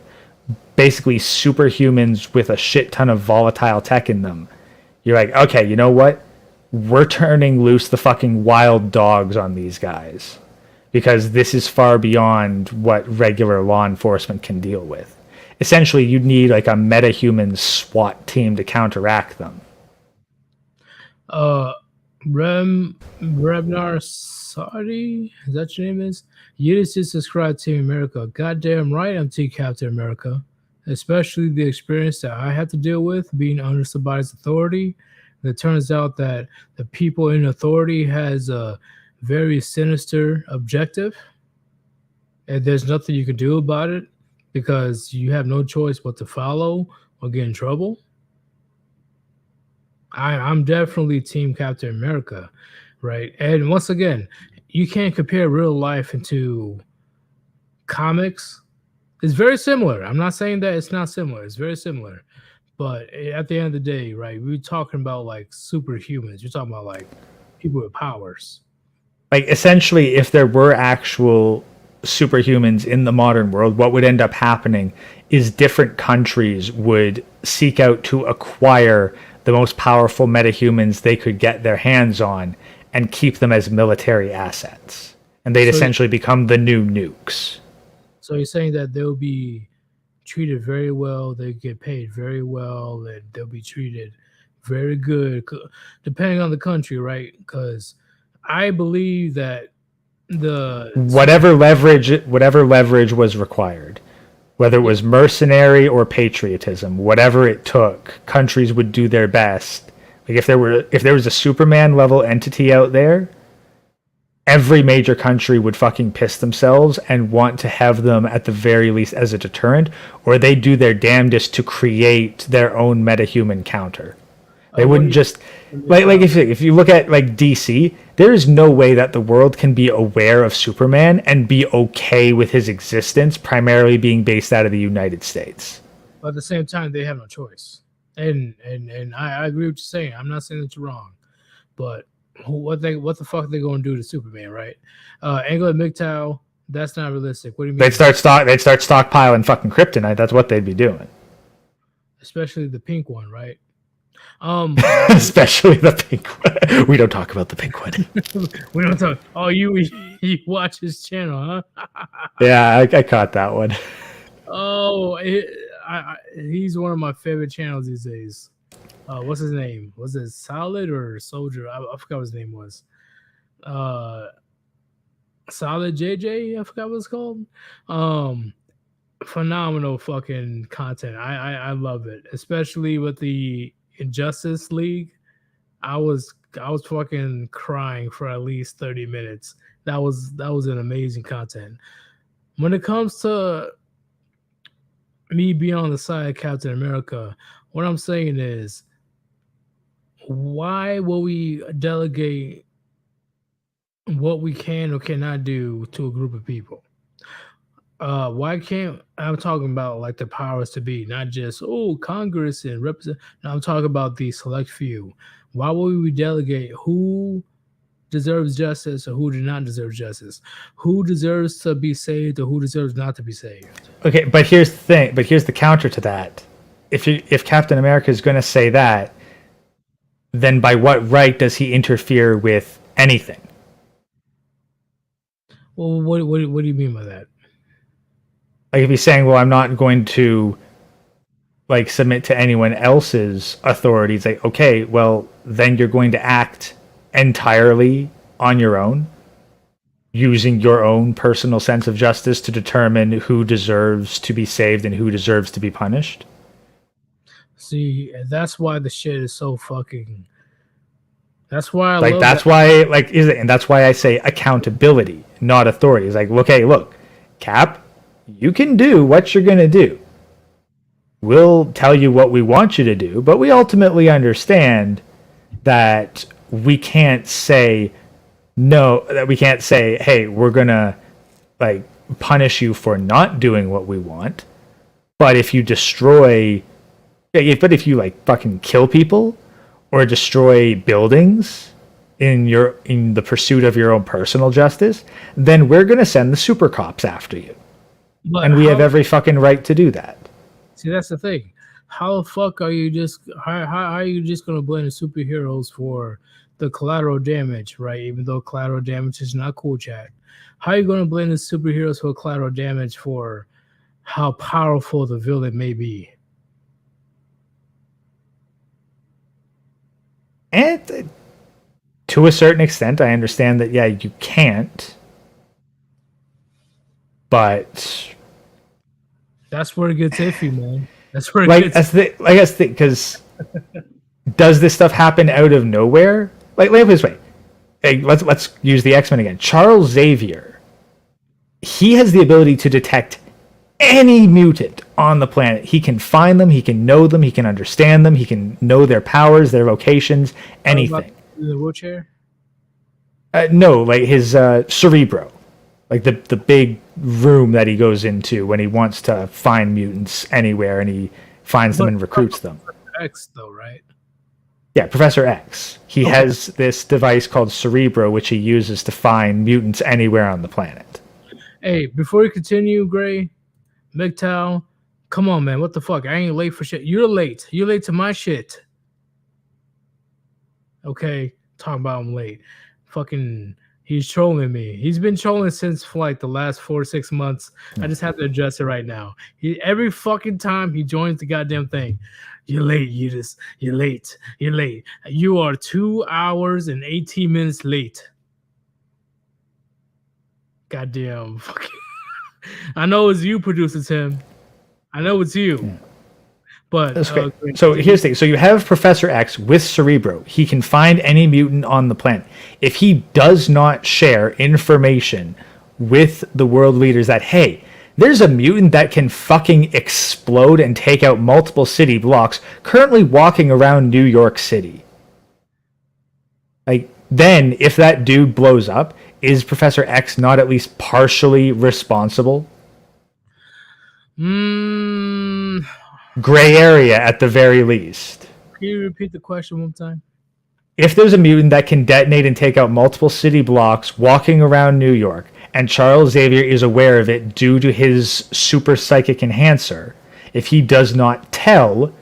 basically superhumans with a shit ton of volatile tech in them, you're like, okay, you know what? We're turning loose the fucking wild dogs on these guys, because this is far beyond what regular law enforcement can deal with. Essentially, you'd need like a metahuman SWAT team to counteract them. Rebnar Sadi, is that your name is? Yeetus is subscribed to Team America. Goddamn right, I'm Team Captain America. Especially the experience that I had to deal with being under somebody's authority. And it turns out that the people in authority has a very sinister objective, and there's nothing you can do about it because you have no choice but to follow or get in trouble. I'm definitely Team Captain America, right? And once again, you can't compare real life into comics. It's very similar. I'm not saying that it's not similar. It's very similar. But at the end of the day, right, we're talking about like superhumans. You're talking about like people with powers. Like essentially, if there were actual superhumans in the modern world, what would end up happening is different countries would seek out to acquire the most powerful metahumans they could get their hands on and keep them as military assets. And they'd essentially become the new nukes. So you're saying that they'll be treated very well, they get paid very well, and they'll be treated very good, depending on the country, right? Because I believe that whatever leverage was required, whether it was mercenary or patriotism, whatever it took, countries would do their best. Like if there was a Superman level entity out there, every major country would fucking piss themselves and want to have them at the very least as a deterrent, or they do their damnedest to create their own metahuman counter. They wouldn't just like if you look at like DC, there is no way that the world can be aware of Superman and be okay with his existence primarily being based out of the United States. But at the same time, they have no choice. And I agree with you saying. I'm not saying that you're wrong, but what the fuck are they going to do to Superman, right? Angela MGTOW, that's not realistic. What do you mean? They'd start stockpiling fucking kryptonite. That's what they'd be doing. Especially the pink one, right? Especially the pink one. We don't talk about the pink one. We don't talk. Oh, you watch his channel, huh? Yeah, I caught that one. Oh, he's one of my favorite channels these days. What's his name? Was it Solid or Soldier? I forgot what his name was. Solid JJ, I forgot what it's called. Phenomenal fucking content. I love it, especially with the Injustice League. I was fucking crying for at least 30 minutes. That was an amazing content. When it comes to me being on the side of Captain America, what I'm saying is, why will we delegate what we can or cannot do to a group of people? Why can't I'm talking about like the powers to be, not just Congress and represent. No, I'm talking about the select few. Why will we delegate who deserves justice or who does not deserve justice? Who deserves to be saved or who deserves not to be saved? Okay, but here's the thing. But here's the counter to that. If Captain America is going to say that, then by what right does he interfere with anything? Well, what do you mean by that? Like if he's saying, well, I'm not going to like submit to anyone else's authority, it's like, okay, well, then you're going to act entirely on your own. using your own personal sense of justice to determine who deserves to be saved and who deserves to be punished. See, that's why the shit is so fucking. That's why I Like love that's that. why like is it, and that's why I say accountability, not authority. It's like, okay, look, Cap, you can do what you're gonna do. We'll tell you what we want you to do, but we ultimately understand that we can't say no, that we can't say, hey, we're gonna like punish you for not doing what we want. But if you destroy, but if you like fucking kill people or destroy buildings in the pursuit of your own personal justice, then we're gonna send the super cops after you, But and we have every fucking right to do that. see, that's the thing. How the fuck are you just how are you just gonna blame the superheroes for the collateral damage, right? Even though collateral damage is not cool, chat. How are you gonna blame the superheroes for collateral damage for how powerful the villain may be? And to a certain extent, I understand that. Yeah, you can't, but That's where it gets iffy, man. That's where it like gets. that's the I guess because does this stuff happen out of nowhere? Like let me put it this way. Hey, let's use the X-Men again. Charles Xavier, he has the ability to detect any mutant on the planet. He can find them, he can know them, he can understand them, he can know their powers, their locations, anything. In the wheelchair? No, like his Cerebro, like the big room that he goes into when he wants to find mutants anywhere, and he finds them and recruits them. X though, right? Yeah, Professor X. He has this device called Cerebro, which he uses to find mutants anywhere on the planet. Hey, before you continue, Gray, MGTOW, come on, man. What the fuck? I ain't late for shit. You're late. You're late to my shit. Okay, talking about him late. Fucking, he's trolling me. He's been trolling since for like the last 4 or 6 months. I just have to address it right now. Every fucking time he joins the goddamn thing. You're late, Yeetus. You're late. You're late. You are 2 hours and 18 minutes late. Goddamn. Fucking. I know it's you, producer Tim. I know it's you. Yeah. But That's great. So here's the thing. So you have Professor X with Cerebro. He can find any mutant on the planet. If he does not share information with the world leaders that, hey, there's a mutant that can fucking explode and take out multiple city blocks currently walking around New York City. Like, then if that dude blows up, is Professor X not at least partially responsible? Gray area at the very least. Can you repeat the question one time? If there's a mutant that can detonate and take out multiple city blocks walking around New York, and Charles Xavier is aware of it due to his super psychic enhancer, if he does not tell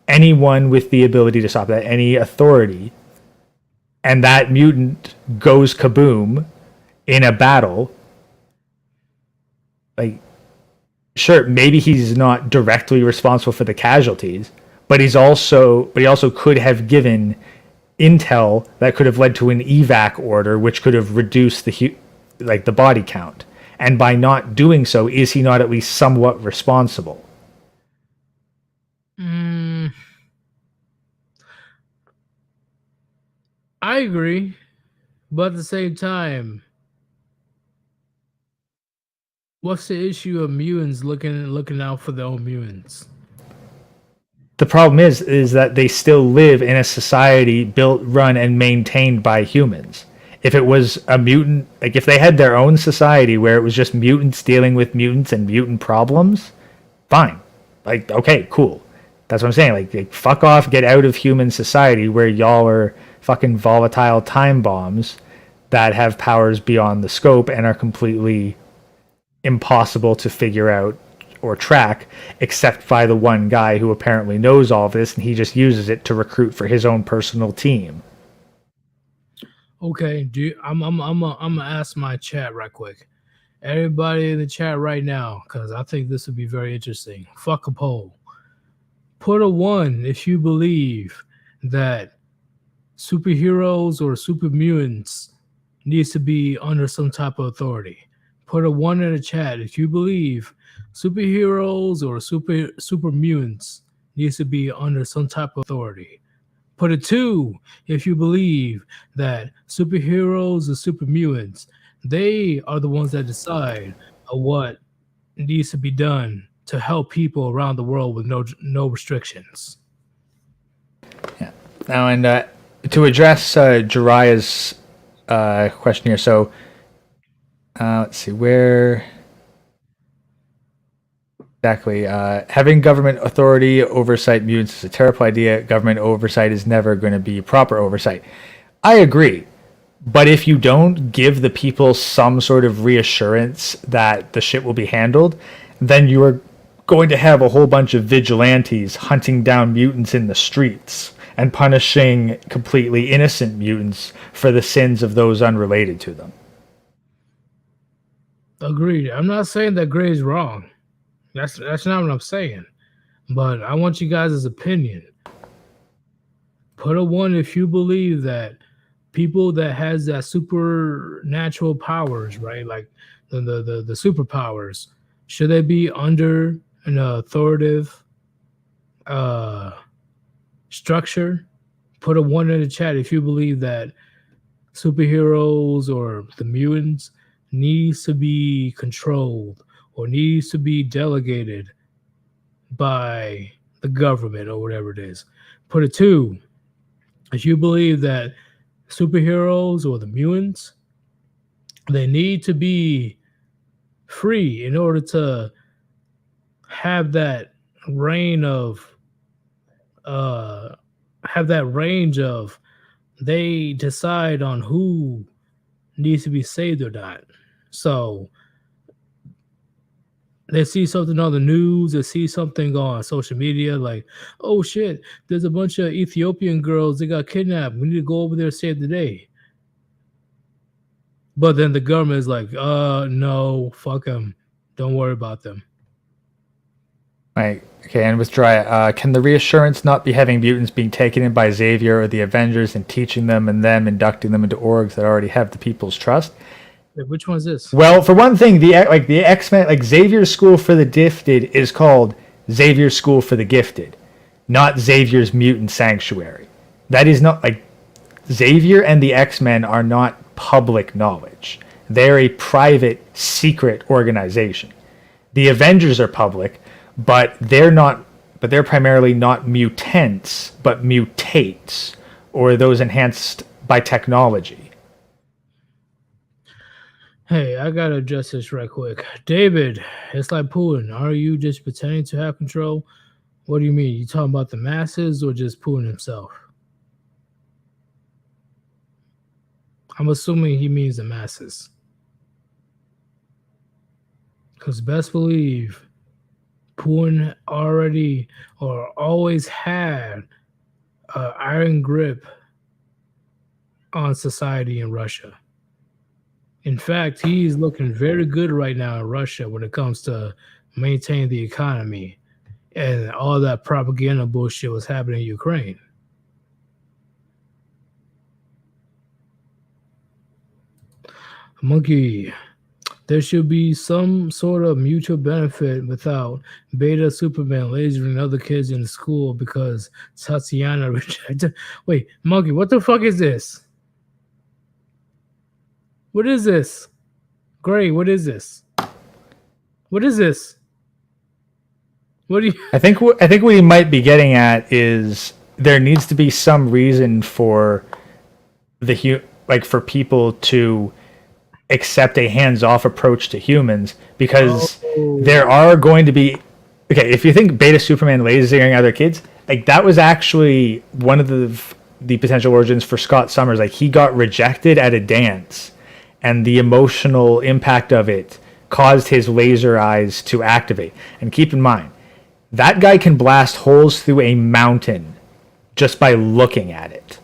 anyone with the ability to stop that, any authority, and that mutant goes kaboom in a battle, like, sure, maybe he's not directly responsible for the casualties, but he also could have given intel that could have led to an evac order, which could have reduced the body count. And by not doing so, is he not at least somewhat responsible? I agree, but at the same time, what's the issue of mutants looking out for their own mutants? The problem is that they still live in a society built, run, and maintained by humans. If it was a mutant, like if they had their own society where it was just mutants dealing with mutants and mutant problems, fine. Like, okay, cool. That's what I'm saying. Like fuck off, get out of human society where y'all are fucking volatile time bombs that have powers beyond the scope and are completely impossible to figure out or track, except by the one guy who apparently knows all this, and he just uses it to recruit for his own personal team. Okay, I'm gonna ask my chat right quick. Everybody in the chat right now, because I think this would be very interesting. Fuck a poll. Put a 1 if you believe that superheroes or super mutants needs to be under some type of authority. Put a 1 in the chat if you believe superheroes or super mutants needs to be under some type of authority. Put a 2 if you believe that superheroes or super mutants, they are the ones that decide what needs to be done to help people around the world with no restrictions. Yeah. Now, and to address Jariah's question here, so let's see where exactly. Having government authority oversight mutants is a terrible idea. Government oversight is never going to be proper oversight. I agree. But if you don't give the people some sort of reassurance that the shit will be handled, then you are going to have a whole bunch of vigilantes hunting down mutants in the streets and punishing completely innocent mutants for the sins of those unrelated to them. Agreed. I'm not saying that Gray is wrong. That's not what I'm saying. But I want you guys' opinion. Put a 1 if you believe that people that has that supernatural powers, right? Like the superpowers, should they be under an authoritative structure? Put a 1 in the chat if you believe that superheroes or the mutants needs to be controlled or needs to be delegated by the government or whatever it is. Put a 2 if you believe that superheroes or the mutants, they need to be free in order to have that range of they decide on who needs to be saved or not. So they see something on the news, they see something on social media like, oh shit, there's a bunch of Ethiopian girls that got kidnapped. We need to go over there and save the day. But then the government is like, no, fuck them. Don't worry about them. Right. Okay, and with Dry, can the reassurance not be having mutants being taken in by Xavier or the Avengers and teaching them and them inducting them into orgs that already have the people's trust? Wait, which one's this? Well, for one thing, the X-Men, like Xavier's School for the Gifted is called Xavier's School for the Gifted, not Xavier's Mutant Sanctuary. That is not, like, Xavier and the X-Men are not public knowledge. They're a private, secret organization. The Avengers are public, but they're primarily not mutants, but mutates, or those enhanced by technology. Hey, I gotta address this right quick. David, it's like Putin. Are you just pretending to have control? What do you mean? You talking about the masses or just Putin himself? I'm assuming he means the masses. Because best believe Putin already or always had an iron grip on society in Russia. In fact, he's looking very good right now in Russia when it comes to maintaining the economy and all that propaganda bullshit was happening in Ukraine. Monkey, there should be some sort of mutual benefit without Beta Superman lasering other kids in the school because Tatiana rejected. Wait, Monkey, what the fuck is this? What is this? Gray, what is this? What is this? What do you... I think what he might be getting at is there needs to be some reason for for people to accept a hands-off approach to humans, because there are going to be... Okay, if you think Beta Superman lasering other kids, like that was actually one of the potential origins for Scott Summers. Like he got rejected at a dance, and the emotional impact of it caused his laser eyes to activate. And keep in mind, that guy can blast holes through a mountain just by looking at it.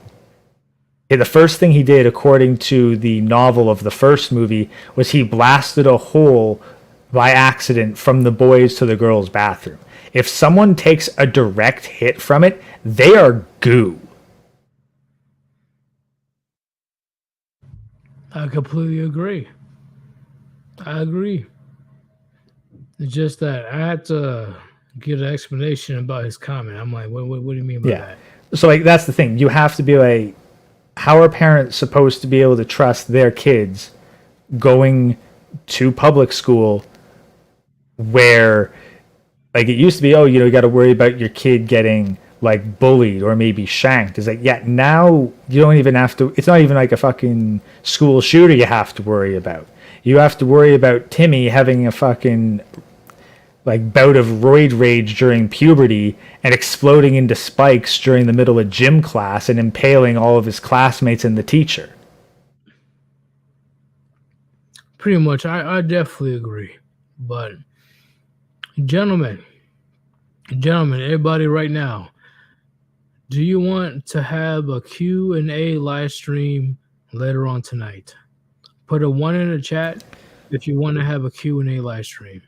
Okay, the first thing he did, according to the novel of the first movie, was he blasted a hole by accident from the boys to the girls' bathroom. If someone takes a direct hit from it, they are goo. I completely agree. I agree. It's just that I had to get an explanation about his comment. I'm like, what do you mean by Yeah. that? So like that's the thing. You have to be like, how are parents supposed to be able to trust their kids going to public school where like it used to be, oh, you got to worry about your kid getting like bullied or maybe shanked. It's like, yeah, now you don't even have to. It's not even like a fucking school shooter you have to worry about. You have to worry about Timmy having a fucking like bout of roid rage during puberty and exploding into spikes during the middle of gym class and impaling all of his classmates and the teacher. Pretty much, I definitely agree. But gentlemen, gentlemen, everybody right now, do you want to have a Q&A live stream later on tonight? Put a 1 in the chat if you want to have a Q&A live stream.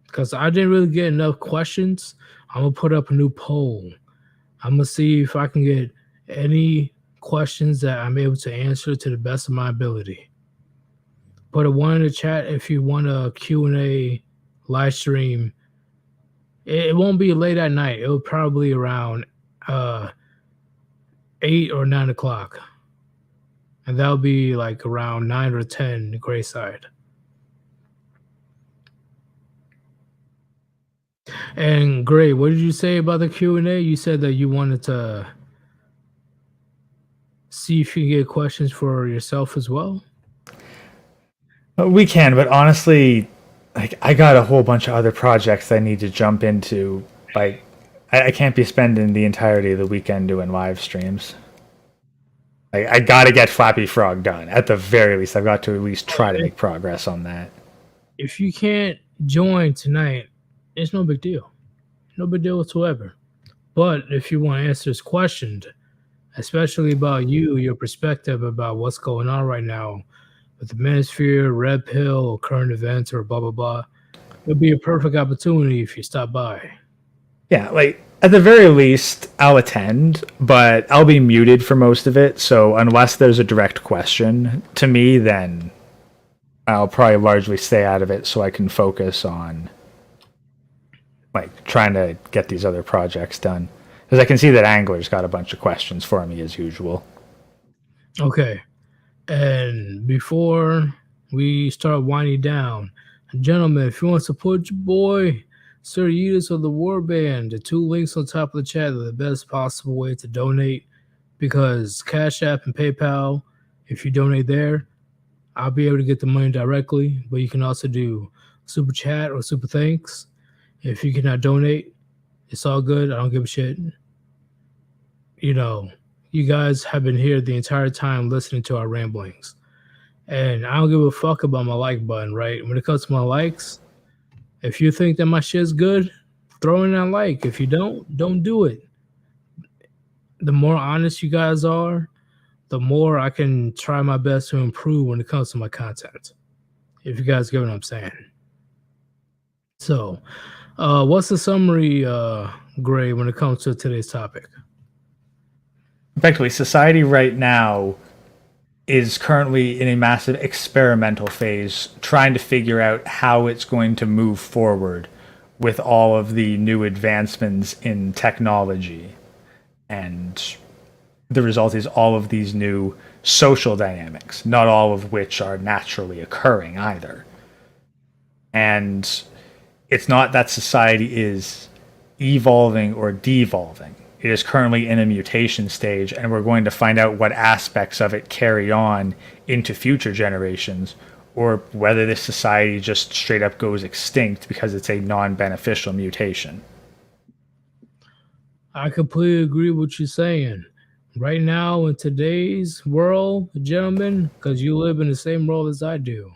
Because I didn't really get enough questions. I'm going to put up a new poll. I'm going to see if I can get any questions that I'm able to answer to the best of my ability. Put a 1 in the chat if you want a Q&A live stream. It won't be late at night. It'll probably around 8 or 9 o'clock. And that'll be like around 9 or 10 the gray side. And Gray, what did you say about the Q&A? You said that you wanted to see if you can get questions for yourself as well. We can, but honestly, like I got a whole bunch of other projects I need to jump into. Like I can't be spending the entirety of the weekend doing live streams. Like I got to get Flappy Frog done at the very least. I've got to at least try to make progress on that. If you can't join tonight, it's no big deal. No big deal whatsoever. But if you want to answer this question, especially about your perspective about what's going on right now with the Manosphere, Red Pill, current events, or blah, blah, blah, it'll be a perfect opportunity if you stop by. Yeah, like at the very least, I'll attend, but I'll be muted for most of it. So unless there's a direct question to me, then I'll probably largely stay out of it so I can focus on like trying to get these other projects done. Because I can see that Angler's got a bunch of questions for me as usual. Okay. And before we start winding down, gentlemen, if you want to support your boy, Sir Yeetus of the Warband, the 2 links on top of the chat are the best possible way to donate, because Cash App and PayPal, if you donate there, I'll be able to get the money directly, but you can also do Super Chat or Super Thanks. If you cannot donate, it's all good. I don't give a shit. You guys have been here the entire time listening to our ramblings. And I don't give a fuck about my like button, right? When it comes to my likes, if you think that my shit's good, throw in that like. If you don't do it. The more honest you guys are, the more I can try my best to improve when it comes to my content. If you guys get what I'm saying. So, what's the summary, Gray, when it comes to today's topic? Effectively, society right now is currently in a massive experimental phase, trying to figure out how it's going to move forward with all of the new advancements in technology. And the result is all of these new social dynamics, not all of which are naturally occurring either. And it's not that society is evolving or devolving. It is currently in a mutation stage, and we're going to find out what aspects of it carry on into future generations, or whether this society just straight up goes extinct because it's a non-beneficial mutation. I completely agree with what you're saying. Right now, in today's world, gentlemen, because you live in the same world as I do,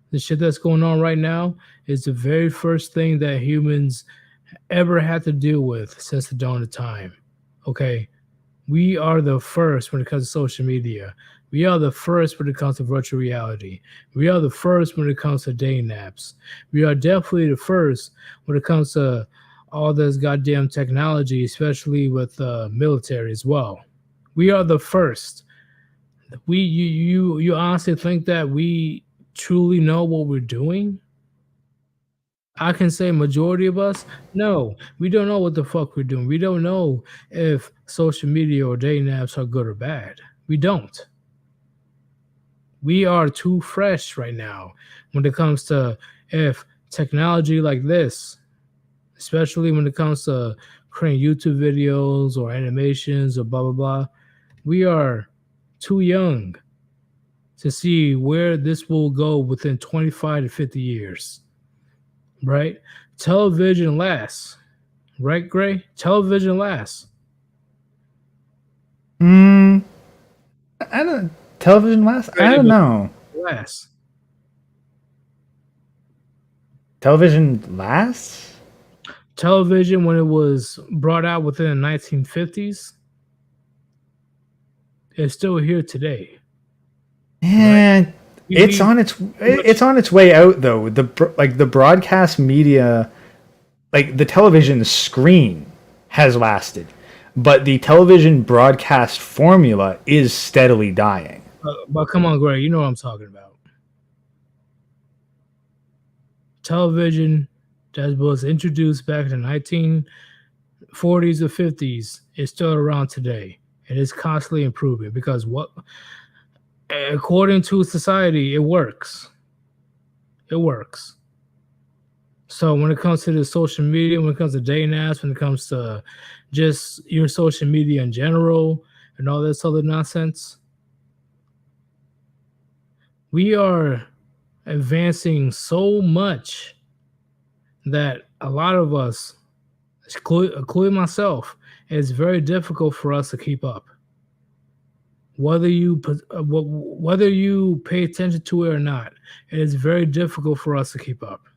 the shit that's going on right now is the very first thing that humans ever had to deal with since the dawn of time. Okay, we are the first when it comes to social media. We are the first when it comes to virtual reality. We are the first when it comes to dating apps. We are definitely the first when it comes to all this goddamn technology, especially with military as well. We are the first. You honestly think that we truly know what we're doing? I can say majority of us, no, we don't know what the fuck we're doing. We don't know if social media or dating apps are good or bad. We don't. We are too fresh right now when it comes to if technology like this, especially when it comes to creating YouTube videos or animations or blah blah blah. We are too young to see where this will go within 25 to 50 years. Right? Television lasts. Right, Gray? Television lasts. I don't. Television last? I don't know. Lasts. Television lasts? Television, when it was brought out within the 1950s, is still here today. Yeah, it's on its way out though. The broadcast media, like the television screen, has lasted, but the television broadcast formula is steadily dying. But come on, Gray, you know what I'm talking about. Television that was introduced back in the 1940s or 50s is still around today, and it's constantly improving because according to society, it works. It works. So when it comes to the social media, when it comes to dating apps, when it comes to just your social media in general and all this other nonsense, we are advancing so much that a lot of us, including myself, it's very difficult for us to keep up. Whether you pay attention to it or not, it is very difficult for us to keep up.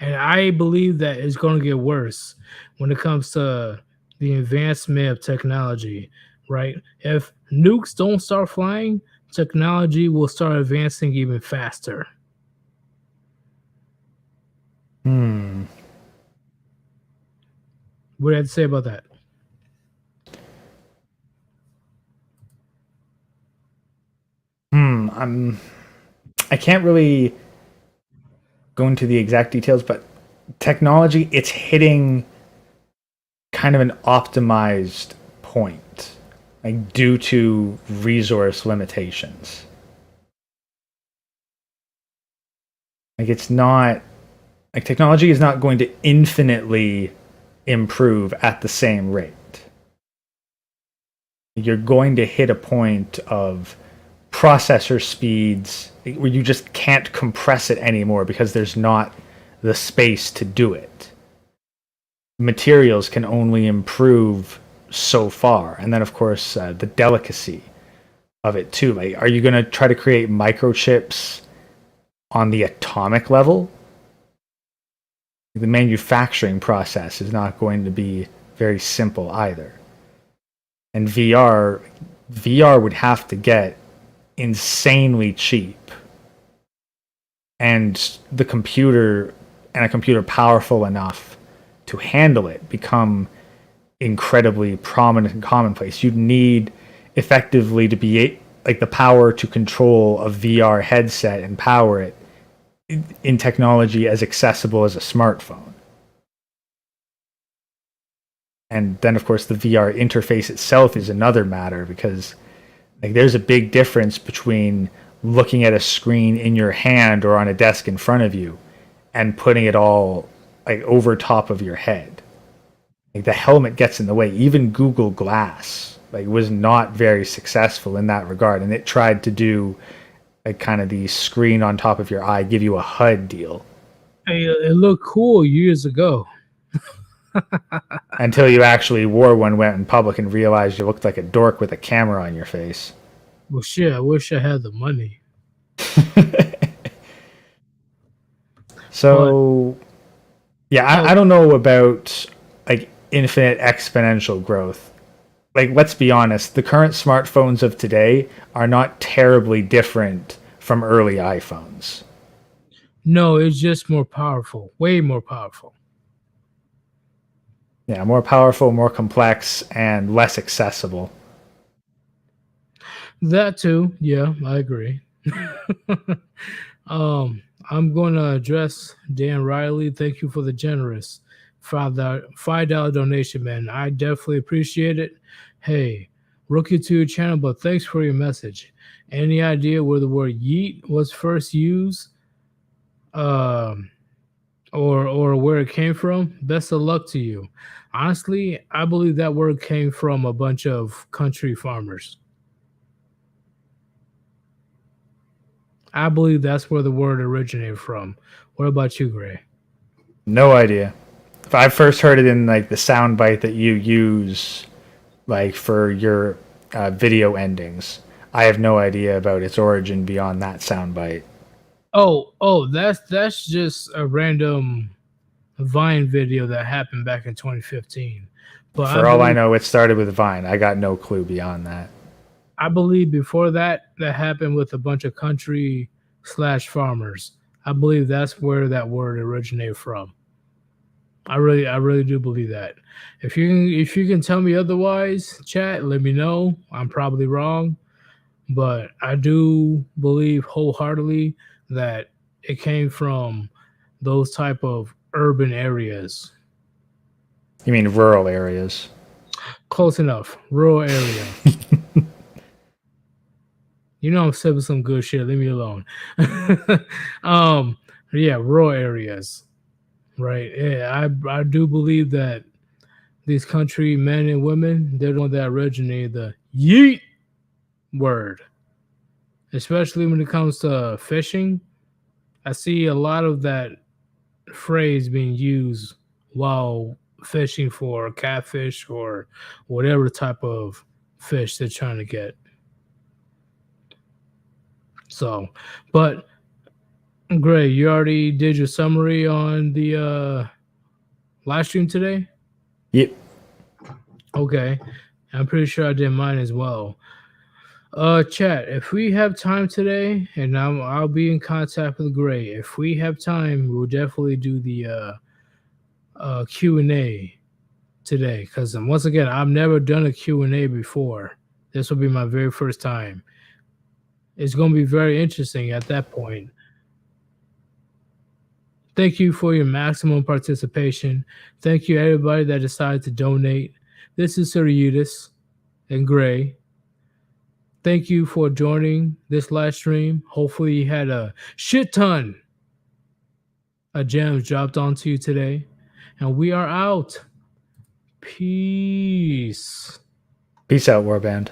And I believe that it's going to get worse when it comes to the advancement of technology, right? If nukes don't start flying, technology will start advancing even faster. What do you have to say about that? I can't really go into the exact details, but technology, it's hitting kind of an optimized point, like due to resource limitations. Like it's not like technology is not going to infinitely improve at the same rate. You're going to hit a point of processor speeds where you just can't compress it anymore because there's not the space to do it. Materials can only improve so far, and then of course the delicacy of it too. Like, are you going to try to create microchips on the atomic level? The manufacturing process is not going to be very simple either. And VR would have to get insanely cheap, and a computer powerful enough to handle it become incredibly prominent and commonplace. You'd need effectively to be like the power to control a VR headset and power it in technology as accessible as a smartphone. And then of course the VR interface itself is another matter, because like there's a big difference between looking at a screen in your hand or on a desk in front of you and putting it all like over top of your head. Like the helmet gets in the way. Even Google Glass like was not very successful in that regard, and it tried to do like kind of the screen on top of your eye, give you a HUD deal. Hey, it looked cool years ago. Until you actually wore one, went in public, and realized you looked like a dork with a camera on your face. Well, shit, I wish I had the money. So, yeah, I don't know about like infinite exponential growth. Like, let's be honest, the current smartphones of today are not terribly different from early iPhones. No, it's just more powerful, way more powerful. Yeah, more powerful, more complex, and less accessible. That too. Yeah, I agree. I'm going to address Dan Riley. Thank you for the generous $5 donation, man. I definitely appreciate it. Hey, rookie to your channel, but thanks for your message. Any idea where the word yeet was first used? Um, or where it came from? Best of luck to you. Honestly, I believe that word came from a bunch of country farmers. I believe that's where the word originated from. What about you, Gray? No idea. If I first heard it in like the sound bite that you use, like for your video endings, I have no idea about its origin beyond that sound bite. Oh, that's just a random Vine video that happened back in 2015. But For all I know, it started with Vine. I got no clue beyond that. I believe before that happened with a bunch of country slash farmers. I believe that's where that word originated from. I really do believe that. If you can tell me otherwise, chat, let me know. I'm probably wrong, but I do believe wholeheartedly that it came from those type of urban areas. You mean rural areas? Close enough. Rural area. You know I'm sipping some good shit. Leave me alone. Yeah, rural areas. Right. Yeah, I do believe that these country men and women, they're the one that originated the yeet word. Especially when it comes to fishing. I see a lot of that phrase being used while fishing for catfish or whatever type of fish they're trying to get. So, but Gray, you already did your summary on the live stream today? Yep. Okay. I'm pretty sure I did mine as well. Chat, if we have time today, and I'll be in contact with Gray. If we have time, we'll definitely do the Q&A today, because once again, I've never done a Q&A before. This will be my very first time. It's going to be very interesting at that point. Thank you for your maximum participation. Thank you everybody that decided to donate. This is Sir Yeetus and Gray. Thank you for joining this live stream. Hopefully you had a shit ton of gems dropped onto you today. And we are out. Peace. Peace out, Warband.